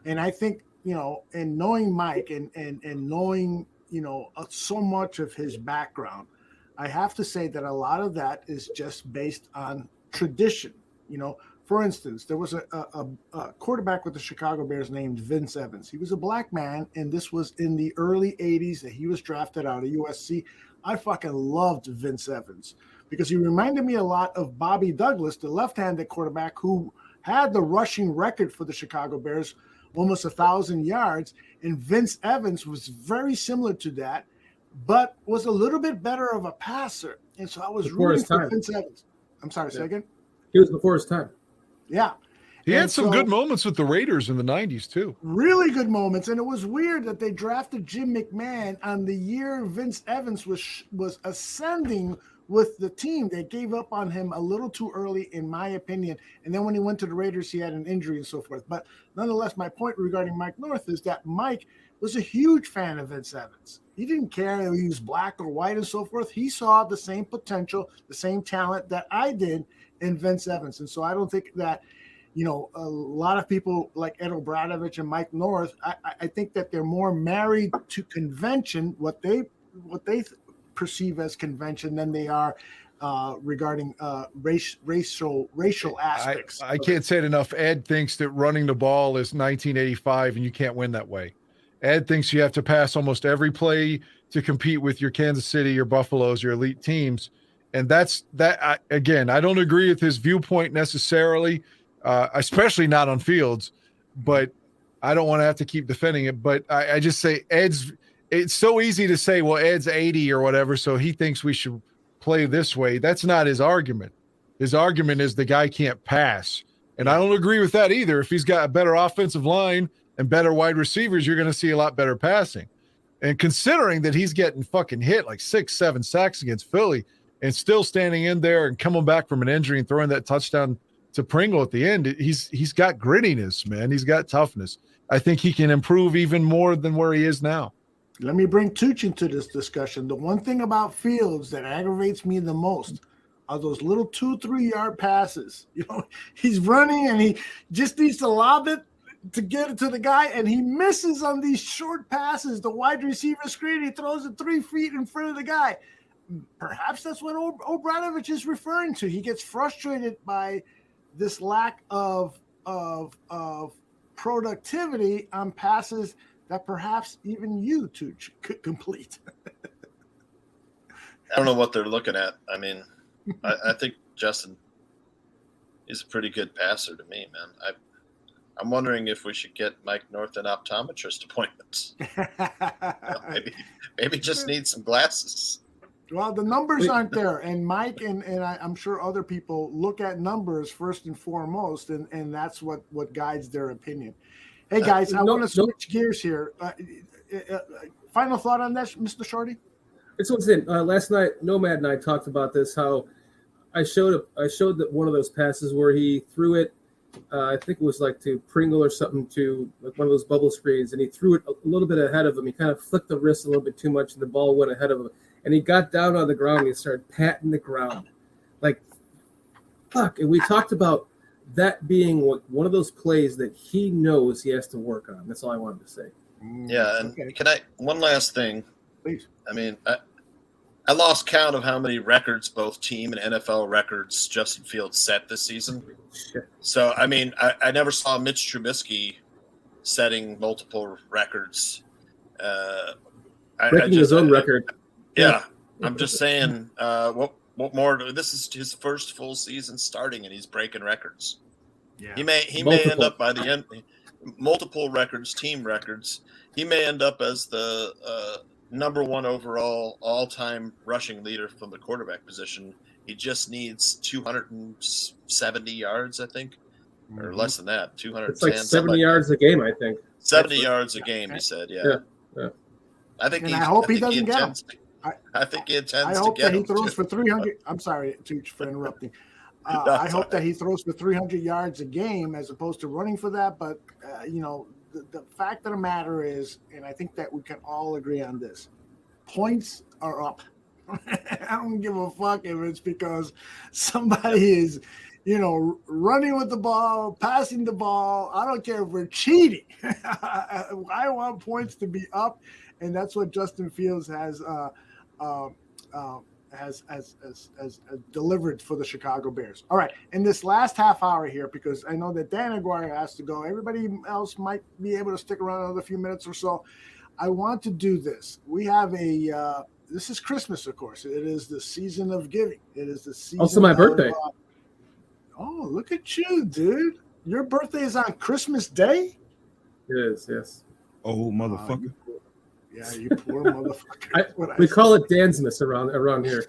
And I think, and knowing Mike and knowing, so much of his background, I have to say that a lot of that is just based on tradition. For instance, there was a quarterback with the Chicago Bears named Vince Evans. He was a black man, and this was in the early 80s that he was drafted out of USC. I fucking loved Vince Evans because he reminded me a lot of Bobby Douglas, the left-handed quarterback who had the rushing record for the Chicago Bears, almost 1,000 yards, and Vince Evans was very similar to that, but was a little bit better of a passer. And so I was rooting for Vince Evans. I'm sorry, say again? He was before his time. Yeah. He had some good moments with the Raiders in the 90s, too. Really good moments. And it was weird that they drafted Jim McMahon on the year Vince Evans was ascending with the team. They gave up on him a little too early, in my opinion. And then when he went to the Raiders, he had an injury and so forth. But nonetheless, my point regarding Mike North is that Mike was a huge fan of Vince Evans. He didn't care if he was black or white and so forth. He saw the same potential, the same talent that I did in Vince Evans. And so I don't think that, a lot of people like Ed O'Bradovich and Mike North, I think that they're more married to convention, what they perceive as convention than they are regarding racial aspects. I can't say it enough. Ed thinks that running the ball is 1985 and you can't win that way. Ed thinks you have to pass almost every play to compete with your Kansas City, your Buffaloes, your elite teams. And again, I don't agree with his viewpoint necessarily, especially not on Fields, but I don't want to have to keep defending it. But I just say it's so easy to say, well, Ed's 80 or whatever, so he thinks we should play this way. That's not his argument. His argument is the guy can't pass. And I don't agree with that either. If he's got a better offensive line and better wide receivers, you're going to see a lot better passing. And considering that he's getting fucking hit like 6-7 sacks against Philly and still standing in there and coming back from an injury and throwing that touchdown to Pringle at the end, he's got grittiness, man. He's got toughness. I think he can improve even more than where he is now. Let me bring Tooch into this discussion. The one thing about Fields that aggravates me the most are those little 2-3 yard passes. He's running and he just needs to lob it to get it to the guy, and he misses on these short passes. The wide receiver screen, he throws it 3 feet in front of the guy. Perhaps that's what Obradovic is referring to. He gets frustrated by this lack of productivity on passes that perhaps even you, Tooch, could complete. I don't know what they're looking at. I mean, I think Justin is a pretty good passer to me, man. I'm wondering if we should get Mike North an optometrist appointments. Maybe just need some glasses. Well, the numbers aren't there, and Mike and I'm sure other people look at numbers first and foremost, and that's what guides their opinion. Hey, guys, I want to switch gears here. Final thought on that, Mr. Shorty? It's what's in. Last night, Nomad and I talked about this, how I showed that one of those passes where he threw it, I think it was like to Pringle or something, to like one of those bubble screens, and he threw it a little bit ahead of him. He kind of flicked the wrist a little bit too much, and the ball went ahead of him. And he got down on the ground and he started patting the ground. Like, fuck. And we talked about that being one of those plays that he knows he has to work on. That's all I wanted to say. Yeah, and one last thing. Please. I mean, I lost count of how many records, both team and NFL records, Justin Fields set this season. So, I mean, I never saw Mitch Trubisky setting multiple records. Breaking his own record. Yeah, I'm just saying, what more? This is his first full season starting, and he's breaking records. Yeah, he may end up by the end, multiple records, team records. He may end up as the number one overall all-time rushing leader from the quarterback position. He just needs 270 yards, I think, or less than that. 210. It's like 70 yards a game, I think. 70 yards a game, he said. Yeah. I think. And I hope he doesn't get them. I think he intends I hope to get that he throws for 300. I'm sorry, Tooch, for interrupting. I hope that he throws for 300 yards a game as opposed to running for that. But, the fact of the matter is, and I think that we can all agree on this, points are up. I don't give a fuck if it's because somebody is, running with the ball, passing the ball. I don't care if we're cheating. I want points to be up, and that's what Justin Fields has delivered for the Chicago Bears. All right, in this last half hour here, because I know that Dan Aguirre has to go. Everybody else might be able to stick around another few minutes or so. I want to do this. We have this is Christmas, of course. It is the season of giving. It is the season. Also my birthday. Oh, look at you, dude. Your birthday is on Christmas Day? It is, yes. Oh, motherfucker. Yeah, you poor motherfucker. We call it Dansmas around here.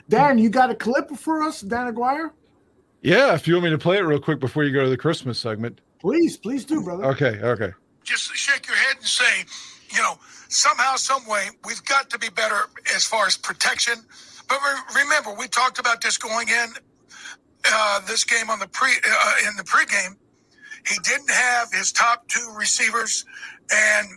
Dan, you got a clip for us, Dan Aguirre? Yeah, if you want me to play it real quick before you go to the Christmas segment. Please do, brother. Okay. Just shake your head and say, somehow, some way, we've got to be better as far as protection. But remember, we talked about this going in this game on the in the pregame. He didn't have his top two receivers, and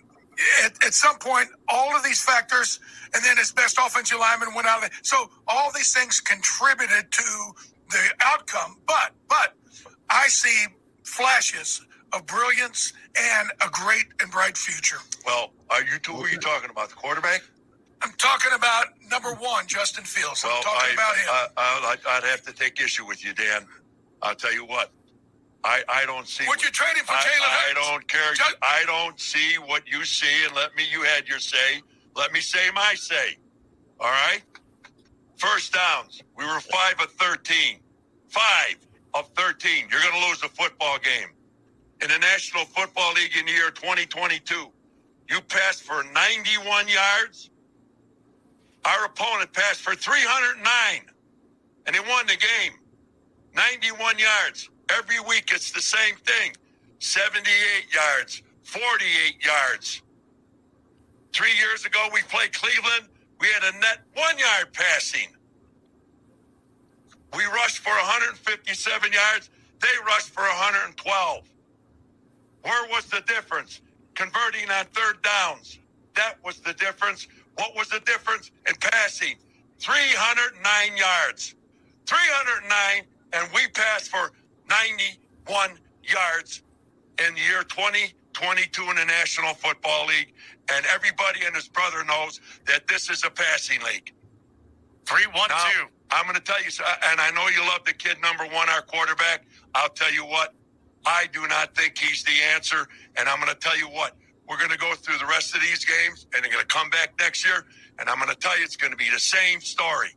at some point, all of these factors, and then his best offensive lineman went out of it. So all these things contributed to the outcome. But I see flashes of brilliance and a great and bright future. Well, who are you talking about? The quarterback? I'm talking about number one, Justin Fields. I'm talking about him. I'd have to take issue with you, Dan. I'll tell you what. I don't see. Would you trade him for Jalen Hurts? I don't care. I don't see what you see, and you had your say. Let me say my say. All right? First downs. We were 5 of 13. 5 of 13. You're going to lose a football game. In the National Football League in the year 2022, you passed for 91 yards. Our opponent passed for 309, and they won the game. 91 yards. Every week it's the same thing. 78 yards, 48 yards. 3 years ago we played Cleveland. We had a net 1 yard passing. We rushed for 157 yards. They rushed for 112. Where was the difference? Converting on third downs. That was the difference. What was the difference in passing? 309 yards. 309, and we passed for 91 yards in the year 2022 in the National Football League. And everybody and his brother knows that this is a passing league. 3-1-2. I'm going to tell you, and I know you love the kid number one, our quarterback. I'll tell you what, I do not think he's the answer. And I'm going to tell you what, we're going to go through the rest of these games, and they're going to come back next year. And I'm going to tell you, it's going to be the same story.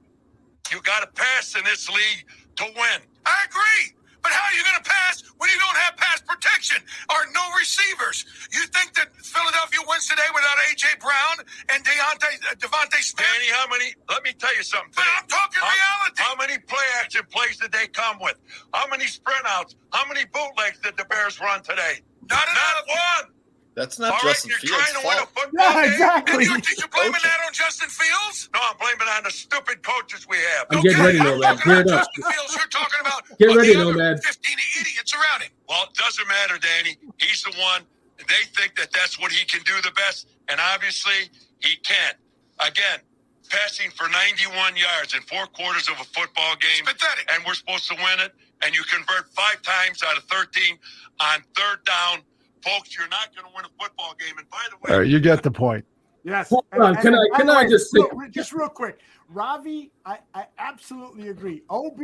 You got to pass in this league to win. I agree. But how are you going to pass when you don't have pass protection or no receivers? You think that Philadelphia wins today without A.J. Brown and Devontae Smith? Danny, let me tell you something today. But I'm talking reality. How many play action plays did they come with? How many sprint outs? How many bootlegs did the Bears run today? Not one. That's not Justin you're Fields' trying to win a fault. football game. Exactly. And you're blaming that on Justin Fields? No, I'm blaming it on the stupid coaches we have. I'm getting ready, Nomad. Gear it up. Justin Fields, you're talking about Get ready, the other Nomad. 15 idiots around him. Well, it doesn't matter, Danny. He's the one. They think that that's what he can do the best, and obviously he can't. Again, passing for 91 yards in 4 quarters of a football game. It's pathetic. And we're supposed to win it, and you convert 5 times out of 13 on third down. Folks, you're not going to win a football game. And by the way, All right, you get the point. Yes. Hold on. Can I just say just real quick, Ravi? I absolutely agree. Ob,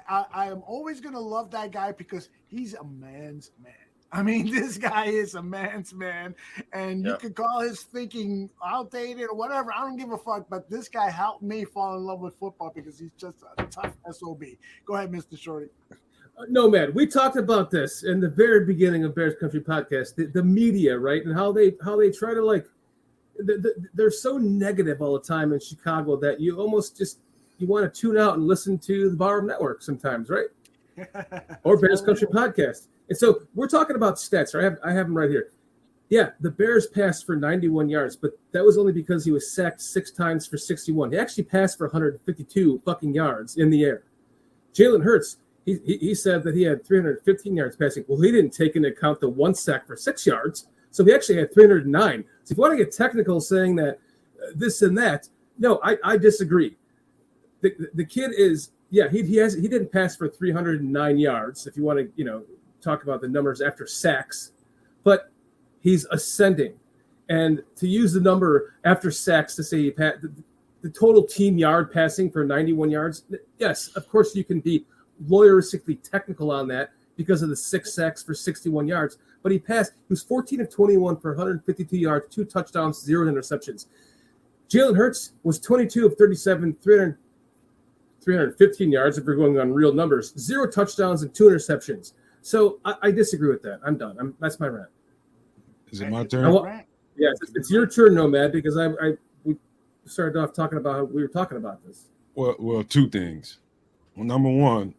I am always gonna love that guy because he's a man's man. I mean, this guy is a man's man, and you could call his thinking outdated or whatever. I don't give a fuck. But this guy helped me fall in love with football because he's just a tough SOB. Go ahead, Mr. Shorty. Nomad, we talked about this in the very beginning of Bears Country podcast, the media, right? And how they try to they're so negative all the time in Chicago that you almost you want to tune out and listen to the Barroom Network sometimes, right? Or Bears Country podcast. And so we're talking about stats. Right? I have them right here. Yeah, the Bears passed for 91 yards, but that was only because he was sacked 6 times for 61. He actually passed for 152 fucking yards in the air. Jalen Hurts, he said that he had 315 yards passing. Well, he didn't take into account the 1 sack for 6 yards, so he actually had 309. So if you want to get technical saying that this and that, no, I disagree. The kid is, he didn't pass for 309 yards, if you want to, talk about the numbers after sacks, but he's ascending. And to use the number after sacks to say the total team yard passing for 91 yards, yes, of course you can be lawyeristically technical on that because of the 6 sacks for 61 yards, but he was 14 of 21 for 152 yards, 2 touchdowns, 0 interceptions. Jalen Hurts was 22 of 37, 315 yards if we're going on real numbers, 0 touchdowns and 2 interceptions. So I disagree with that. I'm done. That's my rant. Is it my turn? Yes, it's your turn, Nomad, because we started off talking about how we were talking about this. Well, 2 things. Well, number 1,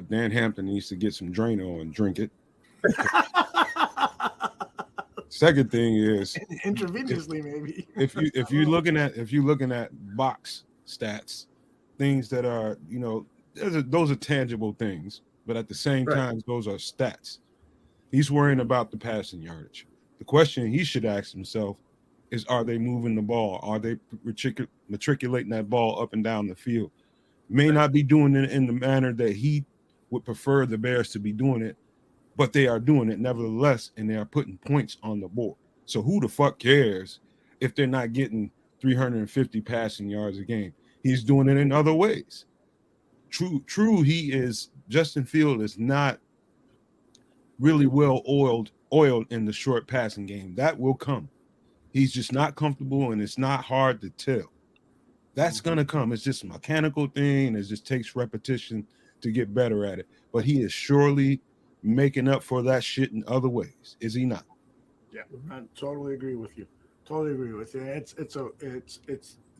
Dan Hampton needs to get some Drano and drink it. Second thing is intravenously, maybe. if you're looking at box stats, things that are those are tangible things, but at the same time, those are stats. He's worrying about the passing yardage. The question he should ask himself is: are they moving the ball? Are they matriculating that ball up and down the field? May not be doing it in the manner that he would prefer the Bears to be doing it, but they are doing it nevertheless, and they are putting points on the board. So who the fuck cares if they're not getting 350 passing yards a game? He's doing it in other ways. True, Justin Field is not really well oiled in the short passing game. That will come. He's just not comfortable, and it's not hard to tell. That's gonna come. It's just a mechanical thing. It just takes repetition to get better at it. But he is surely making up for that shit in other ways. Is he not? Yeah, I totally agree with you. Totally agree with you. It's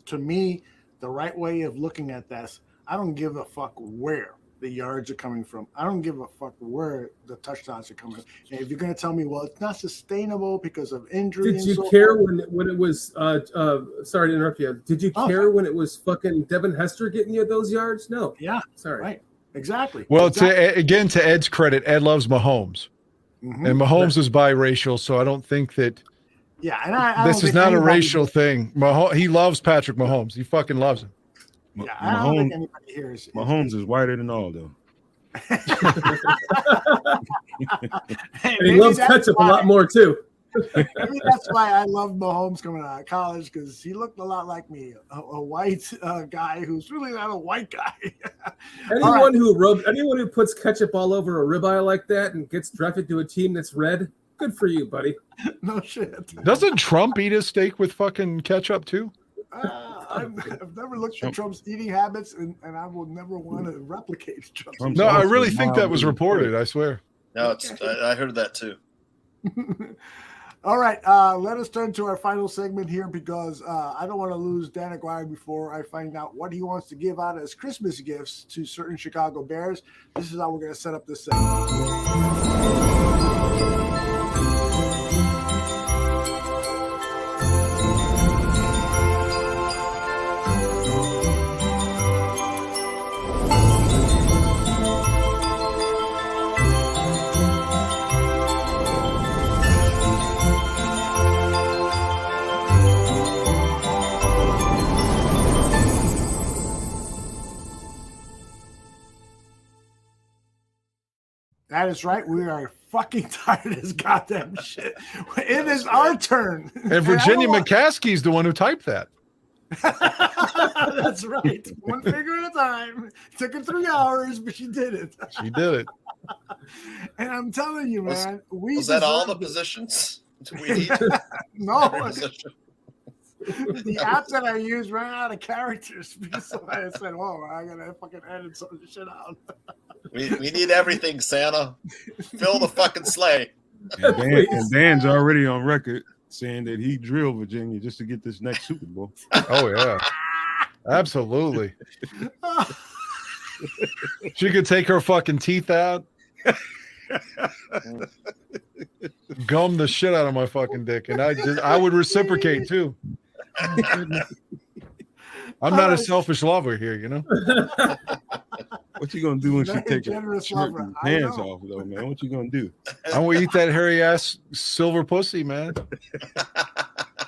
to me the right way of looking at this. I don't give a fuck where the yards are coming from. I don't give a fuck where the touchdowns are coming. And if you're going to tell me, well, it's not sustainable because of injury. Did you care when it was? Sorry to interrupt you. Did you care when it was fucking Devin Hester getting you those yards? No. Yeah. Sorry. Right. Exactly. Well, exactly. To Ed's credit, Ed loves Mahomes, and Mahomes is biracial, so I don't think that. Yeah, and I this is not a racial thing. He loves Patrick Mahomes. He fucking loves him. Yeah, I don't think anybody here is. Mahomes is whiter than Aldo. And he loves ketchup a lot more too. Maybe that's why I love Mahomes coming out of college, because he looked a lot like me, a white guy who's really not a white guy. Anyone who puts ketchup all over a ribeye like that and gets drafted to a team that's red, good for you, buddy. No shit. Doesn't Trump eat his steak with fucking ketchup too? I've never looked at Trump's eating habits, and I will never want to replicate Trump's. No, I really think that was reported. I swear. No, I heard that too. All right, let us turn to our final segment here, because I don't want to lose Dan Aguirre before I find out what he wants to give out as Christmas gifts to certain Chicago Bears. This is how we're going to set up this segment. That is right. We are fucking tired of this goddamn shit. It is our turn. And Virginia McCaskey's the one who typed that. That's right. One finger at a time. It took her 3 hours, but she did it. She did it. And I'm telling you, man. Was that all the positions? Do we need no. The app that I used ran out of characters, so I said, "Whoa, I gotta fucking edit some of the shit out." We need everything, Santa. Fill the fucking sleigh. And Dan's already on record saying that he drilled Virginia just to get this next Super Bowl. Oh yeah, absolutely. She could take her fucking teeth out, gum the shit out of my fucking dick, and I would reciprocate too. I'm not a selfish lover here, you know. What you gonna do when she takes her shirt and pants off, though, man? What you gonna do? I'm gonna eat that hairy ass silver pussy, man.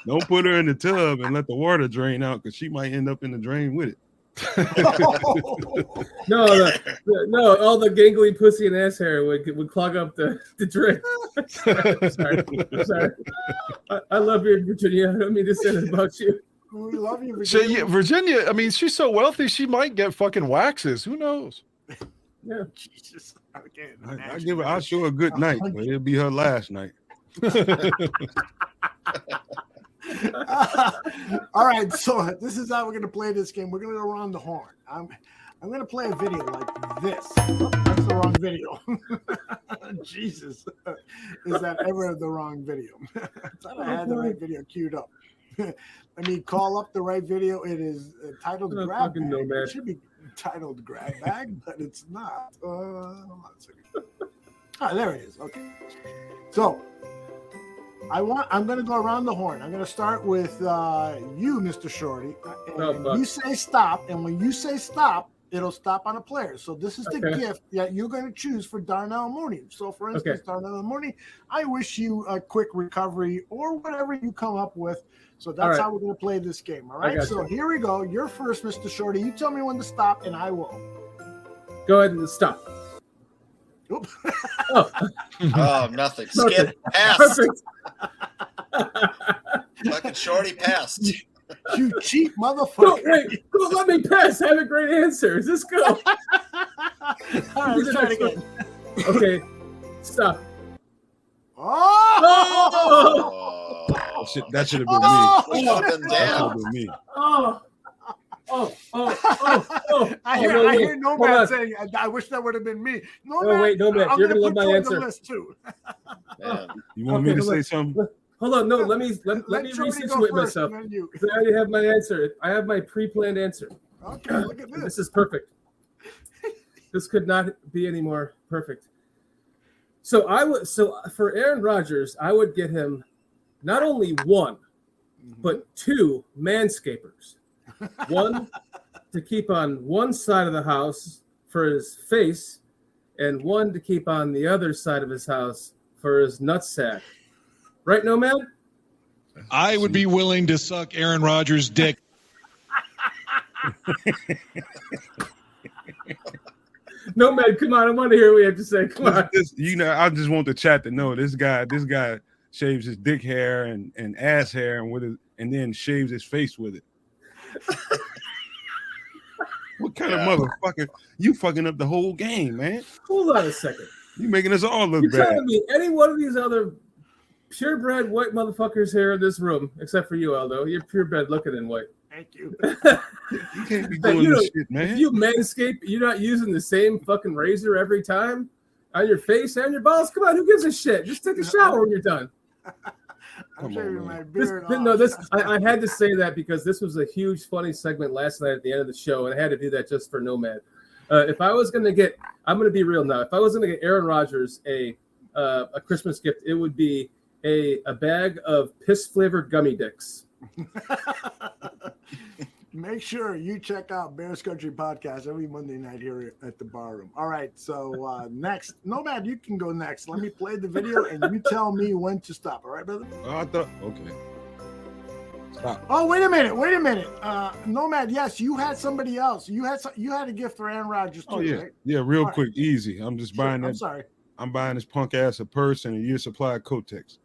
Don't put her in the tub and let the water drain out, because she might end up in the drain with it. No, all the gangly pussy and ass hair would clog up the drain. Sorry. I love you, Virginia. I don't mean to say that about you. We love you, Virginia. Virginia, I mean, she's so wealthy, she might get fucking waxes. Who knows? Yeah. Jesus. I'll show her a good night, but it'll be her last night. All right, so this is how we're gonna play this game. We're gonna go around the horn. I'm gonna play a video like this. Oh, that's the wrong video. Jesus, is that ever the wrong video? I thought I had the right video queued up. Let me call up the right video. It is titled Grab Bag. It should be titled Grab Bag, but it's not. Hold on a second. Ah, there it is. Okay. So I'm going to go around the horn. I'm going to start with you, Mr. Shorty. You say stop, and when you say stop, it'll stop on a player. So this is the gift that you're going to choose for Darnell Mooney. So, for instance, Darnell Mooney, I wish you a quick recovery or whatever you come up with. So that's how we're going to play this game. All right. So here we go. You're first, Mr. Shorty. You tell me when to stop, and I will. Go ahead and stop. Oh, nothing. Perfect. Skip. Passed. Perfect. Fucking Shorty passed. You cheap motherfucker. Don't let me pass. I have a great answer. Let's go. All right, let's try it again. Okay, stop. Oh! That should have been me. Oh! Should have been That should down. have been me. I hear Nomad saying, I wish that would have been me. Nomad, wait, Nomad, I'm you're gonna gonna love put my you on the answer. list too. You want me to hold say on. something? Hold on, no, let me Shorty go resituate first, myself. and then you. I already have my answer. I have my pre-planned answer. Okay, look at this. This is perfect. This could not be any more perfect. So for Aaron Rodgers, I would get him not only one, but two manscapers. One to keep on one side of the house for his face, and one to keep on the other side of his house for his nutsack. Right, Nomad? I would be willing to suck Aaron Rodgers' dick. Nomad, come on! I want to hear what you have to say. Come on. I just want the chat to know this guy shaves his dick hair and ass hair and then shaves his face with it. What kind of motherfucker? You fucking up the whole game, man. Hold on a second. You making us all look You're bad. telling me any one of these other purebred white motherfuckers here in this room, except for you, Aldo, you're purebred looking in white. Thank you. You can't be doing this shit, man. If you manscape, you're not using the same fucking razor every time on your face and your balls. Come on, who gives a shit? Just take a shower when you're done. I'm shaving my beard off. I had to say that because this was a huge, funny segment last night at the end of the show, and I had to do that just for Nomad. If I was going to get, I'm going to be real now. If I was going to get Aaron Rodgers a Christmas gift, it would be a bag of piss-flavored gummy dicks. Make sure you check out Bears Country Podcast every Monday night here at the Barroom. All right, so next, Nomad, you can go next. Let me play the video, and you tell me when to stop. All right, brother? Okay. Stop. Oh, wait a minute. Nomad, yes, you had somebody else. You had a gift for Aaron Rodgers too, Oh yeah, right? yeah. Real All quick, easy. I'm just buying that. I'm sorry. I'm buying this punk ass a purse and a year supply of Kotex.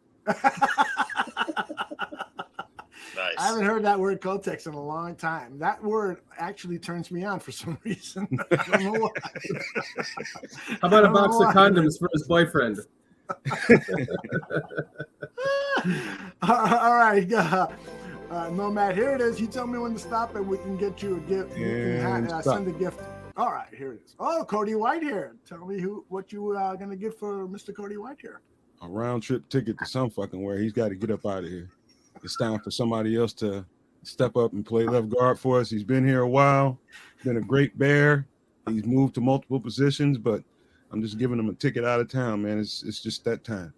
Nice. I haven't heard that word Kotex in a long time. That word actually turns me on for some reason. I don't know why. How about a box of condoms for his boyfriend? All right. Nomad, here it is. You tell me when to stop and we can get you a gift. You can send a gift. All right, here it is. Oh, Cody Whitehair. Tell me what you going to get for Mr. Cody Whitehair. A round trip ticket to some fucking where. He's got to get up out of here. It's time for somebody else to step up and play left guard for us. He's been here a while. Been a great Bear. He's moved to multiple positions, but I'm just giving him a ticket out of town, man. It's just that time.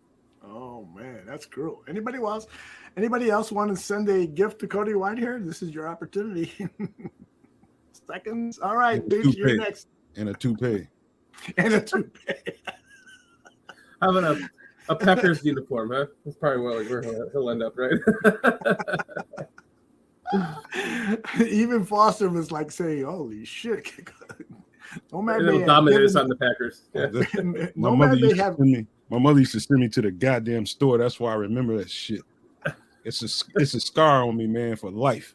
Oh man, that's cruel. Anybody else want to send a gift to Cody Whitehair? This is your opportunity. Seconds. All right, Tooch, you're next. And a toupee. How about a Packers uniform, huh? That's probably where he'll end up, right? Even Foster was like saying, "Holy shit!" It'll dominate us on the Packers. Yeah. My mother used to send me to the goddamn store. That's why I remember that shit. It's a scar on me, man, for life.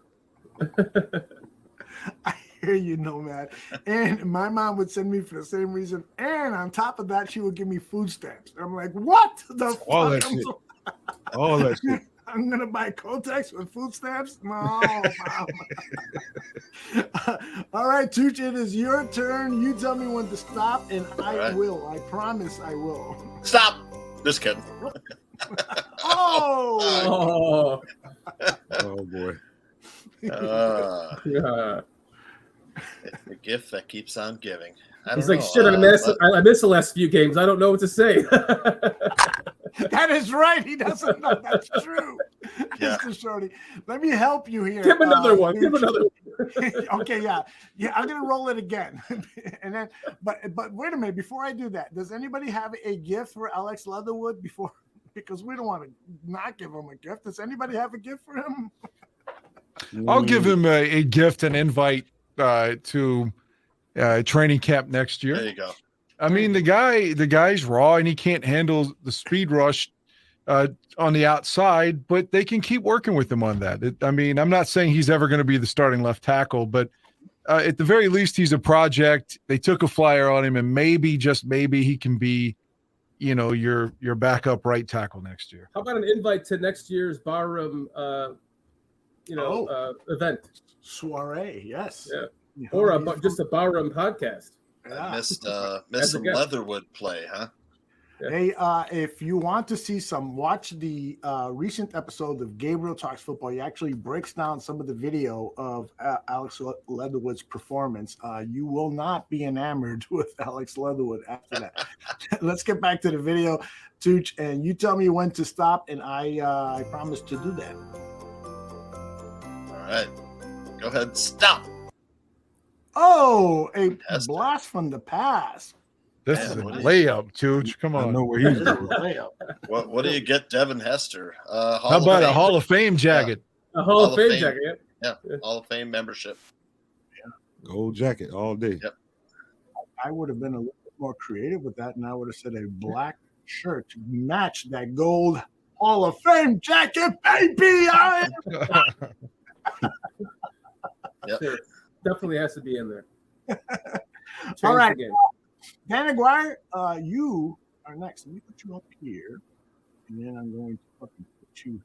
I hear you, Nomad. And my mom would send me for the same reason. And on top of that, she would give me food stamps. I'm like, what the All fuck? that shit. All that shit. I'm gonna buy Kotex with food stamps? No, Mom. All right, Tooch, it is your turn. You tell me when to stop, and I will. I promise I will. Stop. Just kidding. Oh. Oh boy. The gift that keeps on giving. He's like, shit, I missed the last few games. I don't know what to say. That is right. He doesn't know. That's true. Yeah. Mr. Shorty, let me help you here. Give him another one. Give him another one. Okay, yeah. I'm gonna roll it again. And then but wait a minute, before I do that, does anybody have a gift for Alex Leatherwood because we don't want to not give him a gift. Does anybody have a gift for him? I'll give him a gift, an invite to training camp next year. There you go. I mean, the guy's raw and he can't handle the speed rush on the outside, but they can keep working with him on that. I mean, I'm not saying he's ever going to be the starting left tackle, but at the very least, he's a project. They took a flyer on him, and maybe, just maybe, he can be, your backup right tackle next year. How about an invite to next year's Barroom, event? Soiree, yes. Yeah. Or just a Barroom podcast. I missed some Leatherwood play, huh? Yeah. Hey, if you want to see watch the recent episode of Gabriel Talks Football. He actually breaks down some of the video of Alex Leatherwood's performance. You will not be enamored with Alex Leatherwood after that. Let's get back to the video, Tooch, and you tell me when to stop, and I promise to do that. All right. Go ahead. Stop. Oh, a blast from the past. This is a layup, Tooch. Come on. I know where he's going. What do you get, Devin Hester? How about a Hall of Fame jacket? A Hall of Fame jacket. Yeah, Hall of Fame membership. Gold jacket all day. Yep. I would have been a little bit more creative with that, and I would have said a black shirt to match that gold Hall of Fame jacket, baby. Yep. Sure. Definitely has to be in there. All right. Dan Aguirre, you are next. Let me put you up here, and then I'm going to fucking put you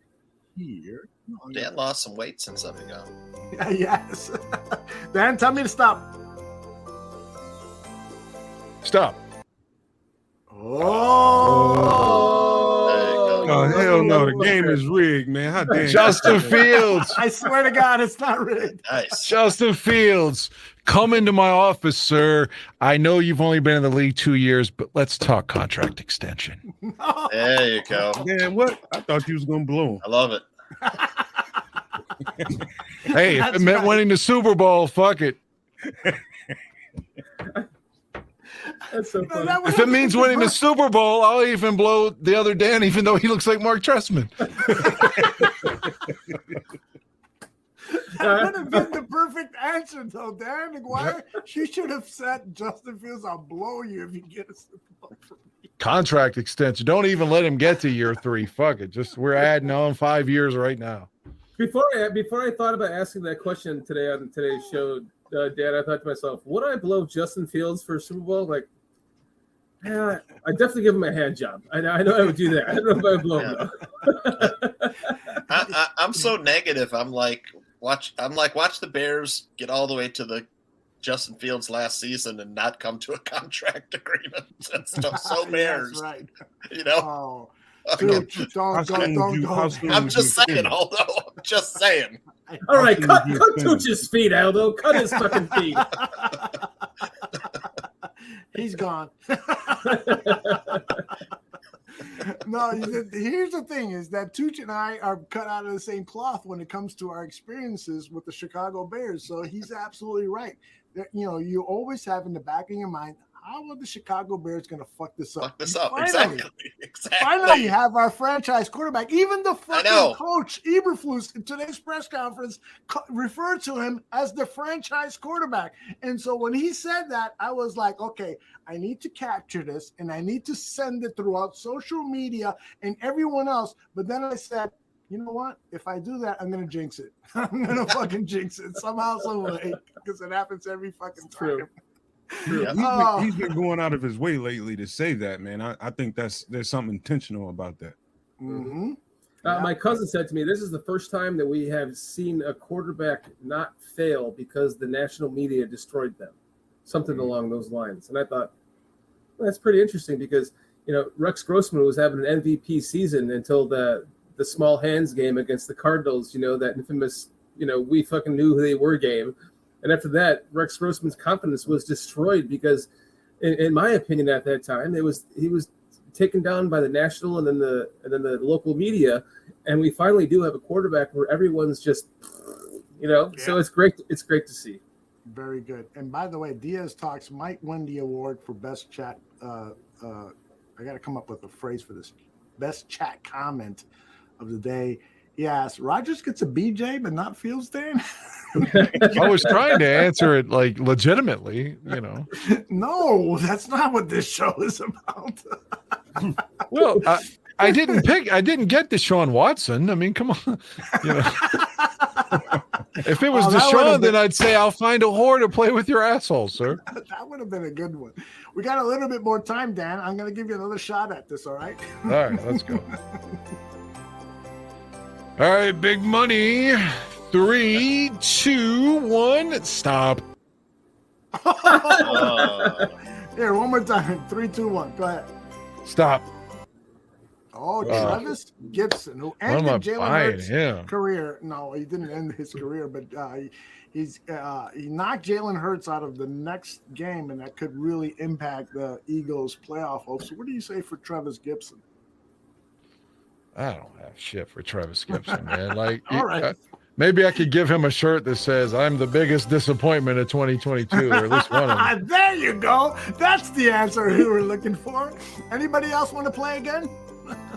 here. Dan lost some weight since I've been gone. Yes. Dan, tell me to stop. Stop. Oh, hell no. The game is rigged, man. How dare Justin Fields. I swear to God, it's not rigged. Nice. Justin Fields, come into my office, sir. I know you've only been in the league 2 years, but let's talk contract extension. There you go. Man, what? I thought you was going to blow him. I love it. Hey, if it meant winning the Super Bowl, fuck it. That's so funny. If it means winning the Super Bowl, I'll even blow the other Dan, even though he looks like Mark Trestman. That would have been the perfect answer, though, Dan Aguirre. You should have said, Justin Fields, I'll blow you if you get a Super Bowl from me. Contract extension. Don't even let him get to year 3. Fuck it. Just we're adding on 5 years right now. Before I thought about asking that question today on today's show, Dan, I thought to myself, would I blow Justin Fields for a Super Bowl? Like, yeah, I definitely give him a hand job. I know I would do that. I don't know if I would blow him though. I'm so negative. I'm like, watch the Bears get all the way to the Justin Fields last season and not come to a contract agreement. That's so Bears. That's right. You know? Oh, dude, don't. I'm just saying, Aldo. I'm just saying. All right, cut Tooch's feet, Aldo. Cut his fucking feet. He's gone. No, here's the thing: is that Tooch and I are cut out of the same cloth when it comes to our experiences with the Chicago Bears. So he's absolutely right. You always have in the back of your mind, how are the Chicago Bears going to fuck this up? Exactly. Finally, have our franchise quarterback. Even the fucking coach, Eberflus, in today's press conference, referred to him as the franchise quarterback. And so when he said that, I was like, okay, I need to capture this, and I need to send it throughout social media and everyone else. But then I said, you know what? If I do that, I'm going to jinx it. I'm going to fucking jinx it somehow, some way, because it happens every fucking time. Yeah, he's been going out of his way lately to say that, man. I think there's something intentional about that. Mm-hmm. My cousin said to me, this is the first time that we have seen a quarterback not fail because the national media destroyed them. Something along those lines. And I thought, well, that's pretty interesting because, Rex Grossman was having an MVP season until the small hands game against the Cardinals, that infamous, we fucking knew who they were game. And after that, Rex Grossman's confidence was destroyed because, in my opinion, at that time, he was taken down by the national and then the local media, and we finally do have a quarterback where everyone's just, So it's great. It's great to see. Very good. And by the way, Diaz Talks might win the award for best chat. I got to come up with a phrase for this. Best chat comment of the day. Yes, Rogers gets a BJ, but not Fields, Dan. I was trying to answer it like legitimately, you know. No, that's not what this show is about. Well, I didn't get Deshaun Watson. I mean, come on. You know. If it was Deshaun, then I'd say I'll find a whore to play with your asshole, sir. That would have been a good one. We got a little bit more time, Dan. I'm going to give you another shot at this, all right? All right, let's go. All right, big money. 3, 2, 1, stop. Here, one more time. 3, 2, 1. Go ahead. Stop. Oh, Travis Gibson, who ended Jalen Hurts' him? career. No, he didn't end his career, but he knocked Jalen Hurts out of the next game, and that could really impact the Eagles' playoff hopes. So what do you say for Travis Gibson? I don't have shit for Travis Gibson, man. Like, all right. Maybe I could give him a shirt that says "I'm the biggest disappointment of 2022," or at least one of them. There you go. That's the answer we were looking for. Anybody else want to play again?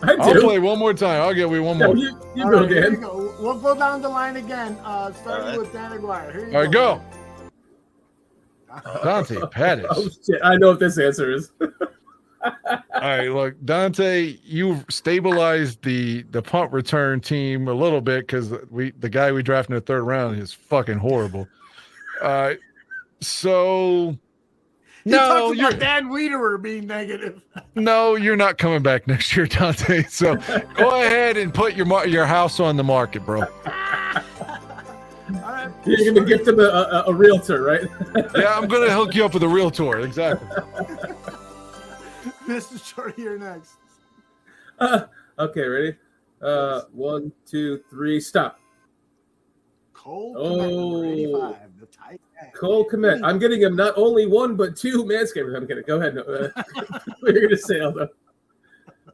I'll play one more time. I'll give you one more. You All go right, here again. you go. We'll go down the line again, starting with Dan Aguirre. Here you All right, go. go. Dante Pettis. Oh, shit. I know what this answer is. All right, look, Dante, you've stabilized the punt return team a little bit because the guy we drafted in the third round is fucking horrible. So no, you're Dan Wiederer being negative. No, you're not coming back next year, Dante. So go ahead and put your house on the market, bro. You're gonna gift him a realtor, right? Yeah, I'm gonna hook you up with a realtor. Exactly. Mr. Shorty, you're next. Okay, ready? 1, 2, 3, stop. Cole Komet, 85, the tight end. Cole Komet. I'm getting him not only 1 but 2 manscapers. I'm kidding. Go ahead. No, what are you gonna say, Aldo?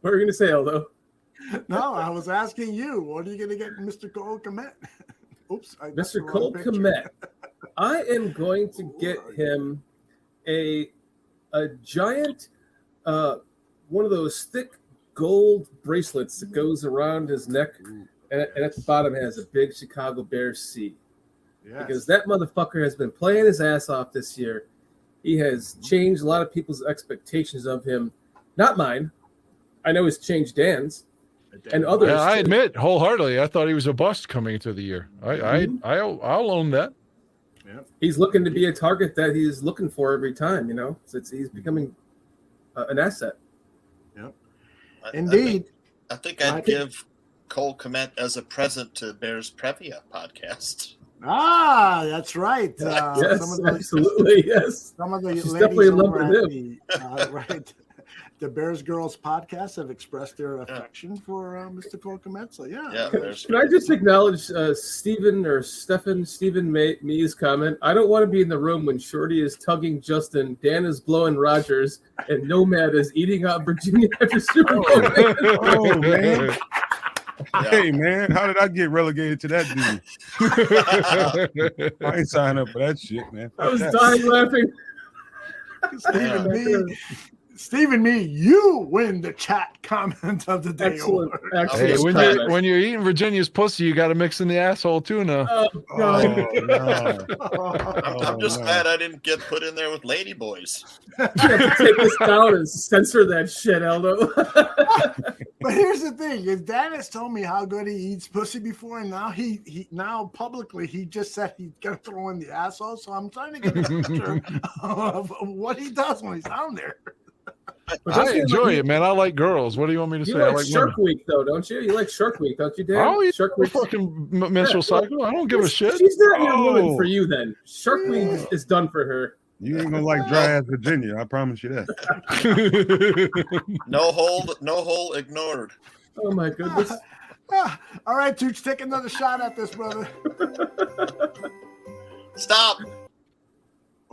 What are you gonna say, Aldo? No, I was asking you. What are you gonna get, Mr. Cole Komet? Oops, Mr. Cole Komet. I am going to get him a giant, one of those thick gold bracelets that goes around his neck, and at the bottom has a big Chicago Bears C. Yes. Because that motherfucker has been playing his ass off this year. He has changed a lot of people's expectations of him. Not mine. I know he's changed Dan's. And others. Yeah, I admit wholeheartedly, I thought he was a bust coming into the year. I'll own that. Yeah. He's looking to be a target that he's looking for every time. You know, he's becoming an asset. Yep. Indeed. I think I'd give Cole Komet as a present to Bears Previa podcast. Ah, that's right. Yes, absolutely. Yes. Some of the She's ladies definitely in love over with at him. Right. The Bears Girls podcast have expressed their affection for Mr. Cole Komet. So yeah. Can I just acknowledge Stephen Mee's comment? I don't want to be in the room when Shorty is tugging Justin, Dan is blowing Rogers, and Nomad is eating out Virginia after Super Bowl. Oh man. Hey man, how did I get relegated to that dude? I ain't signing up for that shit, man. I was dying laughing. Stephen Me, you win the chat comment of the day. Excellent. Hey, when you're eating Virginia's pussy, you got to mix in the asshole too now. Oh, no. I'm just glad I didn't get put in there with ladyboys. You have to take this down and censor that shit, Aldo. But here's the thing: is Dan has told me how good he eats pussy before, and now he now publicly he just said he's gonna throw in the asshole. So I'm trying to get a picture of what he does when he's down there. I enjoy it, man. I like girls. What do you want me to say? You I like like Shark women. Week, though, don't you? You like Shark Week, don't you, Dan? Oh, yeah. Shark Week. Fucking menstrual cycle. I don't give a shit. She's not your woman for you, then. Shark Week is done for her. You ain't gonna like dry ass Virginia. I promise you that. No hole ignored. Oh my goodness. All right, Tooch, take another shot at this, brother. Stop.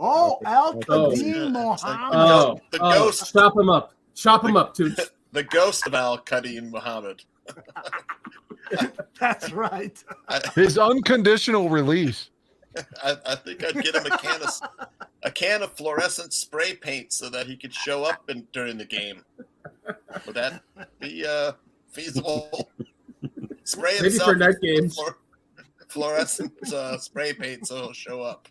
Oh, Al-Qadim Muhammad. The ghost. Chop him up. Chop him up, Tooch. The ghost of Al-Qadim Muhammad. That's right. His unconditional release. I think I'd get him a can of fluorescent spray paint so that he could show up during the game. Would that be feasible? spray Maybe himself for night with games. fluorescent spray paint so he'll show up.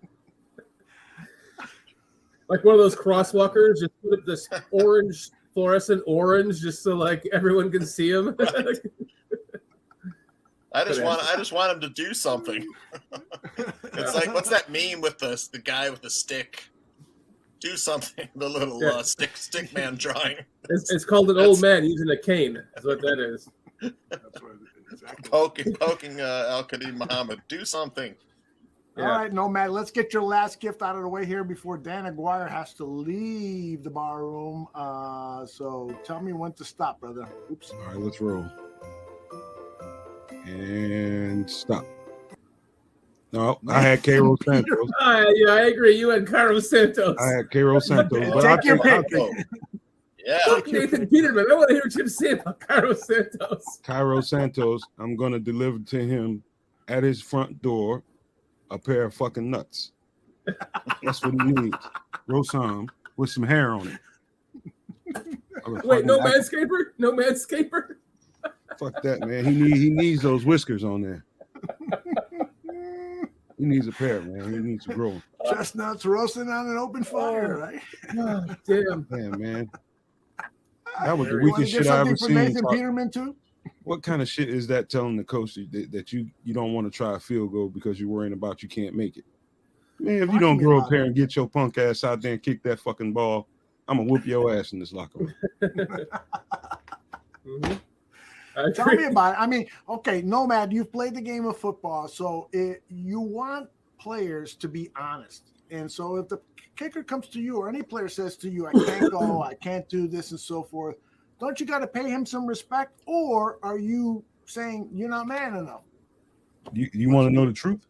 Like one of those crosswalkers, just put up this orange, fluorescent orange, just so like everyone can see him. I just want him to do something. It's like, what's that meme with the guy with the stick? Do something. The little stick man drawing. It's called an old man using a cane. That's what that is. That's what exactly. Poking Al-Qadim Muhammad. Do something. All right, Nomad, let's get your last gift out of the way here before Dan Aguirre has to leave the bar room. So tell me when to stop, brother. Oops. All right, let's roll. And stop. No, I had Cairo Santos. Yeah, I agree. You had Carlos Santos. I had Cairo Santos. But Take your pick. Yeah. Fuck Nathan Peterman. I want to hear what you have to say about Carlos Santos. Cairo Santos, I'm going to deliver to him at his front door a pair of fucking nuts. That's what he needs. Rosam with some hair on it. Wait, no manscaper? No manscaper? Fuck that, man. He needs those whiskers on there. He needs a pair, man. He needs to grow. Chestnuts roasting on an open fire, right? Oh, damn. Yeah, man. That was the You wanna weakest get shit I ever something for seen. Nathan Peterman too? What kind of shit is that telling the coach that you don't want to try a field goal because you're worrying about you can't make it? Man, if you don't grow up here and get your punk ass out there and kick that fucking ball, I'm going to whoop your ass in this locker room. Tell me about it. I mean, okay, Nomad, you've played the game of football, so you want players to be honest. And so if the kicker comes to you or any player says to you, I can't go, I can't do this and so forth, don't you got to pay him some respect? Or are you saying you're not man enough? You want to know the truth?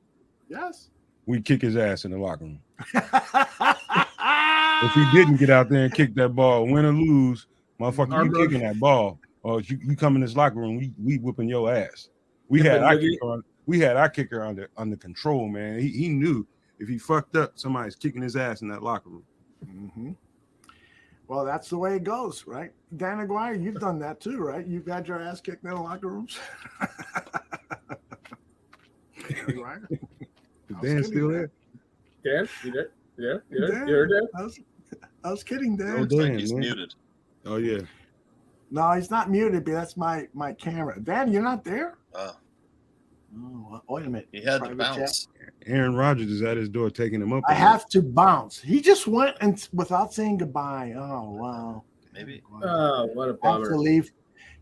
Yes. We kick his ass in the locker room. If he didn't get out there and kick that ball, win or lose, motherfucker, you kicking that ball. Or you come in this locker room, we whipping your ass. We had our kicker under control, man. He knew if he fucked up, somebody's kicking his ass in that locker room. Mm-hmm. Well, that's the way it goes, right? Dan Aguirre, you've done that too, right? You've got your ass kicked in the locker rooms. Dan, Dan still there? Dan, you there? Yeah, Dan, you're there. I was kidding, Dan. Oh, Dan, He's man. muted. Oh yeah. No, he's not muted, but that's my camera. Dan, you're not there? Oh, wait a minute. He had to Private bounce. chat. Aaron Rodgers is at his door taking him up. I have to bounce. He just went and without saying goodbye. Oh, wow. Maybe. Oh, what a I have to bummer. leave.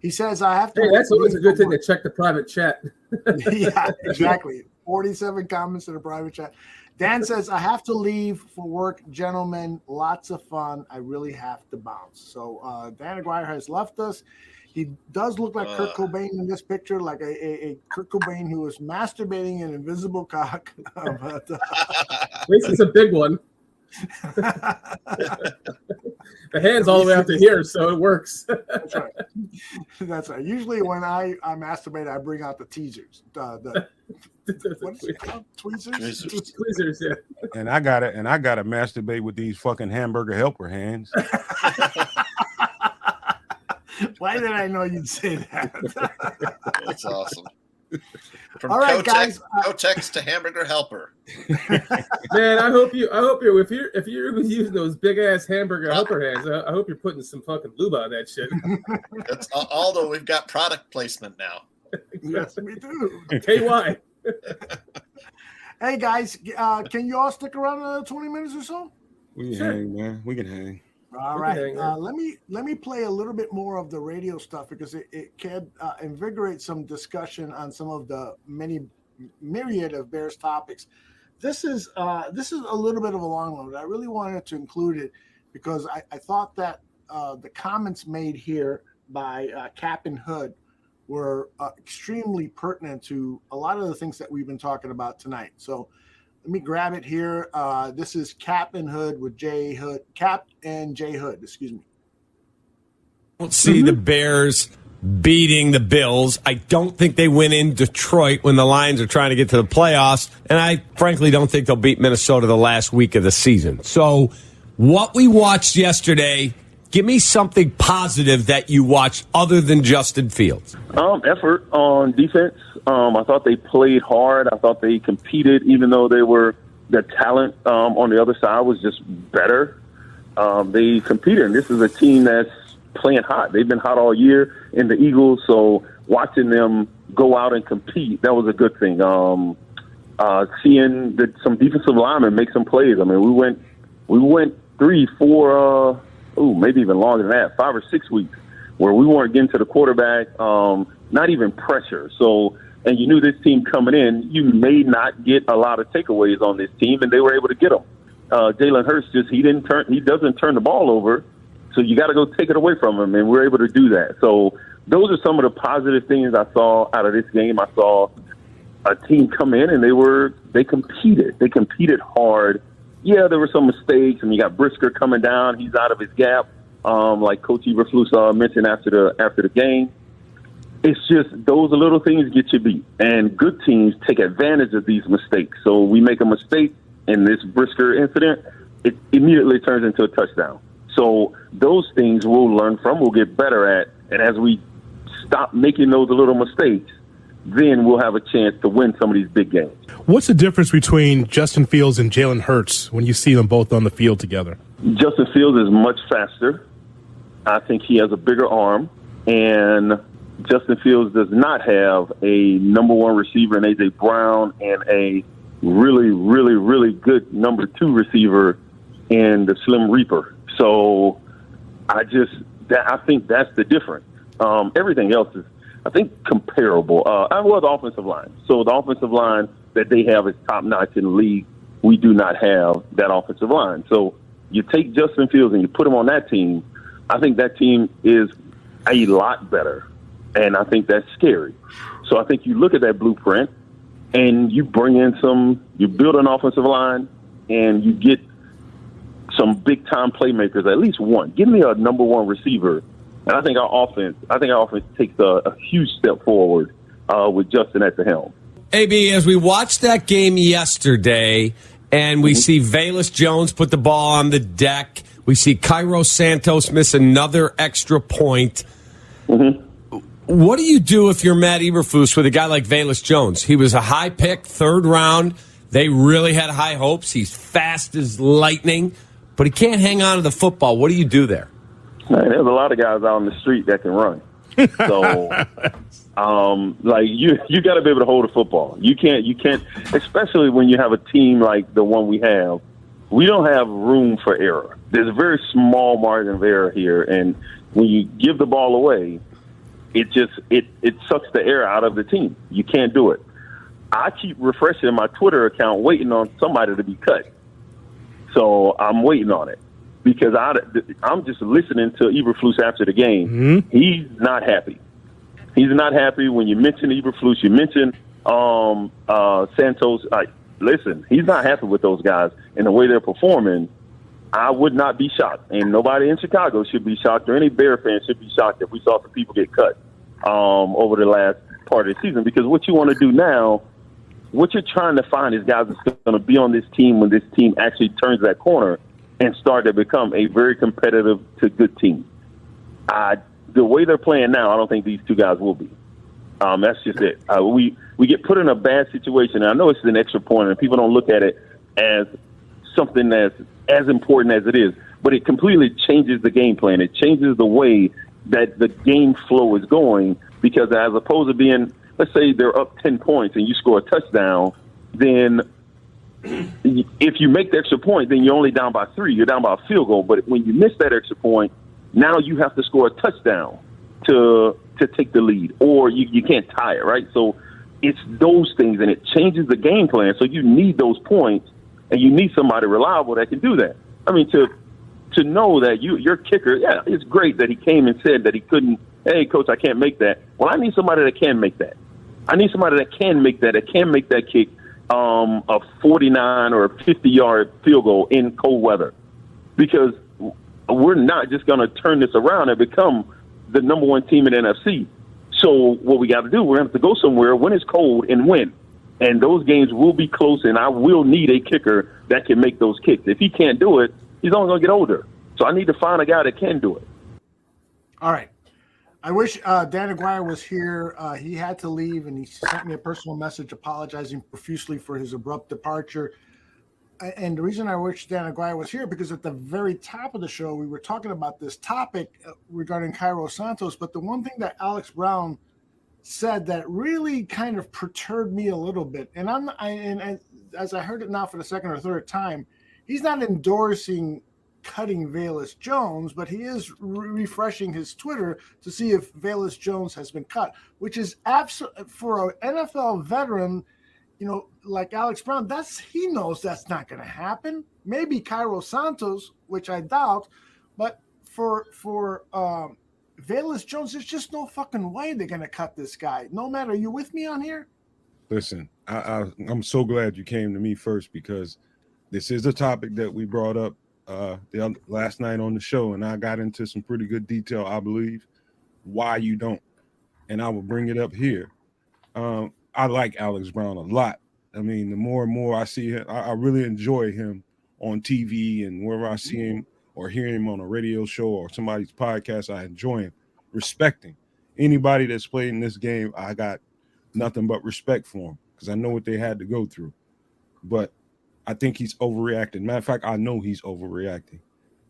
He says, I have to. Hey, that's always a good thing to check the private chat. Yeah, exactly. 47 comments in a private chat. Dan says, I have to leave for work, gentlemen. Lots of fun. I really have to bounce. So Dan Aguirre has left us. He does look like Kurt Cobain in this picture, like a Kurt Cobain who was masturbating an invisible cock. But, At least it's a big one. The hand's all the way out to here, so it works. That's right. That's right. Usually when I masturbate, I bring out the teasers. What is it called? Tweezers? Tweezers, yeah. And I gotta masturbate with these fucking hamburger helper hands. Why did I know you'd say that? That's awesome. From All right, guys. Kotex to hamburger helper. Man, I hope if you're using those big ass hamburger helper hands, I hope you're putting some fucking lube on that shit. That's Aldo. We've got product placement now. Yes, we do. KY. Hey guys, can you all stick around another 20 minutes or so? We can hang, man. We can hang. All right. Let me play a little bit more of the radio stuff because it can invigorate some discussion on some of the many myriad of Bears topics. This is a little bit of a long one, but I really wanted to include it because I thought that the comments made here by Captain Hood were extremely pertinent to a lot of the things that we've been talking about tonight. So let me grab it here. This is Captain Hood with J Hood. Cap and J Hood, excuse me. I don't see the Bears beating the Bills. I don't think they win in Detroit when the Lions are trying to get to the playoffs. And I frankly don't think they'll beat Minnesota the last week of the season. So what we watched yesterday Give me something positive that you watched other than Justin Fields. Effort on defense. I thought they played hard. I thought they competed, even though the talent on the other side was just better. They competed, and this is a team that's playing hot. They've been hot all year in the Eagles, so watching them go out and compete, that was a good thing. Seeing some defensive linemen make some plays. I mean, we went 3, 4, maybe even longer than that, 5 or 6 weeks where we weren't getting to the quarterback, not even pressure. So, and you knew this team coming in, you may not get a lot of takeaways on this team, and they were able to get them. Jalen Hurts he doesn't turn the ball over, so you got to go take it away from him, and we're able to do that. So those are some of the positive things I saw out of this game. I saw a team come in and they competed. They competed hard. Yeah, there were some mistakes, and you got Brisker coming down. He's out of his gap, like Coach Eberflus mentioned after the game. It's just those little things get you beat, and good teams take advantage of these mistakes. So we make a mistake in this Brisker incident, it immediately turns into a touchdown. So those things we'll learn from, we'll get better at, and as we stop making those little mistakes, then we'll have a chance to win some of these big games. What's the difference between Justin Fields and Jalen Hurts when you see them both on the field together? Justin Fields is much faster. I think he has a bigger arm, and Justin Fields does not have a number one receiver in A.J. Brown and a really, really, really good number 2 receiver in the Slim Reaper. So I think that's the difference. Everything else is, I think, comparable. The offensive line. So the offensive line that they have is top-notch in the league. We do not have that offensive line. So you take Justin Fields and you put him on that team, I think that team is a lot better, and I think that's scary. So I think you look at that blueprint, and you bring in you build an offensive line, and you get some big-time playmakers, at least one. Give me a number 1 receiver, and I think our offense takes a huge step forward with Justin at the helm. AB, as we watched that game yesterday, and we see Velus Jones put the ball on the deck, we see Cairo Santos miss another extra point. What do you do if you're Matt Eberflus with a guy like Velus Jones? He was a high pick, 3rd round. They really had high hopes. He's fast as lightning, but he can't hang on to the football. What do you do there? Man, there's a lot of guys out on the street that can run. So, you got to be able to hold a football. You can't, especially when you have a team like the one we have. We don't have room for error. There's a very small margin of error here, and when you give the ball away, it sucks the air out of the team. You can't do it. I keep refreshing my Twitter account, waiting on somebody to be cut. So I'm waiting on it because I'm just listening to Eberflus after the game. He's not happy. He's not happy when you mention Eberflus. You mention Santos. Listen, he's not happy with those guys and the way they're performing. I would not be shocked, and nobody in Chicago should be shocked, or any Bear fan should be shocked if we saw some people get cut over the last part of the season. Because what you want to do now, what you're trying to find is guys that's going to be on this team when this team actually turns that corner and start to become a very competitive to good team. The way they're playing now, I don't think these two guys will be. That's just it. We get put in a bad situation, and I know it's an extra point, and people don't look at it as something that's as important as it is, but it completely changes the game plan. It changes the way that the game flow is going, because as opposed to being, let's say they're up 10 points and you score a touchdown, then if you make the extra point, then you're only down by 3. You're down by a field goal. But when you miss that extra point, now you have to score a touchdown to take the lead, or you can't tie it, right? So it's those things, and it changes the game plan. So you need those points, and you need somebody reliable that can do that. I mean, to know that your kicker, yeah, it's great that he came and said that he couldn't, hey, coach, I can't make that. Well, I need somebody that can make that. I need somebody that can make that kick a 49 or a 50-yard field goal in cold weather, because we're not just going to turn this around and become the number 1 team in the NFC. So what we got to do, we're going to have to go somewhere when it's cold and win. And those games will be close, and I will need a kicker that can make those kicks. If he can't do it, he's only going to get older. So I need to find a guy that can do it. All right. I wish Dan Aguirre was here. He had to leave, and he sent me a personal message apologizing profusely for his abrupt departure. And the reason I wish Dan Aguirre was here, because at the very top of the show, we were talking about this topic regarding Cairo Santos. But the one thing that Alex Brown said that really kind of perturbed me a little bit, and as I heard it now for the second or third time, he's not endorsing cutting Velus Jones, but he is refreshing his Twitter to see if Velus Jones has been cut, which is absolutely, for an NFL veteran, like Alex Brown, he knows that's not going to happen. Maybe Cairo Santos, which I doubt, but for Velus Jones, there's just no fucking way they're going to cut this guy. No matter, are you with me on here? Listen, I'm so glad you came to me first, because this is a topic that we brought up last night on the show, and I got into some pretty good detail, I believe, why you don't. And I will bring it up here. I like Alex Brown a lot. I mean, the more and more I see him, I really enjoy him on TV, and wherever I see him or hear him on a radio show or somebody's podcast, I enjoy him, respecting anybody that's played in this game. I got nothing but respect for him, because I know what they had to go through. But I think he's overreacting. Matter of fact, I know he's overreacting.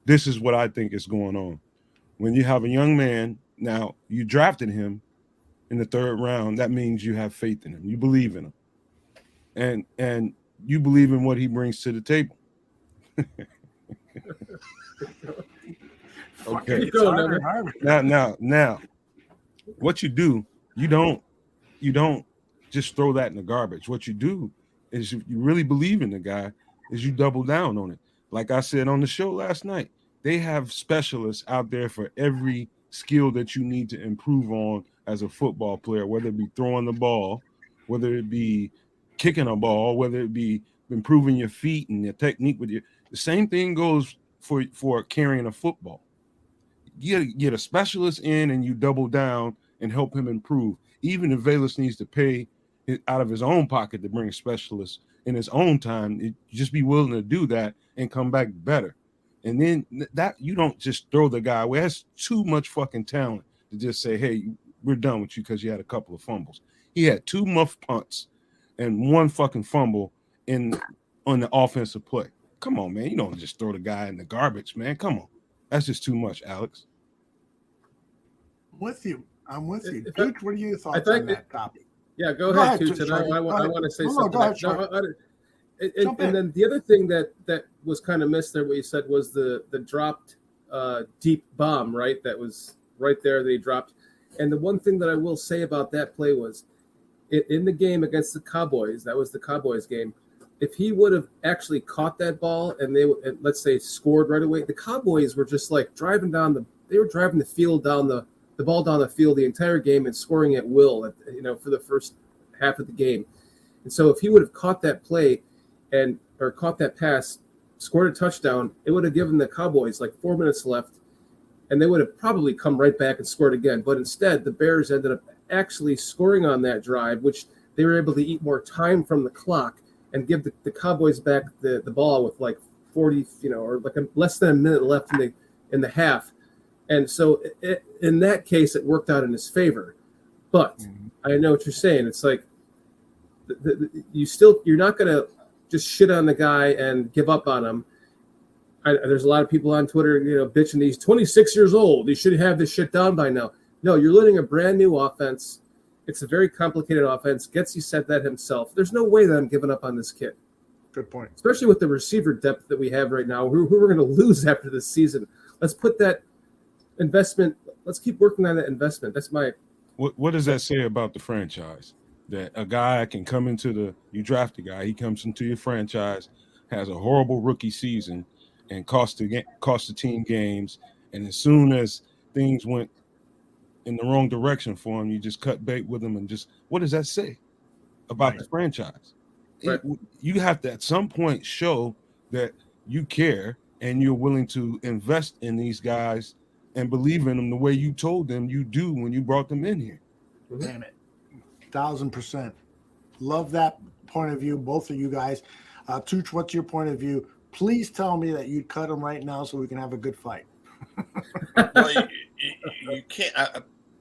This is what I think is going on. When you have a young man, now you drafted him in the 3rd round, that means you have faith in him. You believe in him. And you believe in what he brings to the table. Okay. Now, what you do, you don't just throw that in the garbage. What you do is, if you really believe in the guy, is you double down on it. Like I said on the show last night, they have specialists out there for every skill that you need to improve on as a football player, whether it be throwing the ball, whether it be kicking a ball, whether it be improving your feet and your technique with your. The same thing goes for carrying a football. You get a specialist in, and you double down and help him improve. Even if Velus needs to pay out of his own pocket to bring a specialist in his own time, just be willing to do that and come back better. And then that, you don't just throw the guy away. That's too much fucking talent to just say, hey, we're done with you because you had a couple of fumbles. He had 2 muff punts and 1 fucking fumble on the offensive play. Come on, man. You don't just throw the guy in the garbage, man. Come on. That's just too much, Alex. I'm with you. Tooch, what are your thoughts on that topic? Yeah, go ahead, Tooch. And I want to say something. And then the other thing that was kind of missed there, what you said, was the dropped deep bomb, right? That was right there that he dropped. And the one thing that I will say about that play was, in the game against the Cowboys, that was the Cowboys game, if he would have actually caught that ball and let's say scored right away, the Cowboys were just like driving the field down the ball down the field the entire game and scoring at will, for the first half of the game. And so if he would have caught that play or caught that pass, scored a touchdown, it would have given the Cowboys like 4 minutes left, and they would have probably come right back and scored again. But instead, the Bears ended up actually scoring on that drive, which they were able to eat more time from the clock and give the Cowboys back the ball with like 40, or like less than a minute left in the half. And so in that case, it worked out in his favor. But I know what you're saying. It's like you're not going to just shit on the guy and give up on him. There's a lot of people on Twitter, bitching. He's 26 years old. He should have this shit down by now. No, you're learning a brand new offense. It's a very complicated offense. Getsy said that himself. There's no way that I'm giving up on this kid. Good point. Especially with the receiver depth that we have right now, who we're going to lose after this season. Let's put that investment. Let's keep working on that investment. That's my. What does that say about the franchise? That a guy can come you draft a guy, he comes into your franchise, has a horrible rookie season, and cost the team games, and as soon as things went in the wrong direction for him, you just cut bait with him, and just, what does that say about the franchise? Right. You have to at some point show that you care and you're willing to invest in these guys and believe in them the way you told them you do when you brought them in here. Damn it. 1,000%. Love that point of view, both of you guys. Tooch, what's your point of view? please tell me that you'd cut him right now so we can have a good fight. Well, you can't.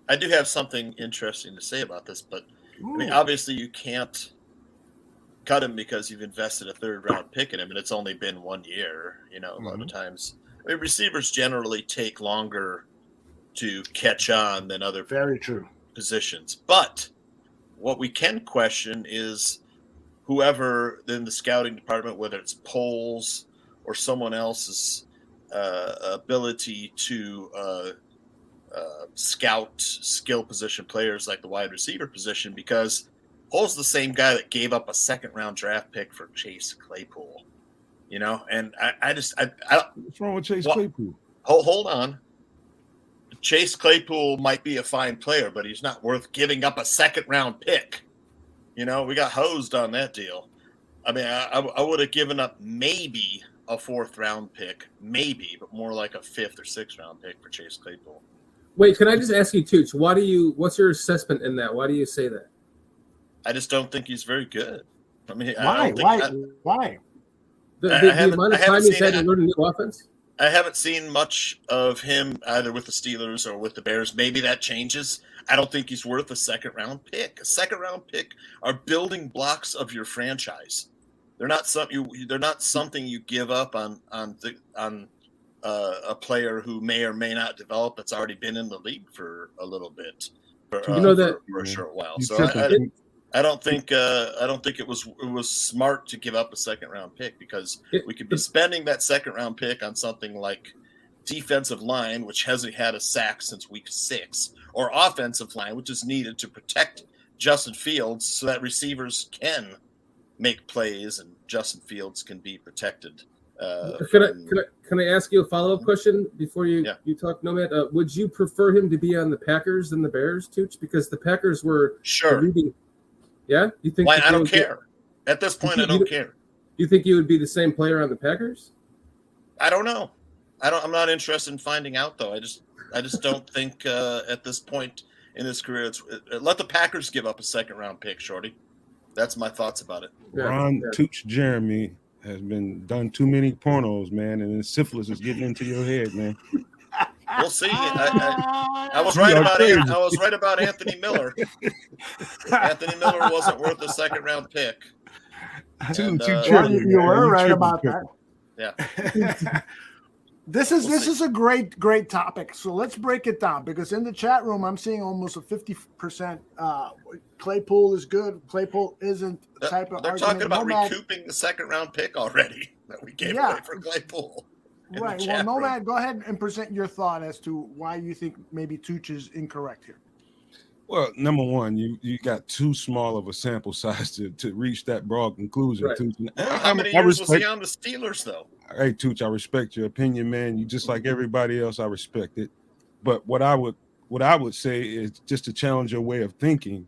I do have something interesting to say about this, but I mean, obviously you can't cut him because you've invested a third-round pick in him, and it's only been 1 year. You know, a lot of times, I mean, receivers generally take longer to catch on than other positions. But what we can question is whoever in the scouting department, whether it's polls or someone else's ability to scout skill position players like the wide receiver position, because Poll's the same guy that gave up a second-round draft pick for Chase Claypool. You know, and I what's wrong with Chase Claypool? Hold on. Chase Claypool might be a fine player, but he's not worth giving up a second-round pick. You know, we got hosed on that deal. I mean, I would have given up maybe a fourth-round pick, maybe, but more like a fifth or sixth-round pick for Chase Claypool. Wait, can I just ask you, Tooch, what's your assessment in that? Why do you say that? I just don't think he's very good. I mean, Why? The amount of time he's had to learn a new offense? I haven't seen much of him either with the Steelers or with the Bears. Maybe that changes. I don't think he's worth a second-round pick. A second-round pick are building blocks of your franchise. They're not something you give up on a player who may or may not develop that's already been in the league for a little bit, for a short while. So I don't think it was smart to give up a second-round pick, because we could be spending that second-round pick on something like defensive line, which hasn't had a sack since week 6, or offensive line, which is needed to protect Justin Fields so that receivers can make plays and Justin Fields can be protected. Can I ask you a follow-up question before you talk, Nomad? Would you prefer him to be on the Packers than the Bears, Tooch? Because the Packers were leading. Yeah, you think? Why? I don't care. At this point, I don't care. You think he would be the same player on the Packers? I don't know. I'm not interested in finding out, though. I just don't think at this point in his career, let the Packers give up a second-round pick, Shorty. That's my thoughts about it. Ron Tooch Jeremy has been done too many pornos, man, and then syphilis is getting into your head, man. We'll see. I was right about it. I was right about Anthony Miller. Anthony Miller wasn't worth a second-round pick. You were right about that. Yeah. This is a great topic. So let's break it down, because in the chat room I'm seeing almost a 50% Claypool is good, Claypool isn't type of They're argument. talking about recouping the second-round pick already that we gave away for Claypool. Right. Well, Nomad, go ahead and present your thought as to why you think maybe Tooch is incorrect here. Well, number one, you got too small of a sample size to reach that broad conclusion. Right. How many years was he on the Steelers, though? Hey, Tooch, I respect your opinion, man. You just like everybody else. I respect it. But what I would say is, just to challenge your way of thinking,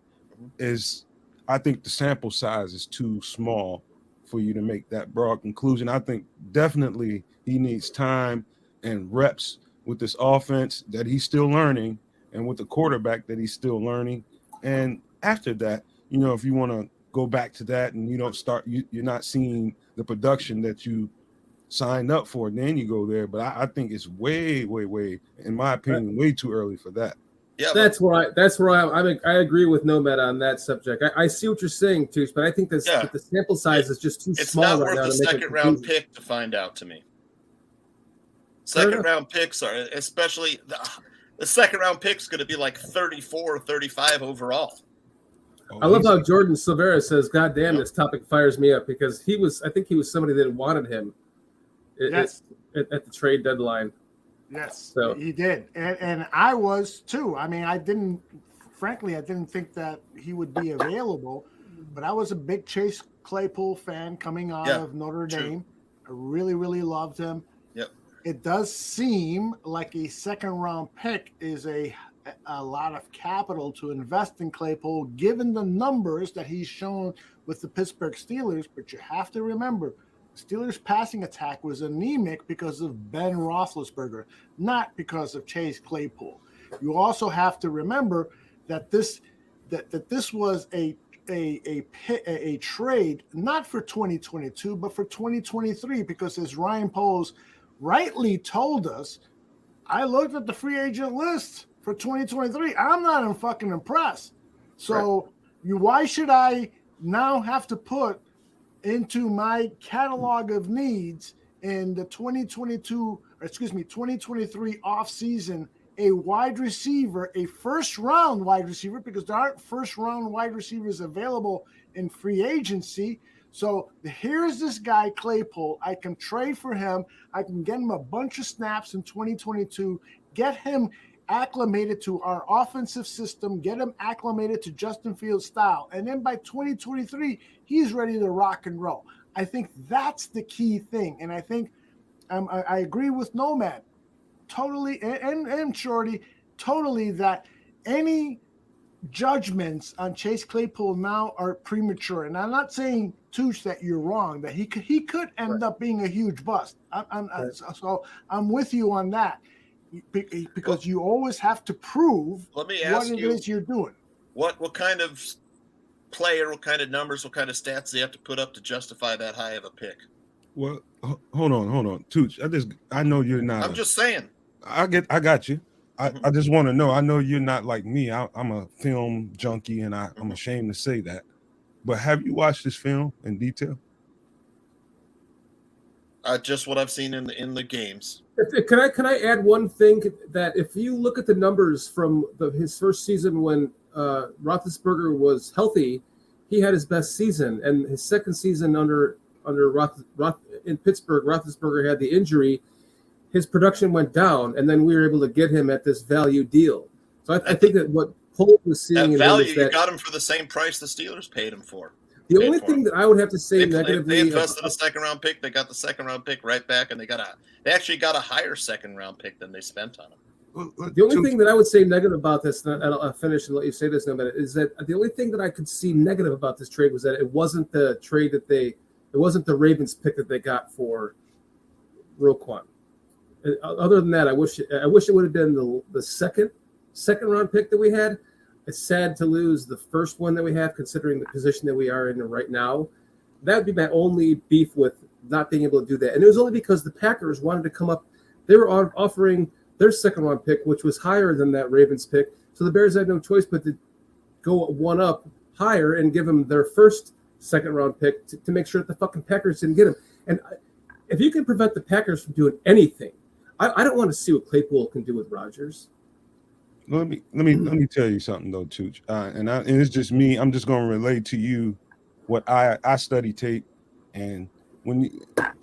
is I think the sample size is too small for you to make that broad conclusion. I think definitely he needs time and reps with this offense that he's still learning, and with the quarterback that he's still learning. And after that, if you want to go back to that and you don't start, you're not seeing the production that you signed up for, then you go there. But I think it's way, in my opinion, way too early for that. Yeah, that's where I agree with Nomad on that subject. I see what you're saying, Tooch, but I think the sample size is just too it's small not right worth now. a second-round pick to find out to me. Second-round picks are, especially the second-round pick's going to be like 34 or 35 overall. I love how Jordan Silvera says, "God damn, this topic fires me up," because I think he was somebody that wanted him at the trade deadline. Yes, so he did, and I was too. I mean, I didn't think that he would be available, but I was a big Chase Claypool fan coming out of Notre Dame. I really, really loved him. Yep. It does seem like a second-round pick is a lot of capital to invest in Claypool, given the numbers that he's shown with the Pittsburgh Steelers. But you have to remember, Steelers' passing attack was anemic because of Ben Roethlisberger, not because of Chase Claypool. You also have to remember that this was a a trade not for 2022 but for 2023, because as Ryan Poles rightly told us, I looked at the free agent list for 2023. I'm not fucking impressed. So why should I now have to put into my catalog of needs in the 2023 offseason a wide receiver, a first-round wide receiver, because there aren't first-round wide receivers available in free agency. So here's this guy, Claypool. I can trade for him. I can get him a bunch of snaps in 2022, get him acclimated to our offensive system, get him acclimated to Justin Fields' style. And then by 2023, he's ready to rock and roll. I think that's the key thing. And I think I agree with Nomad totally, and Shorty totally, that any judgments on Chase Claypool now are premature. And I'm not saying, Tooch, that you're wrong, that he could end up being a huge bust. So I'm with you on that, because you always have to prove what it is you're doing. What kind of player, what kind of numbers, what kind of stats do you have to put up to justify that high of a pick? Well, hold on, Tooch. I know you're not. I'm just saying. I got you. I just want to know. I know you're not like me. I'm a film junkie, and I'm ashamed to say that. But have you watched this film in detail? Just what I've seen in the games. Can I add one thing, that if you look at the numbers from his first season when Roethlisberger was healthy, he had his best season, and his second season under in Pittsburgh, Roethlisberger had the injury. His production went down, and then we were able to get him at this value deal. So I think that what Poles was seeing at value, you got him for the same price the Steelers paid him for. The only thing that I would have to say negatively, they invested a second-round pick. They got the second-round pick right back, and they actually got a higher second-round pick than they spent on him. The only thing that I would say negative about this, and I'll finish and let you say this in a minute, is that the only thing that I could see negative about this trade was that it wasn't the trade it wasn't the Ravens pick that they got for Roquan. Other than that, I wish it would have been the second round pick that we had. It's sad to lose the first one that we have, considering the position that we are in right now. That would be my only beef with not being able to do that. And it was only because the Packers wanted to come up. They were offering their second round pick, which was higher than that Ravens pick. So the Bears had no choice but to go one up higher and give them their first second round pick to make sure that the fucking Packers didn't get him. And if you can prevent the Packers from doing anything, I don't want to see what Claypool can do with Rodgers. Let me tell you something though, Tooch. And it's just me. I'm just going to relay to you what I study tape, and too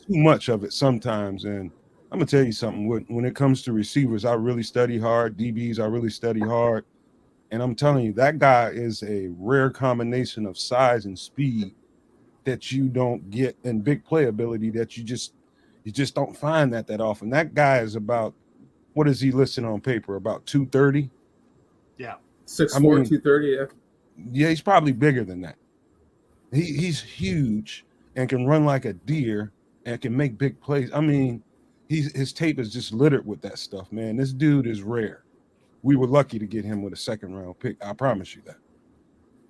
much of it sometimes. And I'm gonna tell you something. When it comes to receivers, I really study hard. DBs, I really study hard. And I'm telling you, that guy is a rare combination of size and speed that you don't get, and big playability that you just don't find that often. That guy is about, what is he listed on paper? About 230? Yeah. 6'4", 230, yeah. Yeah, he's probably bigger than that. He's huge and can run like a deer and can make big plays. I mean, his tape is just littered with that stuff, man. This dude is rare. We were lucky to get him with a second round pick. I promise you that.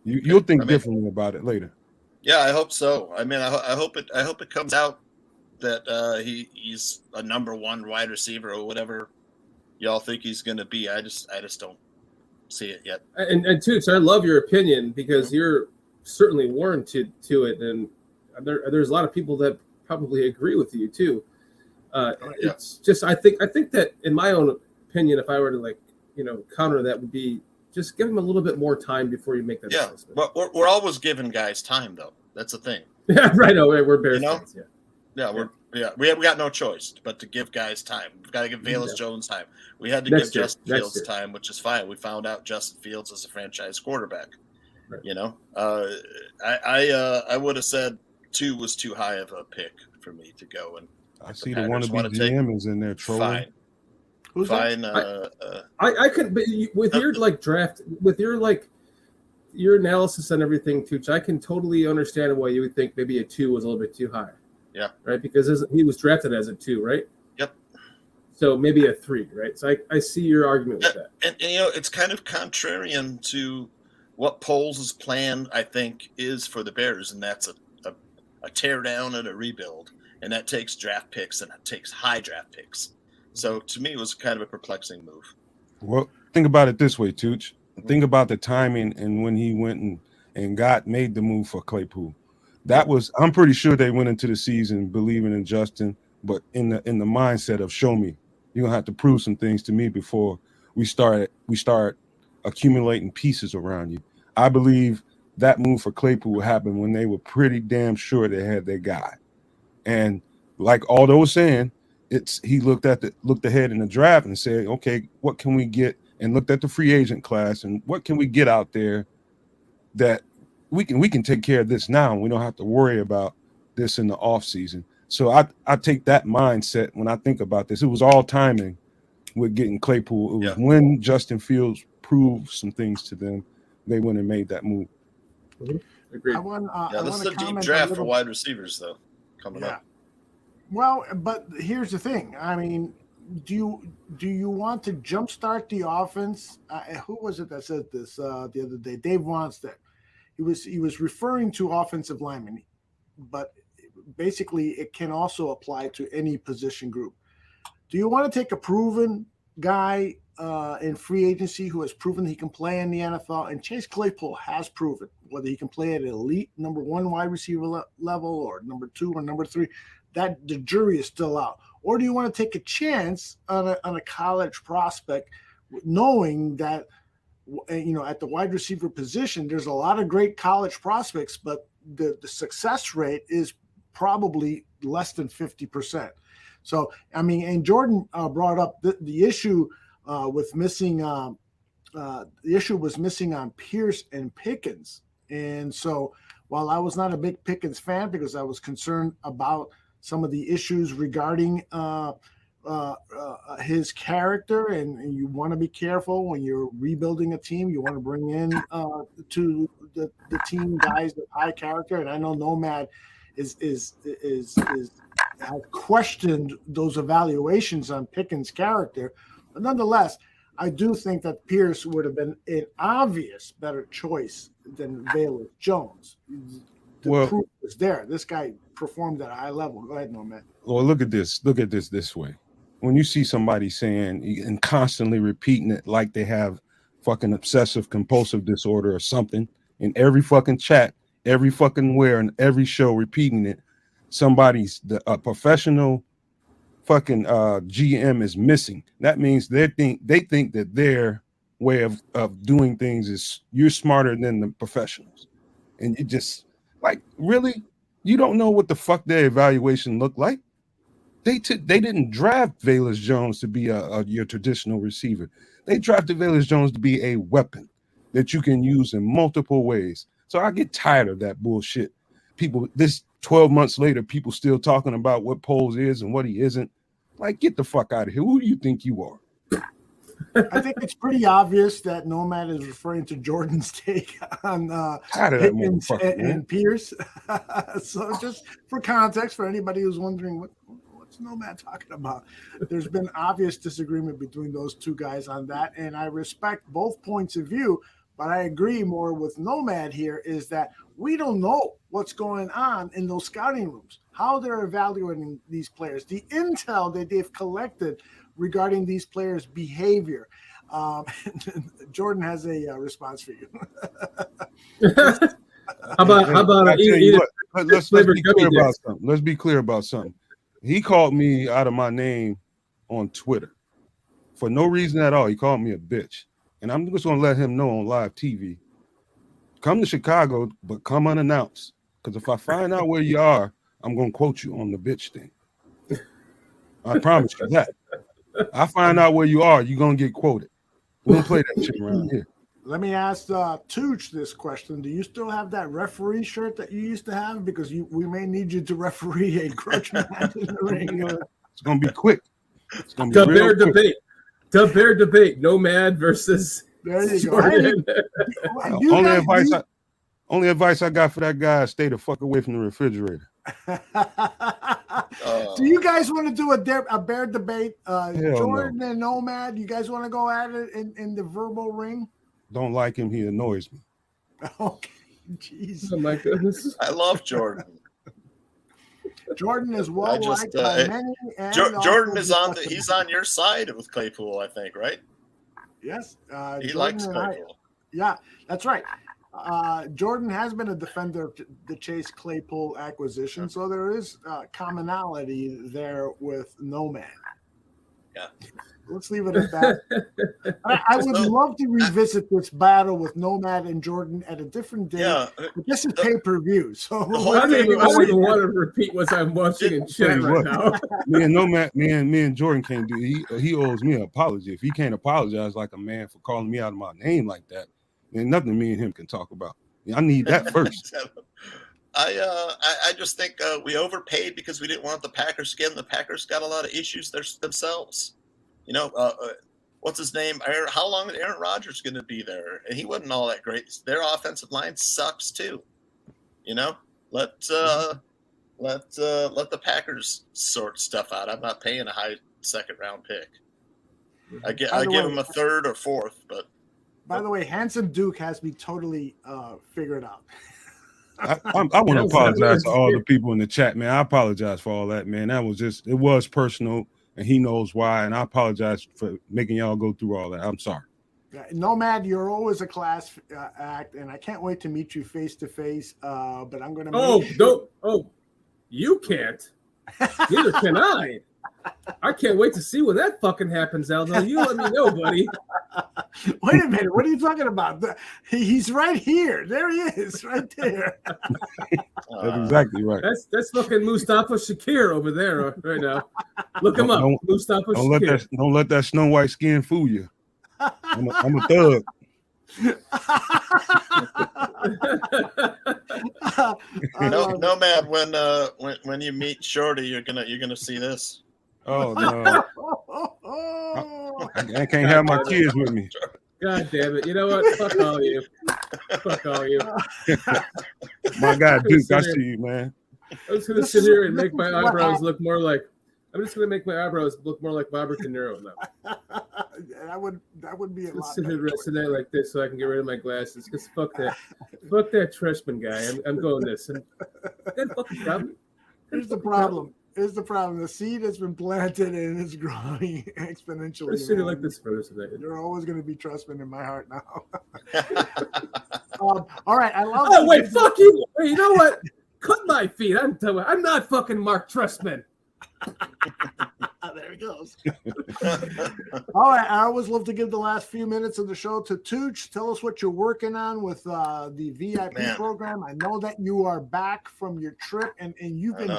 You'll think differently about it later. Yeah, I hope so. I mean, I hope it comes out that he's a number one wide receiver or whatever y'all think he's going to be. I just don't see it yet. And Tooch, I love your opinion, because you're certainly warranted to it, and there's a lot of people that probably agree with you too. It's just I think that, in my own opinion, if I were to counter that, would be just give him a little bit more time before you make that assessment. But we're always giving guys time, though. That's the thing. Yeah, right. No, we're Bears fans. We got no choice but to give guys time. We've got to give Velus Jones time. We had to give Justin Fields time, which is fine. We found out Justin Fields is a franchise quarterback. Right. I would have said 2 was too high of a pick for me to go. And I see the wannabe GM is in there trolling. Fine. Who's fine. I could, but with your draft, with your analysis and everything, Tooch, I can totally understand why you would think maybe a 2 was a little bit too high. Yeah. Right. Because he was drafted as a 2, right? Yep. So maybe a 3, right? So I see your argument with that. And it's kind of contrarian to what Poles' plan, I think, is for the Bears, and that's a tear down and a rebuild. And that takes draft picks, and it takes high draft picks. So to me, it was kind of a perplexing move. Well, think about it this way, Tooch. Think about the timing and when he went and made the move for Claypool. That was, I'm pretty sure they went into the season believing in Justin, but in the mindset of show me. You're gonna have to prove some things to me before we start accumulating pieces around you. I believe that move for Claypool happened when they were pretty damn sure they had their guy. And like Aldo was saying, he looked ahead in the draft and said, okay, what can we get? And looked at the free agent class and what can we get out there that we can take care of this now. And we don't have to worry about this in the off season. So I take that mindset when I think about this. It was all timing with getting Claypool. It was when Justin Fields proved some things to them, they went and made that move. Agreed. This is a deep draft for wide receivers, though, coming up. Well, but here's the thing. I mean, do you want to jumpstart the offense? Who was it that said this the other day? Dave Wannstedt. He was referring to offensive linemen, but basically it can also apply to any position group. Do you want to take a proven guy in free agency who has proven he can play in the NFL? And Chase Claypool has proven whether he can play at an elite number 1 wide receiver level or number 2 or number 3. That the jury is still out. Or do you want to take a chance on a college prospect, knowing that at the wide receiver position, there's a lot of great college prospects, but the success rate is probably less than 50%. So, I mean, and Jordan brought up the issue with missing. The issue was missing on Pierce and Pickens, and so while I was not a big Pickens fan because I was concerned about some of the issues regarding his character, and you want to be careful when you're rebuilding a team. You want to bring in to the team guys with high character, and I know Nomad has questioned those evaluations on Pickens' character, but nonetheless, I do think that Pierce would have been an obvious better choice than Velus Jones. The proof was there. This guy performed at a high level. Go ahead, Nomad. Well, look at this this way. When you see somebody saying and constantly repeating it like they have fucking obsessive compulsive disorder or something in every fucking chat, every fucking where, and every show repeating it, a professional fucking GM is missing. That means they think that their way of doing things is you're smarter than the professionals. And you just like, really? You don't know what the fuck their evaluation looked like? They didn't draft Velus Jones to be your traditional receiver. They drafted Velus Jones to be a weapon that you can use in multiple ways. So I get tired of that bullshit. People, this 12 months later, people still talking about what Poles is and what he isn't. Like, get the fuck out of here. Who do you think you are? I think it's pretty obvious that Nomad is referring to Jordan's take on Pickens and Pierce. So just for context, for anybody who's wondering what's Nomad talking about, there's been obvious disagreement between those two guys on that, and I respect both points of view, but I agree more with Nomad here is that we don't know what's going on in those scouting rooms, how they're evaluating these players, the intel that they've collected regarding these players' behavior. Jordan has a response for you. How about let's be clear about something. Let's be clear about something. He called me out of my name on Twitter for no reason at all. He called me a bitch, and I'm just gonna let him know on live TV. Come to Chicago, but come unannounced. Because if I find out where you are, I'm gonna quote you on the bitch thing. I promise you that. I find out where you are, you're gonna get quoted. We don't play that shit around here. Let me ask Tooch this question. Do you still have that referee shirt that you used to have? Because we may need you to referee a grudge match in the ring. It's gonna be quick. It's gonna be real quick. Debate. The bear debate. Nomad versus. There you go. Only advice I got for that guy is stay the fuck away from the refrigerator. Do you guys want to do a bear debate? Jordan and Nomad, you guys want to go at it in the verbal ring? Don't like him. He annoys me. Okay, jeez. Oh my goodness. I love Jordan. Jordan is I well just liked by many. And Jordan also is on because he's on your side with Claypool, I think, right? Yes, He Jordan likes and Claypool. yeah, that's right. Jordan has been a defender of the Chase Claypool acquisition, so there is commonality there with Nomad. Yeah. Let's leave it at that. I would love to revisit this battle with Nomad and Jordan at a different day. Yeah. But this is pay-per-view, so I don't even want to repeat what I'm watching in Tell chat you right what, now. me and Jordan can't do. He owes me an apology. If he can't apologize like a man for calling me out of my name like that, then nothing me and him can talk about. I need that first. I just think we overpaid because we didn't want the Packers skin. The Packers got a lot of issues themselves. You know, what's his name? How long is Aaron Rodgers going to be there? And he wasn't all that great. Their offensive line sucks too. You know, let the Packers sort stuff out. I'm not paying a high second round pick. I give him a third or fourth, but. By the way, Handsome Duke has me totally figured out. I want to apologize to all the people in the chat, man. I apologize for all that, man. It was personal, and he knows why. And I apologize for making y'all go through all that. I'm sorry. Nomad, you're always a class act, and I can't wait to meet you face to face. But I'm going to. You can't. Neither can I. I can't wait to see when that fucking happens, Aldo. You let me know, buddy. Wait a minute. What are you talking about? He's right here. There he is, right there. That's exactly right. That's fucking Mustafa Shakir over there right now. Look him up. Mustafa Shakir. Don't let that snow white skin fool you. I'm a thug. Nomad, when you meet Shorty, you're gonna see this. Oh no! I can't have my kids with me. God damn it! You know what? Fuck all you. Fuck all you. My God, Duke, I see you, man. I'm just gonna sit here and make my eyebrows look more like. I'm just gonna make my eyebrows look more like Robert De Niro now. That would be a lot. Sit here the rest of the night like this so I can get rid of my glasses. Because fuck that Treshman guy. I'm going this. And that fucking problem. Here's the problem. The seed has been planted and it's growing exponentially. I'm sitting like this first today. You're always going to be Trustman in my heart now. All right, I love. Oh wait, fuck you! Hey, you know what? Cut my feet. I'm not fucking Mark Trustman. There he goes. All right, I always love to give the last few minutes of the show to Tooch. Tell us what you're working on with the VIP program. I know that you are back from your trip, and you've been.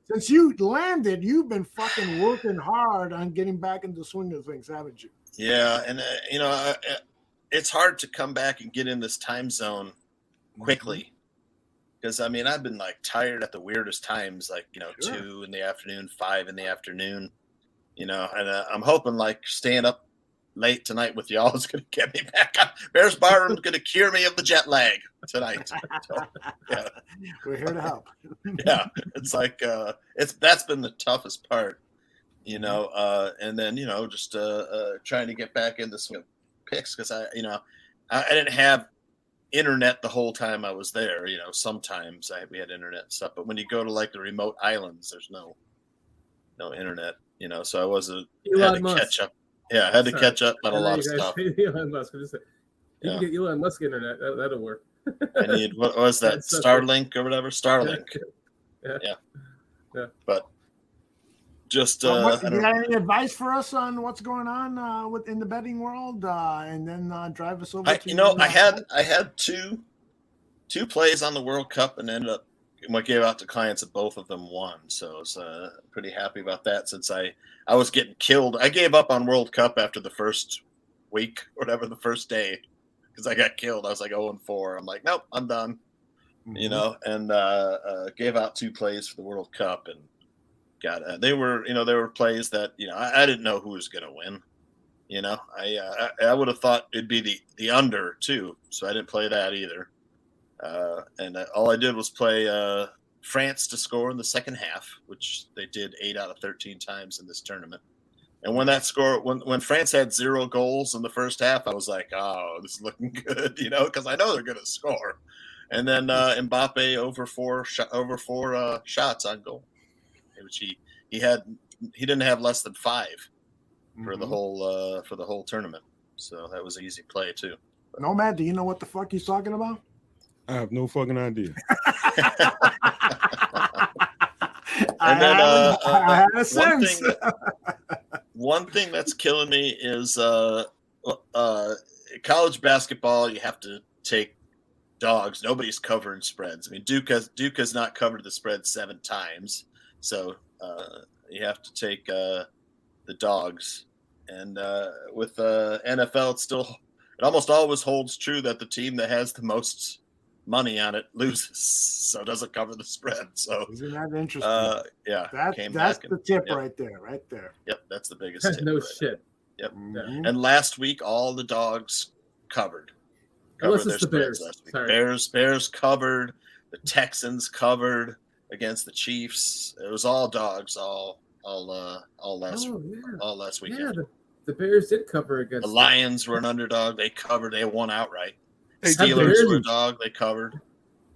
Since you landed, you've been fucking working hard on getting back into the swing of things, haven't you? Yeah, and it's hard to come back and get in this time zone quickly because I've been like tired at the weirdest times, like 2 in the afternoon, 5 in the afternoon, and I'm hoping like staying up late tonight with y'all is going to get me back. Bears Barroom is going to cure me of the jet lag tonight. So, yeah. We're here to help. Yeah, it's like that's been the toughest part, and then just trying to get back into some picks because I didn't have internet the whole time I was there. Sometimes we had internet and stuff, but when you go to like the remote islands, there's no internet. So I wasn't had to catch up. Yeah, I had to catch up on a lot of stuff. Elon Musk. You can get Elon Musk internet. That'll work. I need what was that? Starlink or whatever. Starlink. Yeah. But just do you got any advice for us on what's going on in the betting world, and then drive us over? I had two plays on the World Cup and ended up gave out to clients and both of them won. So I was pretty happy about that since I was getting killed. I gave up on World Cup after the first week or whatever, the first day, because I got killed. I was like 0-4. I'm like, nope, I'm done. And gave out 2 plays for the World Cup and got they were plays that I didn't know who was going to win. I would have thought it'd be the under too, so I didn't play that either. And all I did was play France to score in the second half, which they did 8 out of 13 times in this tournament. And when that score, when France had 0 goals in the first half, I was like, oh, this is looking good, because I know they're going to score. And then Mbappe over four shots on goal, which he didn't have less than 5 for the whole tournament. So that was an easy play too. Nomad, do you know what the fuck he's talking about? I have no fucking idea. And then I had a sense. One thing that's killing me is college basketball. You have to take dogs. Nobody's covering spreads. I mean, Duke has not covered the spread 7 times, so you have to take the dogs. And with NFL, it almost always holds true that the team that has the most money on it loses, so it doesn't cover the spread. So isn't that interesting? Yeah, that's the tip right there. Yep, that's the biggest tip. No right shit. Yep. Mm-hmm. And last week, all the dogs covered. Unless it's the Bears. Last week. Sorry. Bears covered. The Texans covered against the Chiefs. It was all dogs all last weekend. Yeah, the Bears did cover against the Lions were an underdog. They covered. They won outright. Hey, Steelers were a dog. They covered.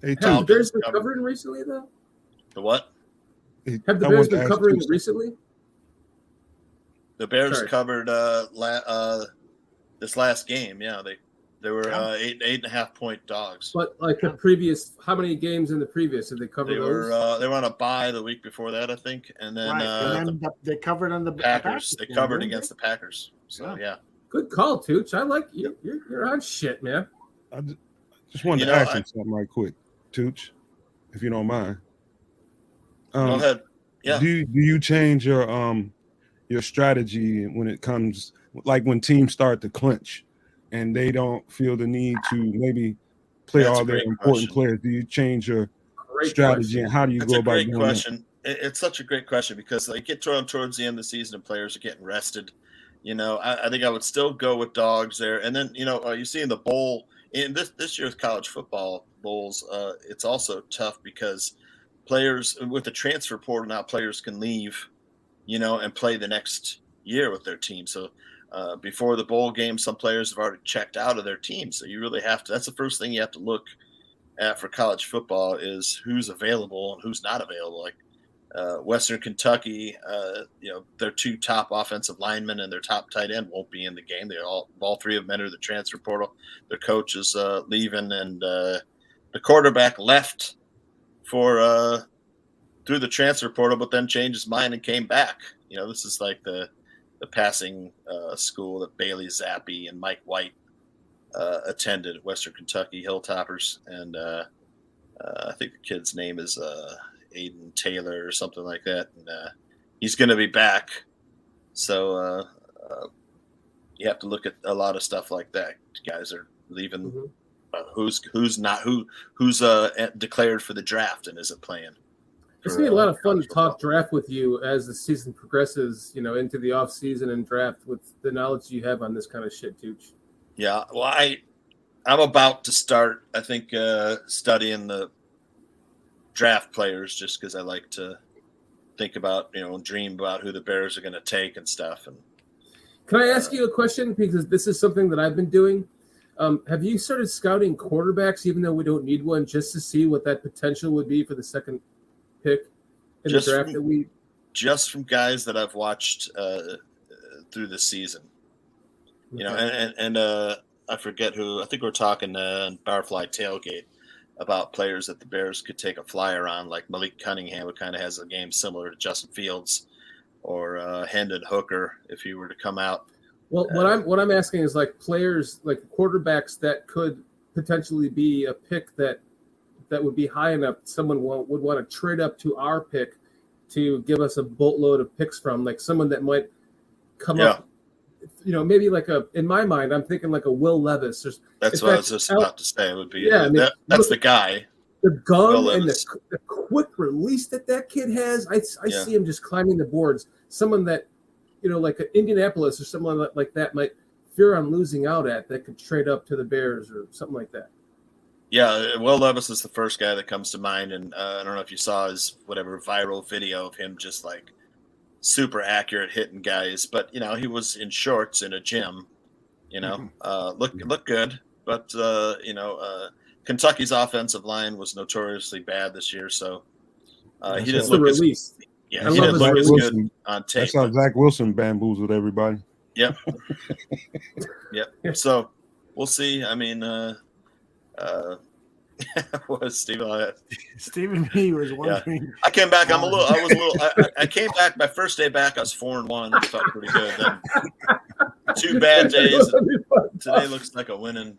Hey, have the Bears been covering recently, though? The what? Have the Bears been covering recently? The Bears covered this last game. Yeah, they were 8.5 point dogs. But like the previous, how many games in the previous did they cover? They were on a bye the week before that, I think, and then they covered on the Packers. They covered against the Packers. So yeah. Good call, Tooch. I like you. You're on shit, man. I just wanted to ask you something right quick, Tooch, if you don't mind. Go ahead. Yeah. Do you change your strategy when it comes, like when teams start to clinch and they don't feel the need to maybe play all their important players? Do you change your strategy and how do you go about doing question. It's such a great question because like get towards the end of the season and players are getting rested. I think I would still go with dogs there. And then, you see in the bowl, in this year's college football bowls, it's also tough because players with the transfer portal now, players can leave, and play the next year with their team. So before the bowl game, some players have already checked out of their team. So you really have to, that's the first thing you have to look at for college football is who's available and who's not available. Like Western Kentucky, their 2 top offensive linemen and their top tight end won't be in the game. They all 3 of them entered the transfer portal. Their coach is leaving, and the quarterback left for through the transfer portal, but then changed his mind and came back. This is like the passing school that Bailey Zappi and Mike White attended at Western Kentucky Hilltoppers, and I think the kid's name is Aiden Taylor or something like that, and he's going to be back. So you have to look at a lot of stuff like that. Guys are leaving. Who's declared for the draft and isn't playing. It's gonna be a lot of fun to talk draft with you as the season progresses. Into the off season and draft with the knowledge you have on this kind of shit, Tooch. Yeah, well, I'm about to start. I think studying the draft players just because I like to think about, dream about who the Bears are going to take and stuff. And can I ask you a question? Because this is something that I've been doing. Have you started scouting quarterbacks, even though we don't need one, just to see what that potential would be for the second pick in the draft? Just from guys that I've watched through the season, and I forget who. I think we're talking on Barfly Tailgate about players that the Bears could take a flyer on, like Malik Cunningham, who kind of has a game similar to Justin Fields, or Hendon Hooker, if he were to come out. Well, what I'm asking is like players, like quarterbacks that could potentially be a pick that would be high enough. Someone would want to trade up to our pick to give us a boatload of picks from, like someone that might come up. Maybe like in my mind, I'm thinking like a Will Levis. That's what I was just about to say. It would be that's the guy. The gun and the quick release that kid has. I see him just climbing the boards. Someone that, like an Indianapolis or someone like that might fear on losing out at that could trade up to the Bears or something like that. Yeah, Will Levis is the first guy that comes to mind, and I don't know if you saw his whatever viral video of him just like super accurate hitting guys, but he was in shorts in a gym. Look good, but Kentucky's offensive line was notoriously bad this year, so he didn't look as release. Yeah, he didn't look as good on tape. That's how Zach Wilson bamboozled everybody. Yep. Yep. So we'll see. I mean, what Stephen? Stephen B was wondering. Yeah. I came back. I came back. My first day back, I was 4-1. I felt pretty good. Then 2 bad days. Today looks like a winning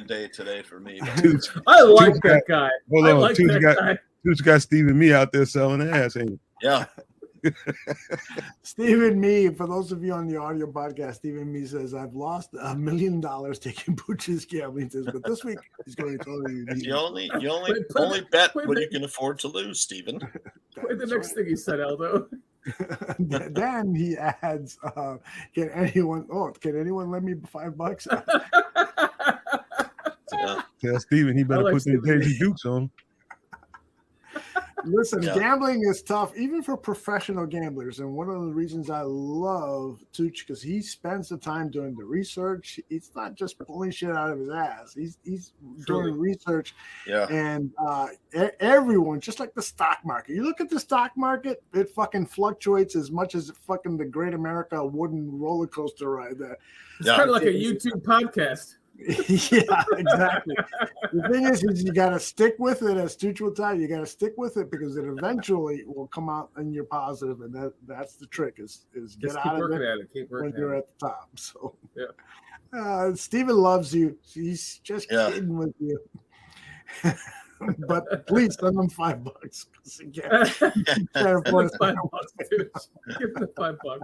day today for me. I like that guy. Hold on, Tooch got Stephen Me out there selling ass, ain't he? Yeah. Stephen Me, for those of you on the audio podcast, Stephen Me says, I've lost $1 million taking Butch's gambling tips, but this week he's going to totally You only bet when you can afford to lose, Stephen. Wait, the next thing he said, Aldo. Then he adds, can anyone lend me $5? Tell Stephen he better put them Daisy Dukes on. Listen, gambling is tough, even for professional gamblers. And one of the reasons I love Tooch, because he spends the time doing the research. He's not just pulling shit out of his ass. He's doing research. Yeah. And everyone, just like the stock market. You look at the stock market, it fucking fluctuates as much as fucking the Great America wooden roller coaster ride there. It's kind of like a YouTube podcast. Yeah, exactly. The thing is you got to stick with it, as Tooch will tell you. You got to stick with it because it eventually will come out and you're positive, and that's the trick is get out of it when you're at the top. So yeah, Stephen loves you. He's just kidding with you. But please send them $5 because again, can't afford $5, dude. Give them $5.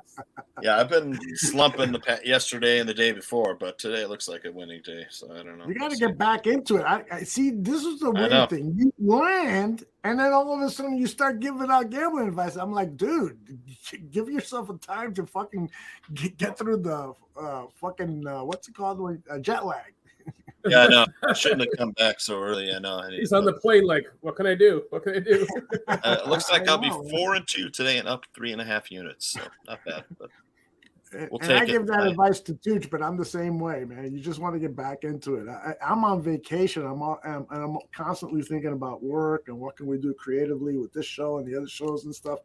Yeah, I've been slumping yesterday and the day before, but today it looks like a winning day. So I don't know. You got to get back into it. I see. This is the weird thing. You land, and then all of a sudden you start giving out gambling advice. I'm like, dude, give yourself a time to fucking get through the what's it called? Jet lag. Yeah, I know. I shouldn't have come back so early. I know. He's on the plane like, what can I do? What can I do? It looks like I'll be 4-2 today and up 3.5 units. So not bad. But we'll take it. I give that advice to Tooch, but I'm the same way, man. You just want to get back into it. I'm on vacation. I'm constantly thinking about work and what can we do creatively with this show and the other shows and stuff.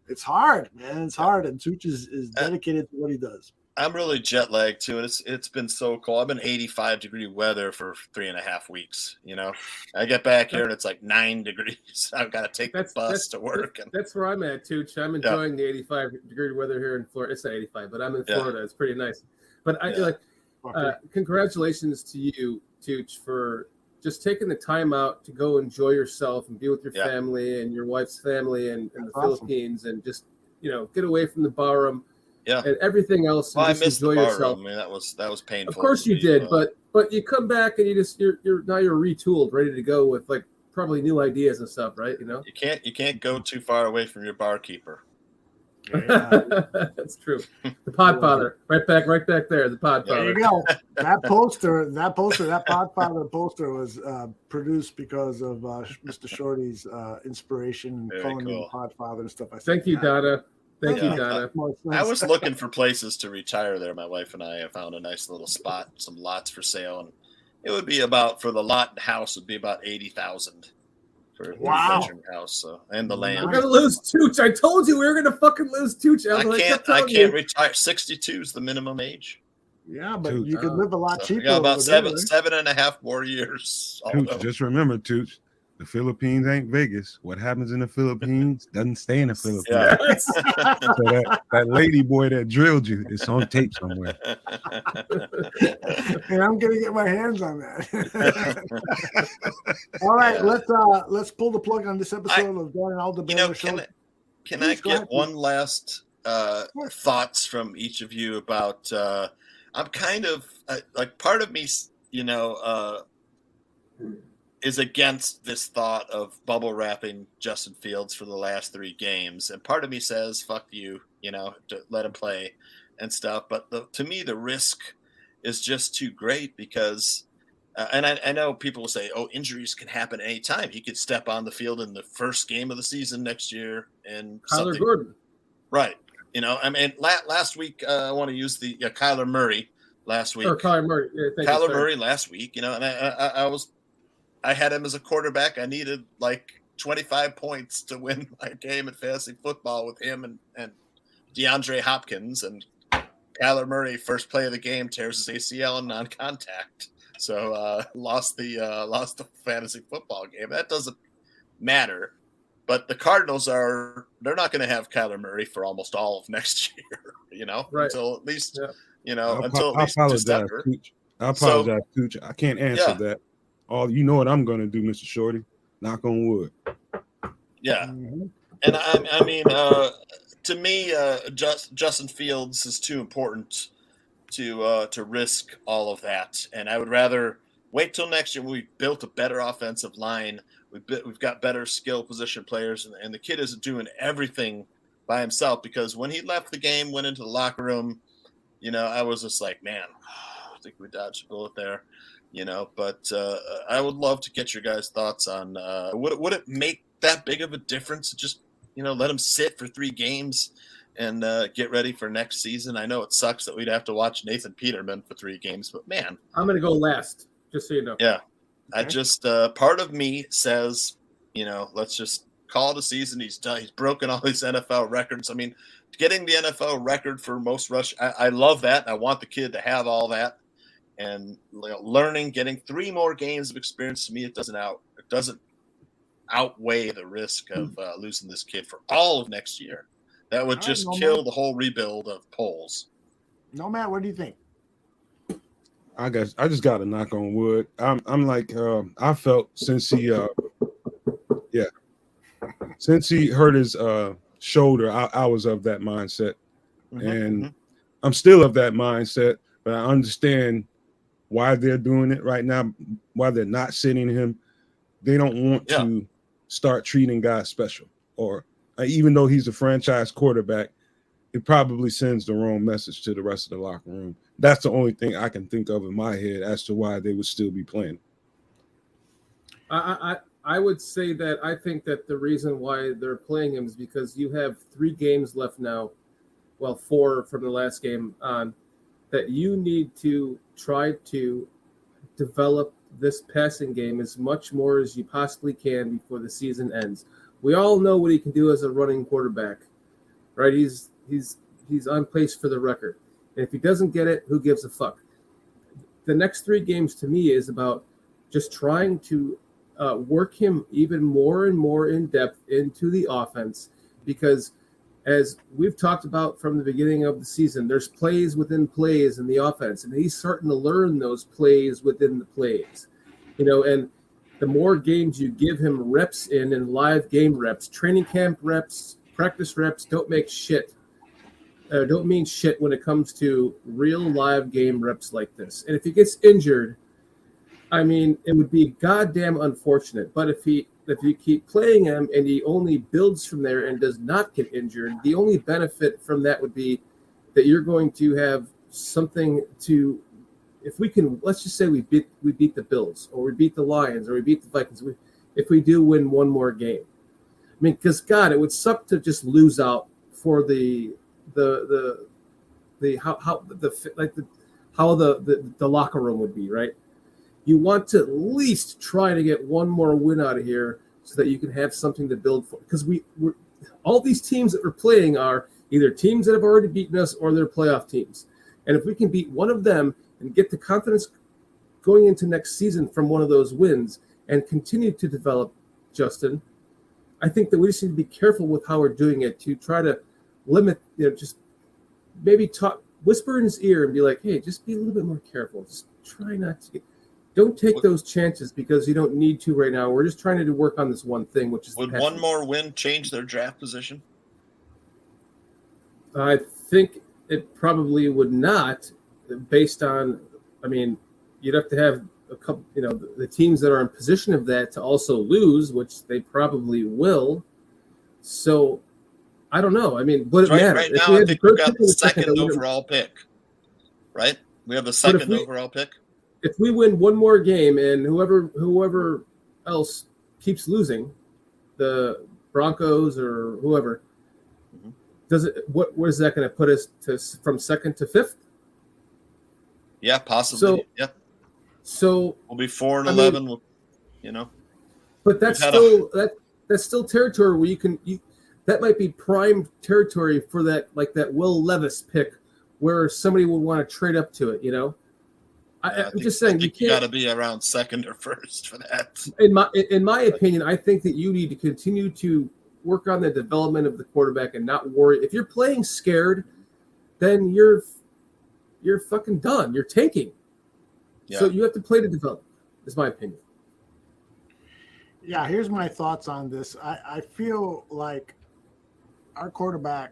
It's hard, man. It's hard. And Tooch is dedicated to what he does. I'm really jet lagged too, and it's been so cold. I've been 85-degree weather for 3.5 weeks. I get back here and it's like 9 degrees. I've got to take the bus to work. That's where I'm at, Tooch. I'm enjoying the 85-degree weather here in Florida. It's not 85, but I'm in Florida. It's pretty nice. But congratulations to you, Tooch, for just taking the time out to go enjoy yourself and be with your family and your wife's family in the Philippines, and just get away from the barroom. Yeah, and everything else. Well, and just I missed enjoy the bar yourself. room. I mean, that was painful. Of course you did, but you come back and you're now retooled, ready to go with like probably new ideas and stuff, right? You can't go too far away from your barkeeper. That's true. The Podfather, right back there. The Podfather. There you go. That Podfather poster was produced because of Mr. Shorty's inspiration, calling me the Podfather and stuff. Thank you, Donna. Thank you, Donna. I was looking for places to retire there. My wife and I have found a nice little spot, some lots for sale, and it would be for the lot and house would be about $80,000 for a bedroom house. So and the land. We're gonna lose Tooch. I told you we were gonna fucking lose Tooch. I can't retire. 62 is the minimum age. Yeah, but you can live a lot cheaper. Yeah, about 7.5 more years. Tooch, just remember, Tooch, the Philippines ain't Vegas. What happens in the Philippines doesn't stay in the Philippines. Yeah. So that lady boy that drilled you, it's on tape somewhere. And I'm gonna get my hands on that. All right, let's pull the plug on this episode of Dan and Aldo Show. Can I get one last thoughts from each of you about? I'm kind of like part of me, is against this thought of bubble wrapping Justin Fields for the last 3 games. And part of me says, fuck you, to let him play and stuff. But to me, the risk is just too great because, and I know people will say, oh, injuries can happen at any time. He could step on the field in the first game of the season next year. And Kyler Gordon. Right. You know, I mean, last week I want to use the Kyler Murray last week. Or Kyler Murray. Yeah, thank you, Kyler sorry. Murray last week. You know, and I had him as a quarterback. I needed like 25 points to win my game at fantasy football with him and DeAndre Hopkins, and Kyler Murray, first play of the game, tears his ACL in non-contact. So lost the fantasy football game. That doesn't matter. But the Cardinals they're not going to have Kyler Murray for almost all of next year, you know, Right. until at least, I until at least apologize, December. Tooch. I apologize, Tooch. I can't answer that. You know what I'm going to do, Mr. Shorty. Knock on wood. Yeah. And I mean, to me, Justin Fields is too important to risk all of that. And I would rather wait till next year when we've built a better offensive line. We've got better skill position players, and the kid isn't doing everything by himself, because when he left the game, went into the locker room, you know, I was just like, man, I think we dodged a bullet there, you know. But I would love to get your guys' thoughts on would it make that big of a difference to just, you know, let him sit for 3 games and get ready for next season? I know it sucks that we'd have to watch Nathan Peterman for 3 games, but man, I'm going to go last, just so you know. Yeah. I just part of me says, you know, let's just call it a season. He's done. He's broken all these NFL records. I mean, getting the NFL record for most rush, I love that. I want the kid to have all that, and learning, getting 3 more games of experience, to me, it doesn't outweigh the risk of losing this kid for all of next year. That would just kill the whole rebuild of polls. Nomad, what do you think? I just got to knock on wood. I'm like, I felt since he hurt his shoulder, I was of that mindset, and I'm still of that mindset. But I understand why they're doing it right now, why they're not sitting him. They don't want to start treating guys special, or even though he's a franchise quarterback, it probably sends the wrong message to the rest of the locker room. That's the only thing I can think of in my head as to why they would still be playing. I would say that I think that the reason why they're playing him is because you have 3 games left now, well, 4 from the last game on, that you need to try to develop this passing game as much more as you possibly can before the season ends. We all know what he can do as a running quarterback, right? He's on pace for the record. And if he doesn't get it, who gives a fuck? The next 3 games to me is about just trying to work him even more and more in depth into the offense, because as we've talked about from the beginning of the season, there's plays within plays in the offense, and he's starting to learn those plays within the plays, you know. And the more games you give him reps in live game reps, training camp reps, practice reps don't mean shit when it comes to real live game reps like this. And if he gets injured, I mean, it would be goddamn unfortunate. But if you keep playing him and he only builds from there and does not get injured, the only benefit from that would be that you're going to have something to, if we can, let's just say we beat the Bills, or we beat the Lions, or we beat the Vikings. If we do win 1 more game, I mean, because God, it would suck to just lose out for the locker room would be, right? You want to at least try to get 1 more win out of here so that you can have something to build for. Because we're all these teams that we're playing are either teams that have already beaten us or they're playoff teams. And if we can beat one of them and get the confidence going into next season from one of those wins and continue to develop Justin, I think that we just need to be careful with how we're doing it to try to limit, just maybe whisper in his ear and be like, hey, just be a little bit more careful. Just try not to don't take those chances, because you don't need to right now. We're just trying to work on this one thing, which is. Would 1 more win change their draft position? I think it probably would not, based on, I mean, you'd have to have a couple, the teams that are in position of that to also lose, which they probably will. So I don't know. I mean, would it matter? Right now, I think we've got the second overall pick, right? We have the second overall pick. If we win 1 more game and whoever else keeps losing, the Broncos or whoever, does it? What is that going to put us to from second to fifth? Yeah, possibly. So, yep. So we'll be 4-11. But that's still territory where that might be prime territory for that Will Levis pick, where somebody would want to trade up to it. I'm just saying you got to be around second or first for that. In my opinion, I think that you need to continue to work on the development of the quarterback and not worry. If you're playing scared, then you're fucking done. You're tanking. Yeah. So you have to play to develop. Is my opinion. Yeah, here's my thoughts on this. I feel like our quarterback,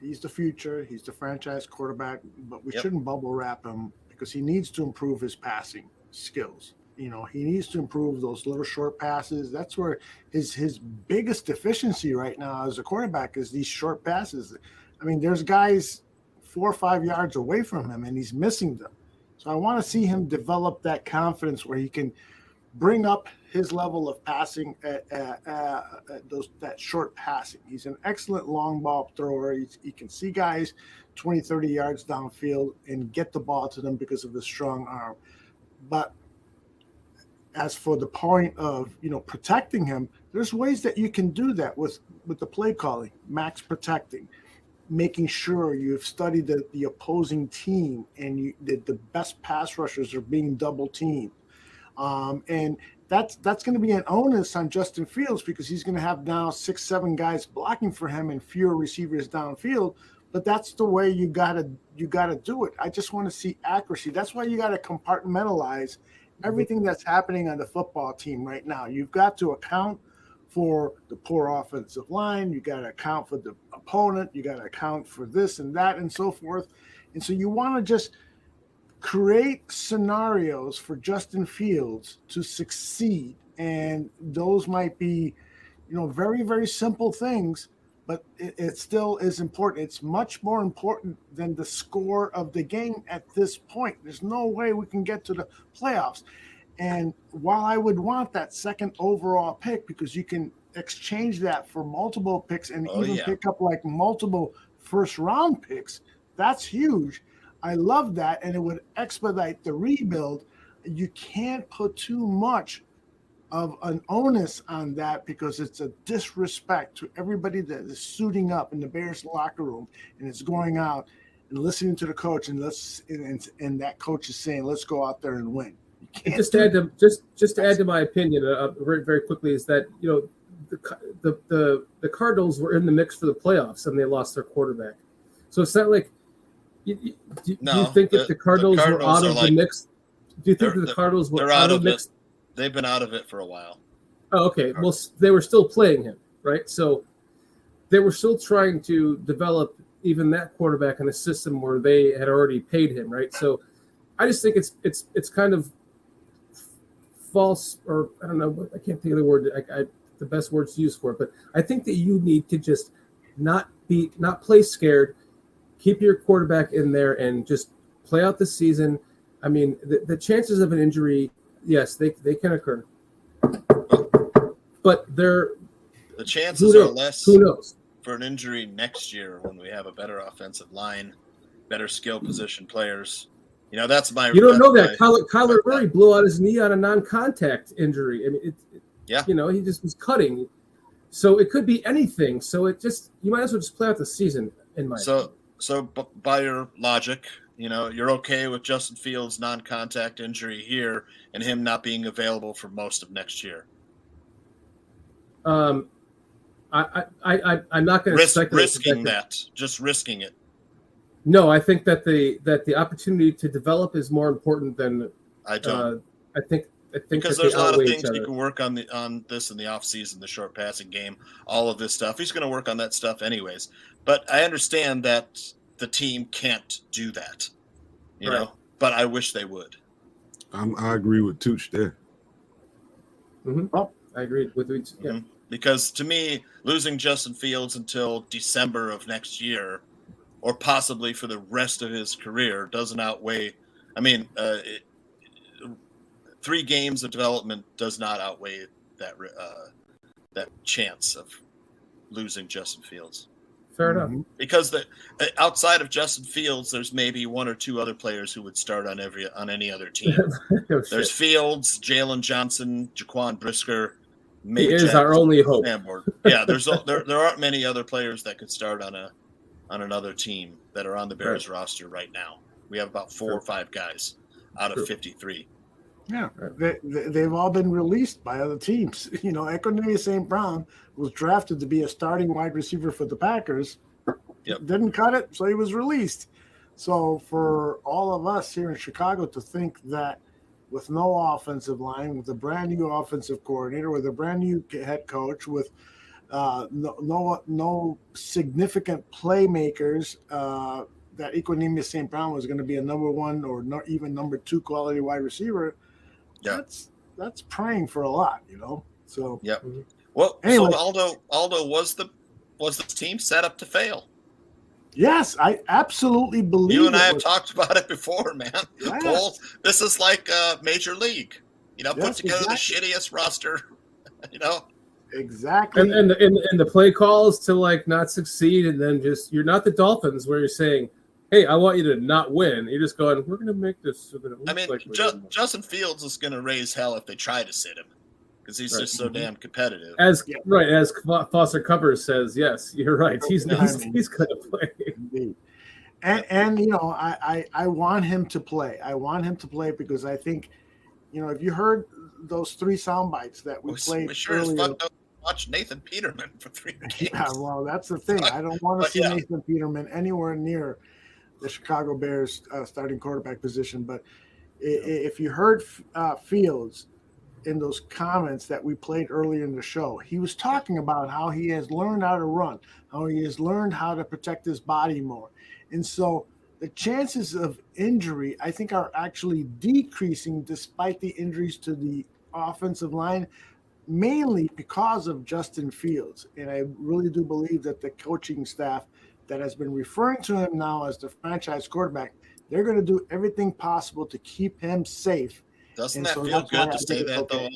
he's the future. He's the franchise quarterback, but we shouldn't bubble wrap him because he needs to improve his passing skills. He needs to improve those little short passes. That's where his biggest deficiency right now as a quarterback is these short passes. I mean, there's guys 4 or 5 yards away from him, and he's missing them. So I want to see him develop that confidence where he can bring up his level of passing that short passing. He's an excellent long ball thrower. He can see guys 20, 30 yards downfield and get the ball to them because of his strong arm. But as for the point of, protecting him, there's ways that you can do that with the play calling, max protecting, making sure you've studied the opposing team and the best pass rushers are being double teamed. And that's going to be an onus on Justin Fields because he's going to have now 6, 7 guys blocking for him and fewer receivers downfield. But that's the way you gotta do it. I just want to see accuracy. That's why you got to compartmentalize everything that's happening on the football team right now. You've got to account for the poor offensive line. You got to account for the opponent. You got to account for this and that and so forth. And so you want to just create scenarios for Justin Fields to succeed. And those might be, very, very simple things, but it still is important. It's much more important than the score of the game at this point. There's no way we can get to the playoffs. And while I would want that second overall pick, because you can exchange that for multiple picks and pick up like multiple first round picks, that's huge. I love that. And it would expedite the rebuild. You can't put too much of an onus on that because it's a disrespect to everybody that is suiting up in the Bears locker room and is going out and listening to the coach and and that coach is saying, let's go out there and win. And just to add to my opinion, very, very quickly, is that the Cardinals were in the mix for the playoffs and they lost their quarterback. So it's not like do you think if the Cardinals were out of the mix? Do you think that the Cardinals were out of the mix? They've been out of it for a while. Oh, okay. Well, they were still playing him, right? So they were still trying to develop even that quarterback in a system where they had already paid him, right? So I just think it's kind of false, or I don't know, I can't think of the word, the best words to use for it, but I think that you need to just not play scared, keep your quarterback in there and just play out the season. I mean, the chances of an injury, yes, they can occur, but the chances are less. Who knows? For an injury next year when we have a better offensive line, better skill position players. That's my. You don't know that Kyler Murray blew out his knee on a non-contact injury. I mean, he just was cutting, so it could be anything. So you might as well just play out the season. In my opinion. So by your logic, you're okay with Justin Fields' non-contact injury here and him not being available for most of next year. I'm not going to speculate. Just risking it. No, I think that the opportunity to develop is more important than I don't. I think because there's a lot of things you can work on this in the offseason, the short passing game, all of this stuff. He's going to work on that stuff anyways. But I understand that the team can't do that, you know. But I wish they would. I agree with Tooch there. Mm-hmm. Oh, I agree with Tooch. Yeah. Mm-hmm. Because to me, losing Justin Fields until December of next year, or possibly for the rest of his career, doesn't outweigh. I mean, 3 games of development does not outweigh that chance of losing Justin Fields. fair enough. Because outside of Justin Fields, there's maybe one or two other players who would start on any other team. No There's shit. Fields, Jalen Johnson, Jaquan Brisker. He is our only hope. Yeah, there aren't many other players that could start on another team that are on the Bears roster right now. We have about 4 or 5 guys out of 53. Yeah, they've all been released by other teams. You know, Equanimeous St. Brown was drafted to be a starting wide receiver for the Packers. Yep. Didn't cut it, so he was released. So for all of us here in Chicago to think that with no offensive line, with a brand new offensive coordinator, with a brand new head coach, with no significant playmakers, that Equanimeous St. Brown was going to be a number 1 or not even number 2 quality wide receiver. Yeah. That's praying for a lot, you know. So yep. Well, anyway. So Aldo was the team set up to fail? Yes, I absolutely believe you and I have talked about it before, man. Yes. Well, this is like Major League. You know, put Yes, together exactly. the shittiest roster. You know. Exactly. And the play calls to like not succeed, and then just you're not the Dolphins where you're saying, "Hey, I want you to not win." You're just going, "We're going to make this." I mean, Justin Fields is going to raise hell if they try to sit him because he's just so damn competitive. As Foster Covers says, yes, you're right. He's going to play. Indeed. And you know, I want him to play. I want him to play because I think, you know, if you heard those 3 sound bites that we played we sure as earlier. fuck don't watch Nathan Peterman for 3 games. Yeah, well, that's the thing. I don't want to see Nathan Peterman anywhere near the Chicago Bears starting quarterback position. But if you heard Fields in those comments that we played earlier in the show, he was talking about how he has learned how to run, how he has learned how to protect his body more. And so the chances of injury, I think, are actually decreasing despite the injuries to the offensive line, mainly because of Justin Fields. And I really do believe that the coaching staff that has been referring to him now as the franchise quarterback, they're going to do everything possible to keep him safe. Doesn't that feel good to say that, though?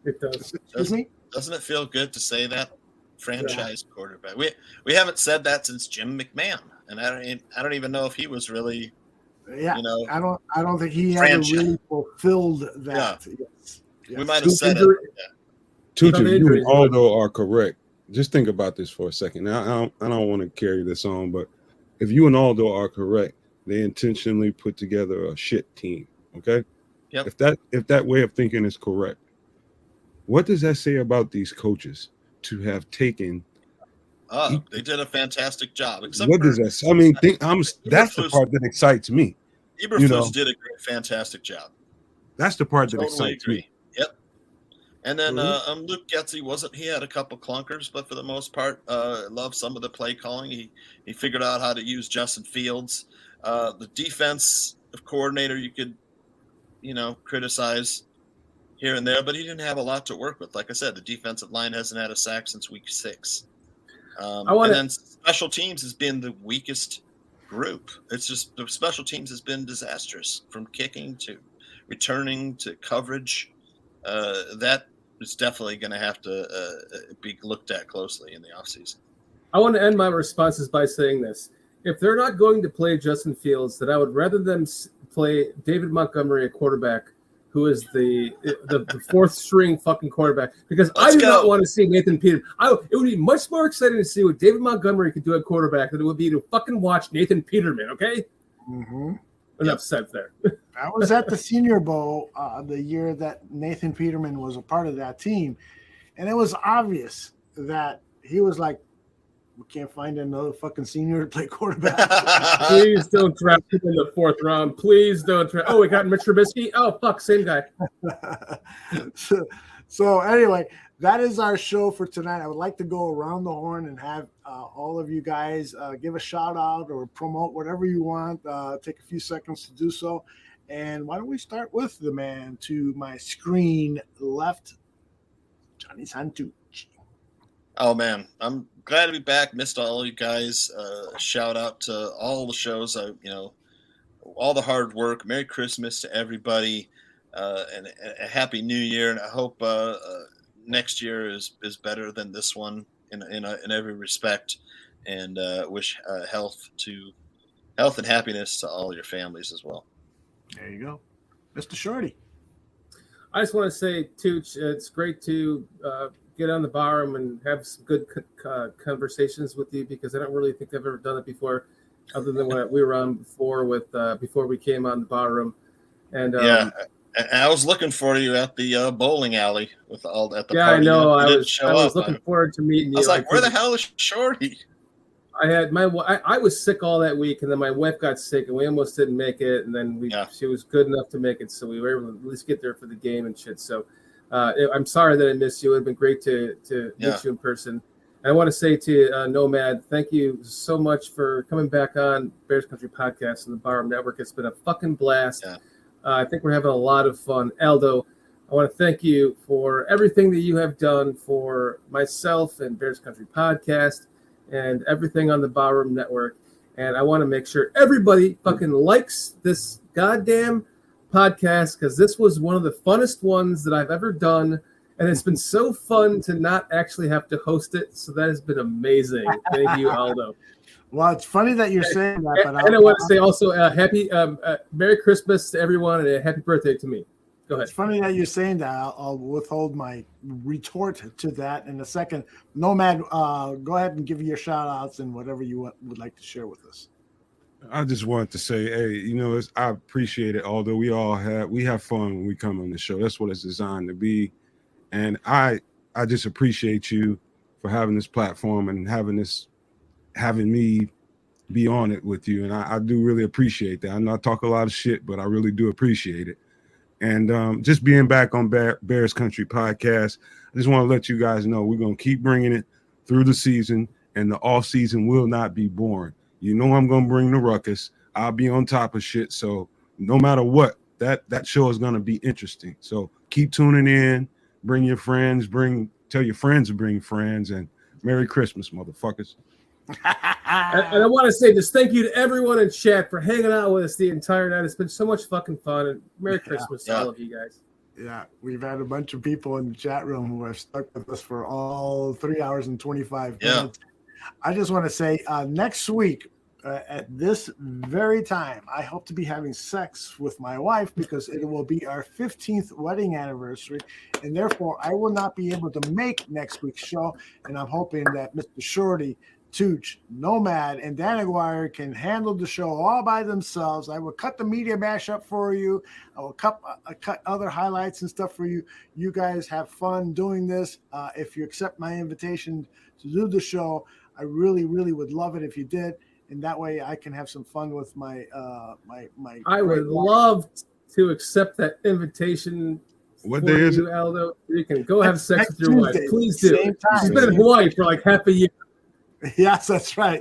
It does. Excuse me? Doesn't it feel good to say that? Franchise quarterback. We haven't said that since Jim McMahon, and I don't even know if he was really. Yeah, you know, I don't think he ever really fulfilled that. Yeah. Yes. We might have said it. Tooch, you and Aldo are correct. Just think about this for a second. Now, I don't want to carry this on, but if you and Aldo are correct, they intentionally put together a shit team. Okay. Yep. If that way of thinking is correct, what does that say about these coaches to have taken? They did a fantastic job. What does that say? I mean, that's the part that excites me. Eberflus did a fantastic job. That's the part that Totally excites agree. me. Yep. And then Luke Getsy he had a couple clunkers, but for the most part, loved some of the play calling. He figured out how to use Justin Fields. The defense coordinator you could, criticize here and there, but he didn't have a lot to work with. Like I said, the defensive line hasn't had a sack since week 6. And then special teams has been the weakest group. It's just the special teams has been disastrous, from kicking to returning to coverage. That is definitely going to have to be looked at closely in the offseason. I want to end my responses by saying this. If they're not going to play Justin Fields, then I would rather them play David Montgomery, a quarterback who is the 4th string fucking quarterback, because I do not want to see Nathan Peterman. It would be much more exciting to see what David Montgomery could do at quarterback than it would be to fucking watch Nathan Peterman, okay? Mm-hmm. Enough said there. I was at the Senior Bowl the year that Nathan Peterman was a part of that team, and it was obvious that he was like, we can't find another fucking senior to play quarterback. Please don't draft him in the 4th round. Please don't draft. Oh, we got Mitch Trubisky. Oh, fuck, same guy. So anyway, that is our show for tonight. I would like to go around the horn and have all of you guys give a shout out or promote whatever you want. Take a few seconds to do so. And why don't we start with the man to my screen left, Johnny Santucci. Oh, man, I'm glad to be back. Missed all you guys. Shout out to all the shows. All the hard work. Merry Christmas to everybody, and a Happy New Year. And I hope next year is better than this one in every respect. and wish health and happiness to all your families as well. There you go, Mr. Shorty. I just want to say, Tooch, it's great to get on the Barroom and have some good conversations with you, because I don't really think I've ever done it before, other than what we were on before before we came on the Barroom. And I was looking for you at the bowling alley at the party. I know. You I didn't show was up. looking forward to meeting you. I was like, where the hell is Shorty? I had I was sick all that week, and then my wife got sick, and we almost didn't make it. And then she was good enough to make it, so we were able to at least get there for the game and shit. So I'm sorry that I missed you. It would have been great to meet you in person. And I want to say to Nomad, thank you so much for coming back on Bears Country Podcast and the Barroom Network. It's been a fucking blast. I think we're having a lot of fun. Aldo, I want to thank you for everything that you have done for myself and Bears Country Podcast and everything on the Barroom Network. And I want to make sure everybody fucking likes this goddamn podcast, because this was one of the funnest ones that I've ever done. And it's been so fun to not actually have to host it. So that has been amazing. Thank you, Aldo. Well, it's funny that you're saying that. But I want to say also happy Merry Christmas to everyone and a happy birthday to me. Go ahead. It's funny that you're saying that. I'll withhold my retort to that in a second. Nomad, go ahead and give your shout outs and whatever you would like to share with us. I just wanted to say, hey, I appreciate it. Although we have fun when we come on the show. That's what it's designed to be. And I just appreciate you for having this platform and having me be on it with you. And I do really appreciate that. I know I talk a lot of shit, but I really do appreciate it. And just being back on Bears Country Podcast, I just want to let you guys know we're going to keep bringing it through the season, and the off season will not be boring. You know I'm going to bring the ruckus. I'll be on top of shit. So no matter what, that show is going to be interesting. So keep tuning in. Bring your friends. Tell your friends to bring friends. And Merry Christmas, motherfuckers. And I want to say just thank you to everyone in chat for hanging out with us the entire night. It's been so much fucking fun. And Merry Christmas to all of you guys. Yeah, we've had a bunch of people in the chat room who have stuck with us for all 3 hours and 25 minutes. I just want to say next week at this very time, I hope to be having sex with my wife, because it will be our 15th wedding anniversary, and therefore I will not be able to make next week's show. And I'm hoping that Mr. Shorty, Tooch, Nomad, and Dan Aguirre can handle the show all by themselves. I will cut the media mash up for you. I will cut other highlights and stuff for you. You guys have fun doing this. If you accept my invitation to do the show, I really, really would love it if you did. And that way I can have some fun with my I would love to accept that invitation. What day is it, Aldo? You can go have sex with your wife. Please do. She's been in Hawaii for like half a year. Yes, that's right.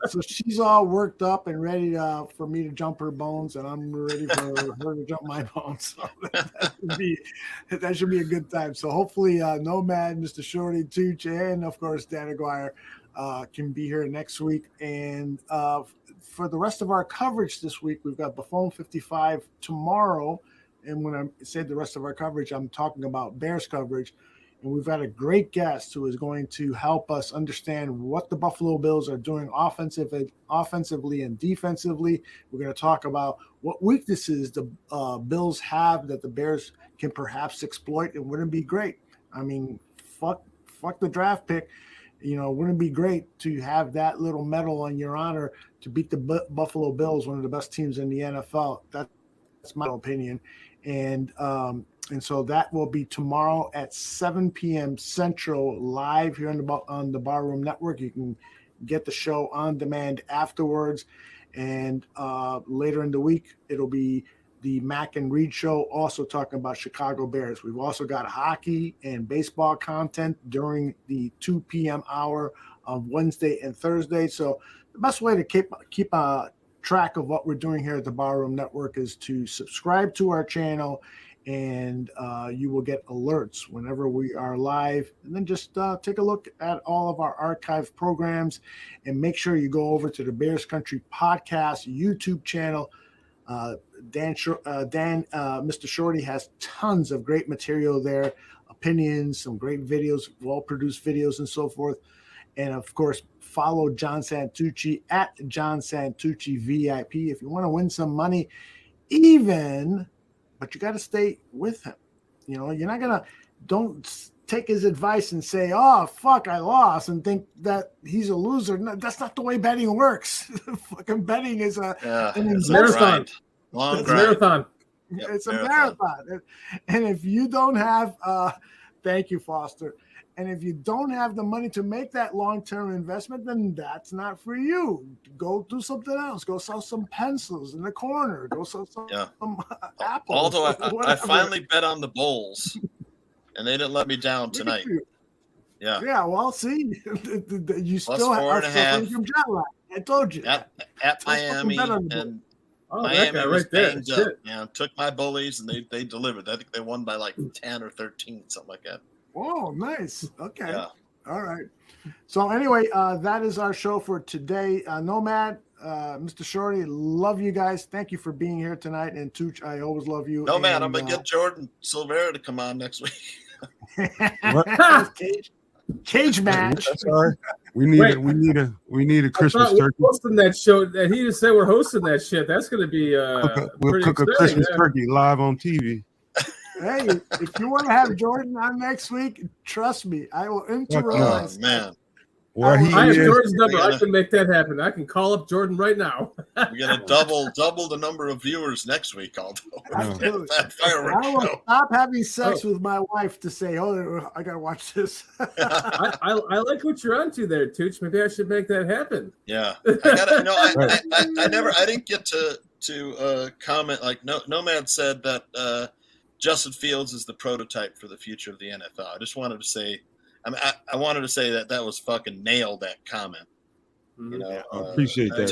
So she's all worked up and ready for me to jump her bones, and I'm ready for her to jump my bones. So that should be a good time. So hopefully Nomad, Mr. Shorty, Tooch, and of course Dan Aguirre can be here next week. And for the rest of our coverage this week, we've got Buffon 55 tomorrow. And when I say the rest of our coverage, I'm talking about Bears coverage. And we've got a great guest who is going to help us understand what the Buffalo Bills are doing offensively and defensively. We're going to talk about what weaknesses the Bills have that the Bears can perhaps exploit. It wouldn't be great. I mean, fuck the draft pick. Wouldn't it be great to have that little medal on your honor to beat the Buffalo Bills, one of the best teams in the NFL? That's my opinion. And so that will be tomorrow at 7 p.m. Central, live here on the Barroom Network. You can get the show on demand afterwards. And later in the week, it'll be the Mac and Reed Show, also talking about Chicago Bears. We've also got hockey and baseball content during the 2 p.m. hour of Wednesday and Thursday. So the best way to keep track of what we're doing here at the Barroom Network is to subscribe to our channel, and you will get alerts whenever we are live. And then just take a look at all of our archive programs, and make sure you go over to the Bears Country Podcast YouTube channel. Mr. Shorty has tons of great material there, opinions, some great videos, well-produced videos, and so forth. And of course, follow John Santucci at John Santucci VIP if you want to win some money, but you got to stay with him. You're not going to, don't take his advice and say, oh, fuck, I lost, and think that he's a loser. No, that's not the way betting works. Fucking betting is an marathon. Long it's grind. Marathon. Yep, it's a marathon. And if you don't have, thank you, Foster. And if you don't have the money to make that long-term investment, then that's not for you. Go do something else. Go sell some pencils in the corner. Go sell some apples. Although I whatever. finally bet on the Bulls, and they didn't let me down tonight. Yeah. Yeah, well, see, you Plus still 4.5 from jet lag. I told you. At Miami, and Miami was banged up. Yeah, took my bullies, and they delivered. I think they won by like 10 or 13, something like that. Oh, nice. Okay. Yeah. All right. So anyway, that is our show for today. Nomad, Mr. Shorty, love you guys. Thank you for being here tonight. And Tooch, I always love you. Nomad, I'm gonna get Jordan Silvera to come on next week. Cage match. That's all right. We need a Christmas turkey. Hosting that show. He just said we're hosting that shit. That's going to be We'll cook a Christmas turkey live on TV. Hey, if you want to have Jordan on next week, trust me, I will improvise. Oh, man. I have Jordan's number. I can make that happen. I can call up Jordan right now. We're gonna double the number of viewers next week, Aldo. Absolutely. I will stop having sex with my wife to say, "Oh, I gotta watch this." I like what you're onto there, Tooch. Maybe I should make that happen. Yeah, I didn't get to comment. Like Nomad said that Justin Fields is the prototype for the future of the NFL. I just wanted to say. I wanted to say that was fucking nailed, that comment. I appreciate that.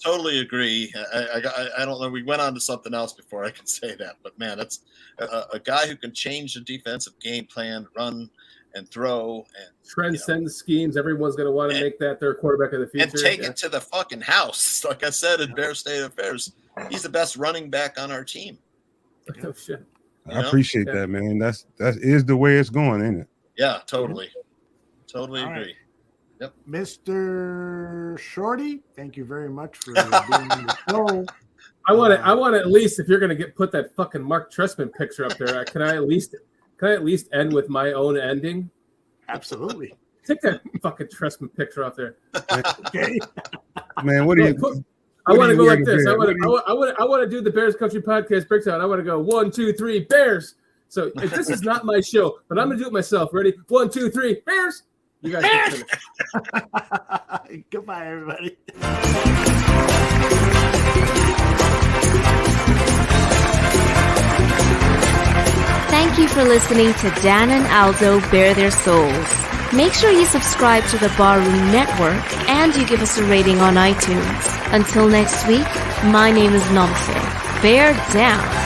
Totally agree. I don't know. We went on to something else before I can say that, but man, that's a guy who can change the defensive game plan, run and throw, and transcend the schemes. Everyone's going to want to make that their quarterback of the future and take it to the fucking house. Like I said in Bear State Affairs, he's the best running back on our team. Oh shit! I appreciate that, man. That is the way it's going, ain't it? Yeah, totally agree. Right. Yep. Mr. Shorty, thank you very much for being on the show. I want to at least, if you're going to put that fucking Mark Trestman picture up there, can I at least end with my own ending? Absolutely. Take that fucking Trestman picture off there. Okay. Man, what do you? I want to go like this. I want to do the Bears Country Podcast breakdown. I want to go 1, 2, 3 Bears. So if this is not my show, but I'm gonna do it myself. Ready? 1, 2, 3 Bears. You guys can finish. Goodbye, everybody. Thank you for listening to Dan and Aldo Bare Their Souls. Make sure you subscribe to the Barroom Network and you give us a rating on iTunes. Until next week, my name is Nomse. Bear down.